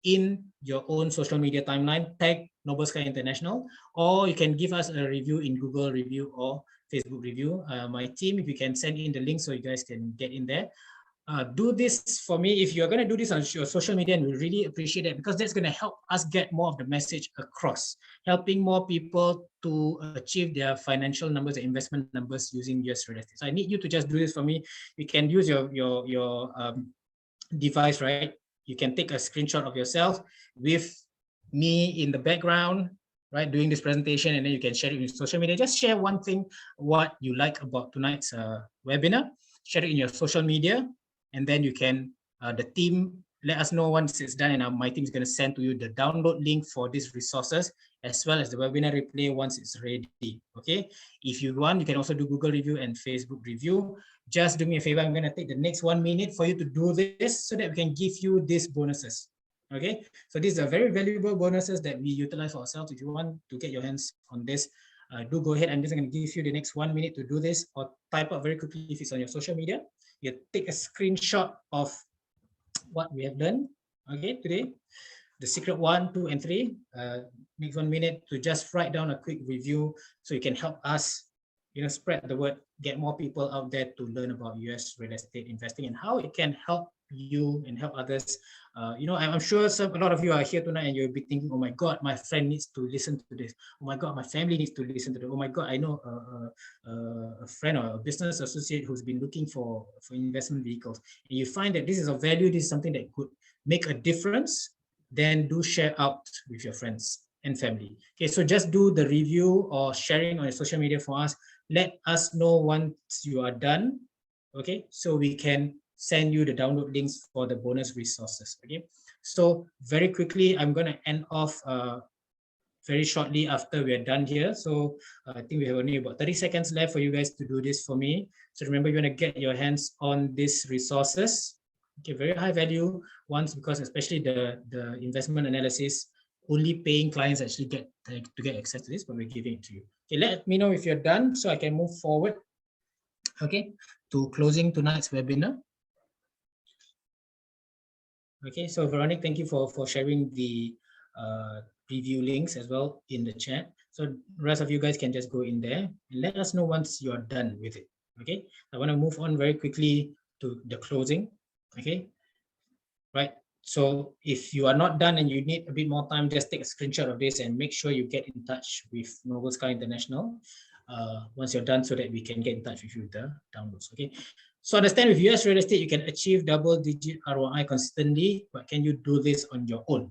in your own social media timeline. Tag Noble Sky International, or you can give us a review in Google review or Facebook review. My team, if you can send in the link so you guys can get in there. Do this for me. If you're going to do this on your social media, and we really appreciate it, because that's going to help us get more of the message across, helping more people to achieve their financial numbers and investment numbers using US real estate. So I need you to just do this for me. You can use your device, right? You can take a screenshot of yourself with me in the background, right, doing this presentation, and then you can share it in social media. Just share one thing, what you like about tonight's webinar, share it in your social media, and then you can, the team, let us know once it's done, and my team is going to send to you the download link for these resources, as well as the webinar replay once it's ready. Okay, if you want, you can also do Google review and Facebook review. Just do me a favor, I'm going to take the next 1 minute for you to do this so that we can give you these bonuses. Okay, so these are very valuable bonuses that we utilize for ourselves. If you want to get your hands on this, do go ahead. I'm just going to give you the next 1 minute to do this, or type out very quickly if it's on your social media. You take a screenshot of what we have done, okay, today. The secret 1, 2, and 3. Next 1 minute to just write down a quick review so you can help us, spread the word, get more people out there to learn about US real estate investing and how it can help you and help others. I'm sure a lot of you are here tonight and you'll be thinking, oh my God, my friend needs to listen to this. Oh my God, my family needs to listen to this. Oh my God, I know a friend or a business associate who's been looking for investment vehicles. And you find that this is of value, this is something that could make a difference, then do share out with your friends and family. Okay, so just do the review or sharing on your social media for us. Let us know once you are done, okay, so we can send you the download links for the bonus resources. Okay, so very quickly, I'm going to end off very shortly after we are done here. So I think we have only about 30 seconds left for you guys to do this for me. So remember, you want to get your hands on these resources. Okay, very high value ones, because especially the investment analysis, only paying clients actually get access to this, but we're giving it to you. Okay, let me know if you're done so I can move forward, okay, to closing tonight's webinar. Okay, so Veronica, thank you for sharing the preview links as well in the chat. So the rest of you guys can just go in there and let us know once you're done with it. Okay, I want to move on very quickly to the closing. Okay, right. So if you are not done and you need a bit more time, just take a screenshot of this and make sure you get in touch with Noble Sky International once you're done, so that we can get in touch with you with the downloads. Okay. So understand, with US real estate, you can achieve double-digit ROI consistently, but can you do this on your own?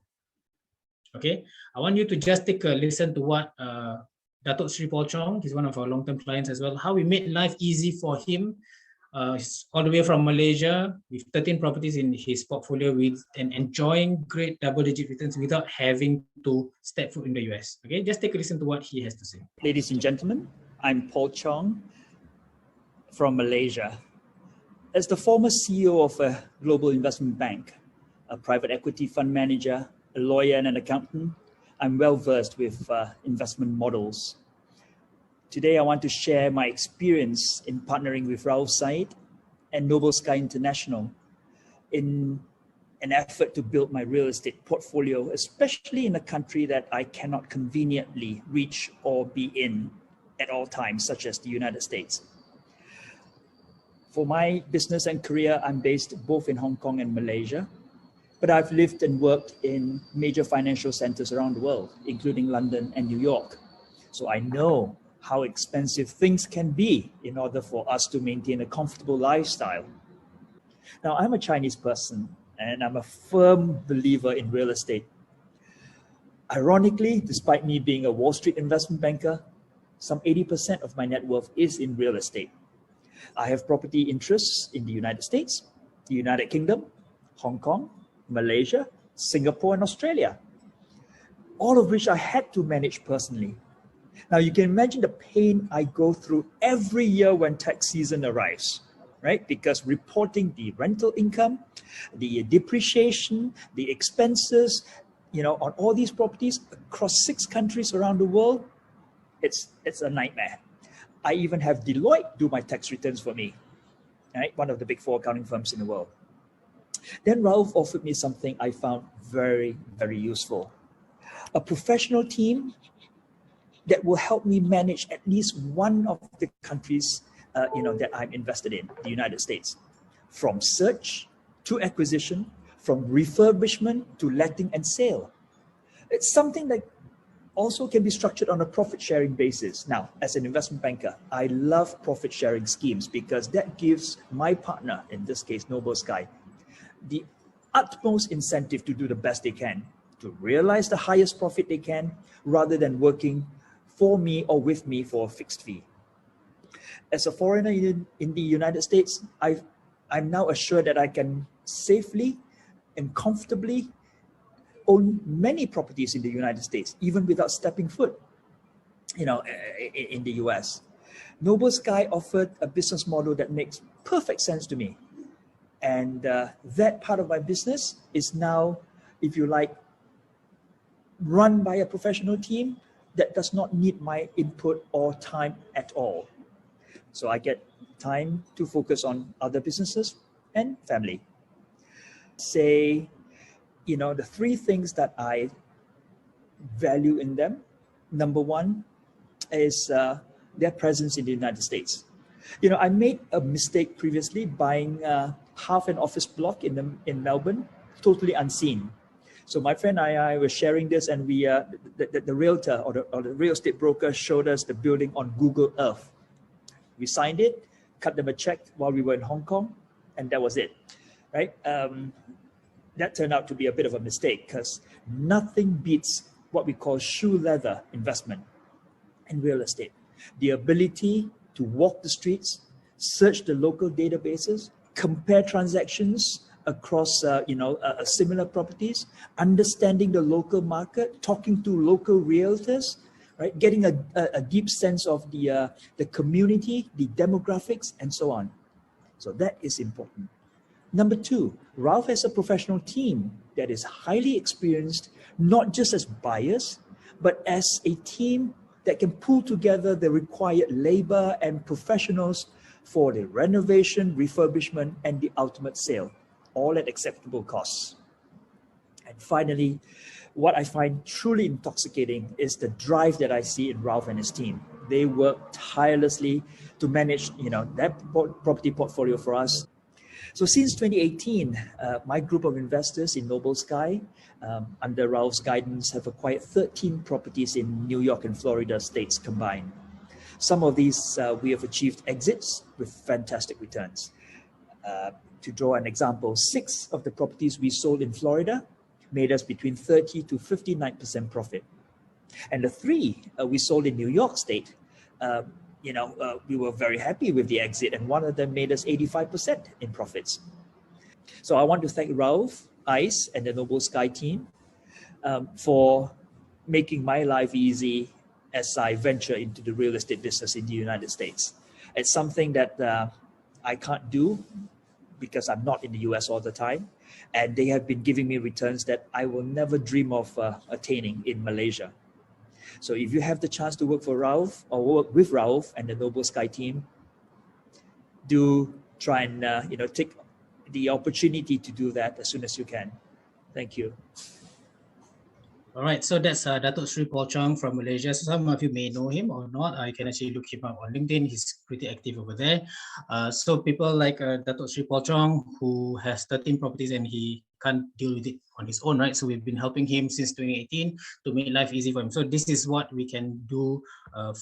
Okay, I want you to just take a listen to what Datuk Sri Paul Chong, he's one of our long-term clients as well, how we made life easy for him, all the way from Malaysia with 13 properties in his portfolio, and enjoying great double-digit returns without having to step foot in the US. Okay, just take a listen to what he has to say. Ladies and gentlemen, I'm Paul Chong from Malaysia. As the former CEO of a global investment bank, a private equity fund manager, a lawyer and an accountant, I'm well versed with investment models. Today, I want to share my experience in partnering with Raul Said and Noble Sky International in an effort to build my real estate portfolio, especially in a country that I cannot conveniently reach or be in at all times, such as the United States. For my business and career, I'm based both in Hong Kong and Malaysia, but I've lived and worked in major financial centers around the world, including London and New York. So I know how expensive things can be in order for us to maintain a comfortable lifestyle. Now, I'm a Chinese person, and I'm a firm believer in real estate. Ironically, despite me being a Wall Street investment banker, some 80% of my net worth is in real estate. I have property interests in the United States, the United Kingdom, Hong Kong, Malaysia, Singapore, and Australia, all of which I had to manage personally. Now, you can imagine the pain I go through every year when tax season arrives. right? Because reporting the rental income, the depreciation, the expenses, on all these properties across 6 countries around the world, it's a nightmare. I even have Deloitte do my tax returns for me, right? One of the big 4 accounting firms in the world. Then Ralph offered me something I found very, very useful. A professional team that will help me manage at least one of the countries that I'm invested in, the United States. From search to acquisition, from refurbishment to letting and sale. It's something that also can be structured on a profit-sharing basis. Now, as an investment banker, I love profit-sharing schemes because that gives my partner, in this case, Noble Sky, the utmost incentive to do the best they can, to realize the highest profit they can, rather than working for me or with me for a fixed fee. As a foreigner in the United States, I'm now assured that I can safely and comfortably own many properties in the United States, even without stepping foot, in the US. Noble Sky offered a business model that makes perfect sense to me. And that part of my business is now, if you like, run by a professional team that does not need my input or time at all. So I get time to focus on other businesses and family. Say, the 3 things that I value in them. Number 1 is their presence in the United States. I made a mistake previously buying half an office block in Melbourne, totally unseen. So my friend and I were sharing this, and we the realtor or the real estate broker showed us the building on Google Earth. We signed it, cut them a check while we were in Hong Kong, and that was it, right? That turned out to be a bit of a mistake because nothing beats what we call shoe leather investment in real estate. The ability to walk the streets, search the local databases, compare transactions across similar properties, understanding the local market, talking to local realtors, right? Getting a deep sense of the community, the demographics, and so on. So that is important. Number 2, Ralph has a professional team that is highly experienced, not just as buyers, but as a team that can pull together the required labor and professionals for the renovation, refurbishment, and the ultimate sale, all at acceptable costs. And finally, what I find truly intoxicating is the drive that I see in Ralph and his team. They work tirelessly to manage, that property portfolio for us. So since 2018, my group of investors in Noble Sky, under Ralph's guidance, have acquired 13 properties in New York and Florida states combined. Some of these we have achieved exits with fantastic returns. To draw an example, 6 of the properties we sold in Florida made us between 30 to 59% profit. And the 3 we sold in New York State, we were very happy with the exit, and one of them made us 85% in profits. So I want to thank Ralph, ICE, and the Noble Sky team for making my life easy as I venture into the real estate business in the United States. It's something that I can't do because I'm not in the US all the time, and they have been giving me returns that I will never dream of attaining in Malaysia. So if you have the chance to work for Ralph or work with Ralph and the Noble Sky team, do try and take the opportunity to do that as soon as you can. Thank you. All right, so that's Datuk Sri Paul Chong from Malaysia. So some of you may know him or not. You can actually look him up on LinkedIn. He's pretty active over there. So people like Datuk Sri Paul Chong, who has 13 properties and he can't deal with it on his own, right? So we've been helping him since 2018 to make life easy for him. So this is what we can do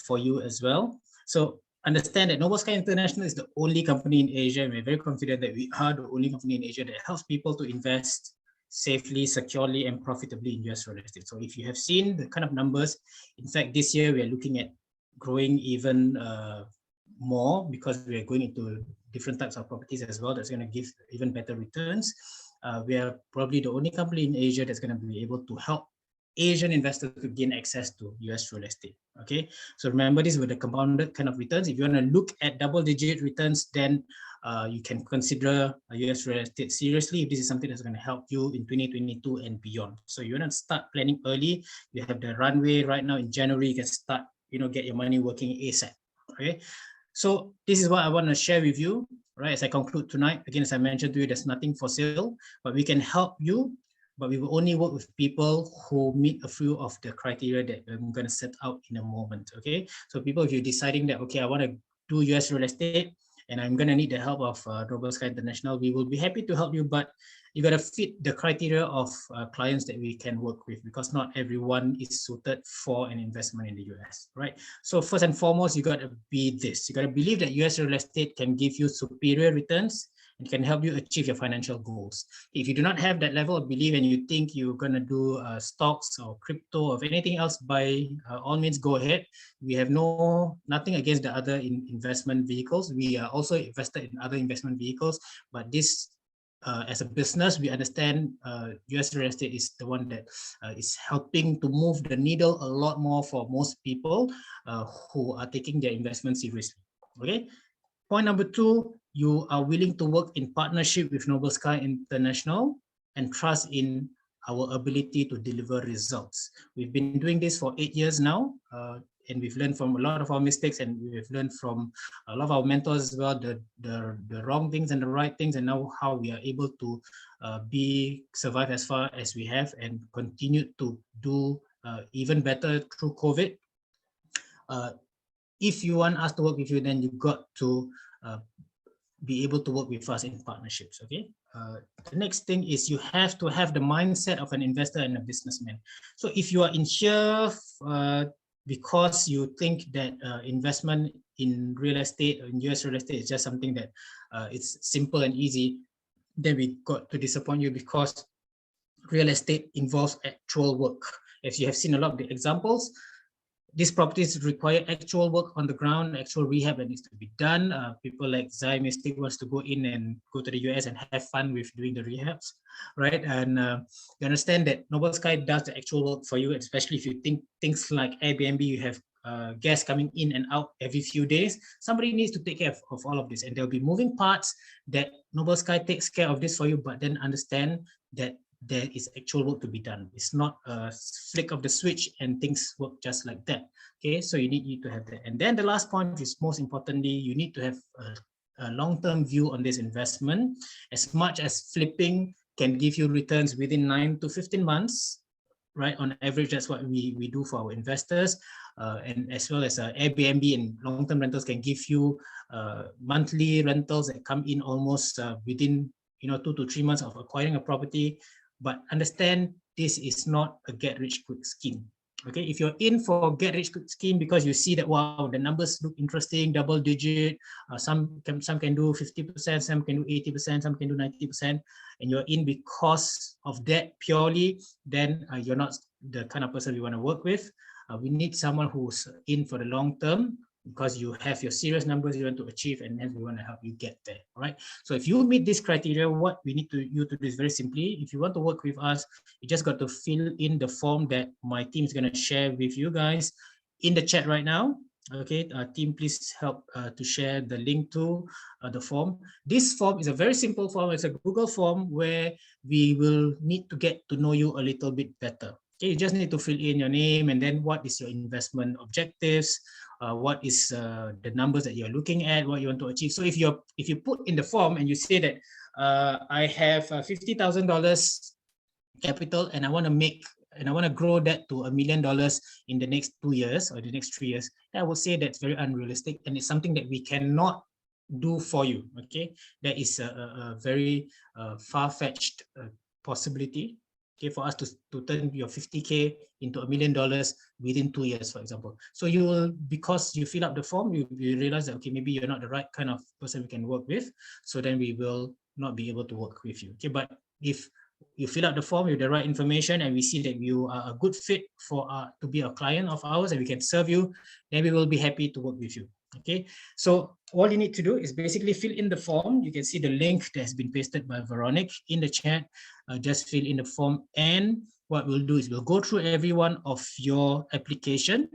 for you as well. So understand that Noble Sky International is the only company in Asia, and we're very confident that we are the only company in Asia that helps people to invest safely, securely, and profitably in US real estate. So if you have seen the kind of numbers, in fact, this year we are looking at growing even more because we are going into different types of properties as well. That's going to give even better returns. We are probably the only company in Asia that's going to be able to help Asian investors to gain access to US real estate. Okay, so remember, these were the compounded kind of returns. If you want to look at double-digit returns, then you can consider US real estate seriously if this is something that's going to help you in 2022 and beyond. So you want to start planning early. You have the runway right now in January. You can start, get your money working ASAP. Okay. So this is what I want to share with you, right? As I conclude tonight, again, as I mentioned to you, there's nothing for sale, but we can help you. But we will only work with people who meet a few of the criteria that I'm going to set out in a moment. Okay. So people, if you're deciding that, okay, I want to do US real estate and I'm going to need the help of Noble Sky International, we will be happy to help you, but you got to fit the criteria of clients that we can work with, because not everyone is suited for an investment in the US, right? So first and foremost, you got to be this. You got to believe that US real estate can give you superior returns and can help you achieve your financial goals. If you do not have that level of belief and you think you're going to do stocks or crypto or anything else, by all means, go ahead. We have nothing against the other investment vehicles. We are also invested in other investment vehicles, but this, as a business, we understand US real estate is the one that is helping to move the needle a lot more for most people who are taking their investment seriously. Okay. Point number 2, you are willing to work in partnership with Noble Sky International and trust in our ability to deliver results. We've been doing this for 8 years now, and we've learned from a lot of our mistakes, and we've learned from a lot of our mentors as well, the wrong things and the right things, and now how we are able to survive as far as we have and continue to do even better through COVID. If you want us to work with you, then you've got to be able to work with us in partnerships, okay? The next thing is you have to have the mindset of an investor and a businessman. So if you are in here because you think that investment in real estate, in US real estate, is just something that it's simple and easy, then we got to disappoint you, because real estate involves actual work. As you have seen a lot of the examples, these properties require actual work on the ground, actual rehab that needs to be done. People like Zai Mystic wants to go in and go to the US and have fun with doing the rehabs, right? And you understand that Noble Sky does the actual work for you, especially if you think things like Airbnb, you have guests coming in and out every few days. Somebody needs to take care of all of this, and there'll be moving parts that Noble Sky takes care of this for you, but then understand that there is actual work to be done. It's not a flick of the switch and things work just like that. Okay, so you need to have that. And then the last point is, most importantly, you need to have a long-term view on this investment. As much as flipping can give you returns within 9 to 15 months, right? On average, that's what we do for our investors. And as well as Airbnb and long-term rentals can give you monthly rentals that come in almost within 2 to 3 months of acquiring a property. But understand, this is not a get-rich-quick scheme. Okay, if you're in for get-rich-quick scheme because you see that, wow, the numbers look interesting, double-digit, some can do 50%, some can do 80%, some can do 90%, and you're in because of that purely, then you're not the kind of person we want to work with. We need someone who's in for the long term, because you have your serious numbers you want to achieve, and then we want to help you get there. All right. So if you meet this criteria, what we need you to do is very simply, if you want to work with us, you just got to fill in the form that my team is going to share with you guys in the chat right now. Okay, team, please help to share the link to the form. This form is a very simple form. It's a Google form where we will need to get to know you a little bit better. Okay, you just need to fill in your name, and then what is your investment objectives, what is the numbers that you're looking at, what you want to achieve. So if you put in the form and you say that I have $50,000 capital and I want to grow that to $1 million in the next 2 years or the next 3 years, I would say that's very unrealistic, and it's something that we cannot do for you. Okay, that is a very far-fetched possibility. Okay, for us to turn your 50K into $1 million within 2 years, for example. So you will, because you fill up the form, you realize that, okay, maybe you're not the right kind of person we can work with. So then we will not be able to work with you. Okay, but if you fill out the form with the right information and we see that you are a good fit for to be a client of ours and we can serve you, then we will be happy to work with you. Okay, so all you need to do is basically fill in the form. You can see the link that has been pasted by Veronique in the chat. Just fill in the form, and what we'll do is we'll go through every one of your application.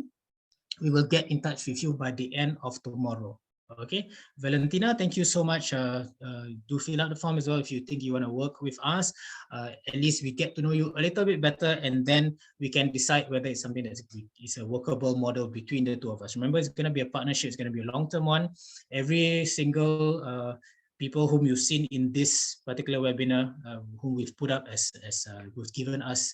We will get in touch with you by the end of tomorrow. Okay, Valentina, thank you so much. Do fill out the form as well if you think you want to work with us. At least we get to know you a little bit better, and then we can decide whether it's something that is a workable model between the two of us. Remember, it's going to be a partnership. It's going to be a long-term one. Every single people whom you've seen in this particular webinar, whom we've put up as who's given us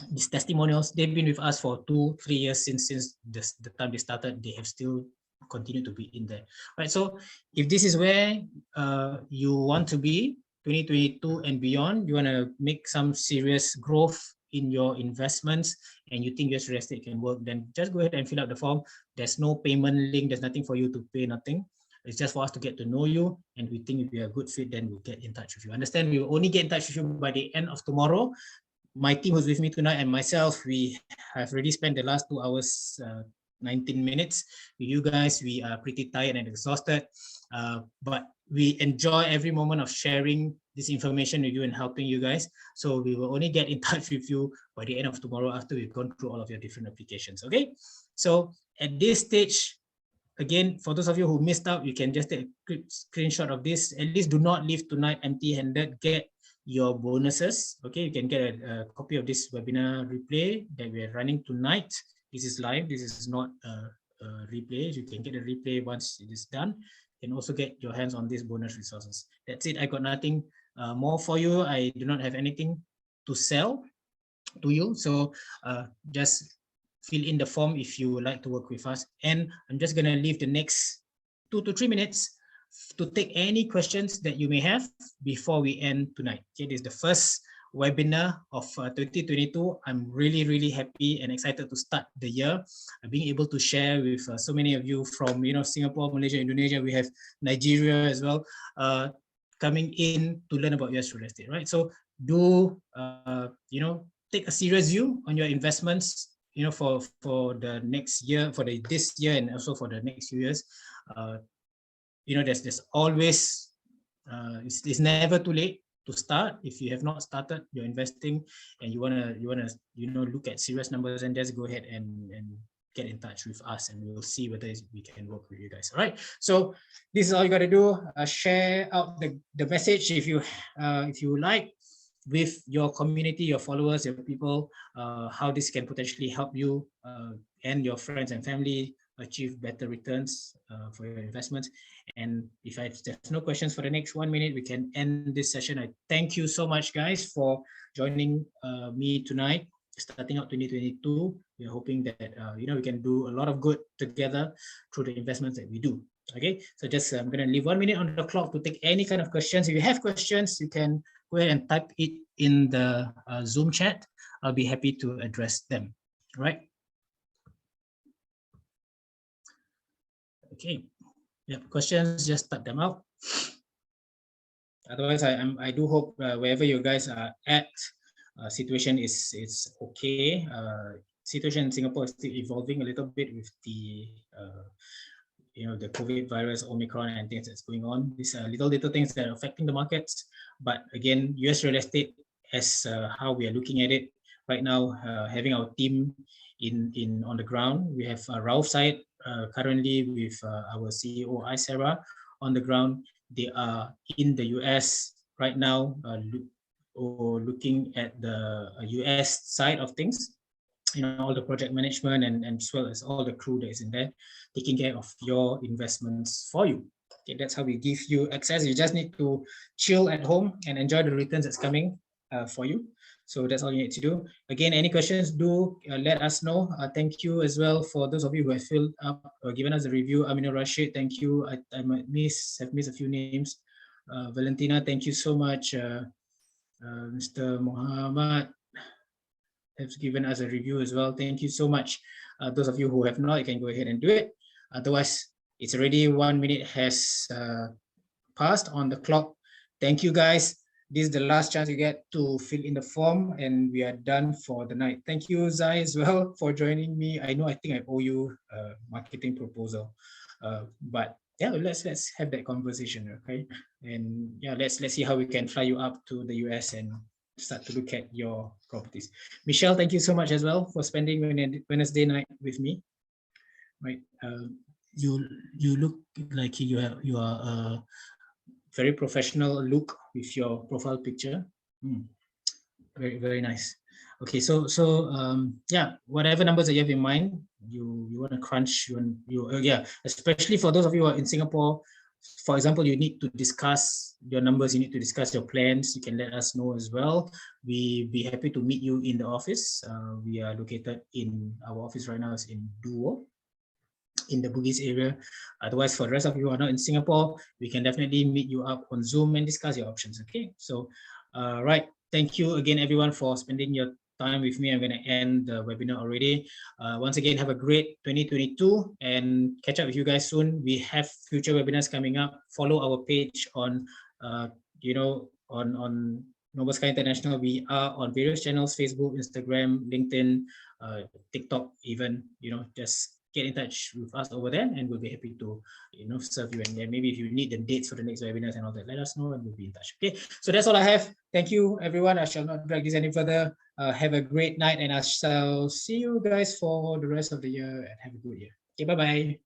these testimonials, they've been with us for 2-3 years since the time they started. They have still continued to be in there, right? So if this is where you want to be 2022 and beyond, you want to make some serious growth in your investments and you think US real estate can work, then just go ahead and fill out the form. There's no payment link, there's nothing for you to pay, nothing. It's just for us to get to know you, and we think if you're a good fit, then we'll get in touch with you. Understand, we will only get in touch with you by the end of tomorrow. My team who's with me tonight and myself, we have already spent the last 2 hours 19 minutes with you guys. We are pretty tired and exhausted, but we enjoy every moment of sharing this information with you and helping you guys. So we will only get in touch with you by the end of tomorrow after we've gone through all of your different applications. Okay, so at this stage, again, for those of you who missed out, you can just take a quick screenshot of this. At least do not leave tonight empty-handed. Get your bonuses. Okay, you can get a copy of this webinar replay that we are running tonight. This is live. This is not a replay. You can get a replay once it is done. You can also get your hands on these bonus resources. That's it. I got nothing more for you. I do not have anything to sell to you. So just fill in the form if you would like to work with us. And I'm just going to leave the next 2 to 3 minutes to take any questions that you may have before we end tonight. Okay, this is the first webinar of 2022. I'm really, really happy and excited to start the year. Being able to share with so many of you from Singapore, Malaysia, Indonesia. We have Nigeria as well coming in to learn about US real estate, right? So do take a serious view on your investments. For the next year, for this year, and also for the next few years. There's always it's never too late to start. If you have not started your investing and you wanna look at serious numbers, and just go ahead and get in touch with us, and we'll see whether we can work with you guys. All right, so this is all you got to do. Share out the message if you like with your community, your followers, your people, how this can potentially help you and your friends and family achieve better returns for your investments. And if there's no questions for the next 1 minute, we can end this session. I thank you so much, guys, for joining me tonight, starting out 2022. We're hoping that we can do a lot of good together through the investments that we do. Okay, so just I'm going to leave 1 minute on the clock to take any kind of questions. If you have questions, you can go ahead and type it in the Zoom chat. I'll be happy to address them. All right. Okay. Yeah, questions, just type them out. Otherwise, I do hope wherever you guys are at, situation is okay. Situation in Singapore is still evolving a little bit with the the COVID virus, Omicron, and things that's going on. These are little things that are affecting the markets. But again, US real estate, as how we are looking at it right now, having our team in on the ground. We have Ralph Syed currently with our CEO Sarah on the ground. They are in the US right now, looking at the US side of things. All the project management and as well as all the crew that is in there, taking care of your investments for you. Okay, that's how we give you access. You just need to chill at home and enjoy the returns that's coming for you. So that's all you need to do. Again, any questions, do let us know. Thank you as well for those of you who have filled up or given us a review. Aminur Rashid, thank you. I might have missed a few names. Valentina, thank you so much. Mr. Muhammad has given us a review as well. Thank you so much. Those of you who have not, you can go ahead and do it. Otherwise, it's already 1 minute has passed on the clock. Thank you, guys. This is the last chance you get to fill in the form, and we are done for the night. Thank you, Zai, as well, for joining me. I think I owe you a marketing proposal, but yeah, let's have that conversation, okay? And yeah, let's see how we can fly you up to the US and start to look at your properties. Michelle, thank you so much as well for spending Wednesday night with me. Right. you look like you are a very professional look with your profile picture. Very, very nice. Okay, so yeah, whatever numbers that you have in mind, you want to crunch, yeah, especially for those of you who are in Singapore. For example, you need to discuss your numbers, you need to discuss your plans, you can let us know as well. We'd be happy to meet you in the office. We are located in, our office right now is in Duo, in the Bugis area. Otherwise, for the rest of you who are not in Singapore, we can definitely meet you up on Zoom and discuss your options. Okay, so right, thank you again everyone for spending your time with me. I'm going to end the webinar already. Once again, have a great 2022 and catch up with you guys soon. We have future webinars coming up. Follow our page on on Noble Sky International. We are on various channels: Facebook, Instagram, LinkedIn, TikTok, even. Just get in touch with us over there, and we'll be happy to serve you. And then maybe if you need the dates for the next webinars and all that, let us know and we'll be in touch. Okay, so that's all I have. Thank you everyone. I shall not drag this any further. Have a great night, and I shall see you guys for the rest of the year, and have a good year. Okay, bye bye.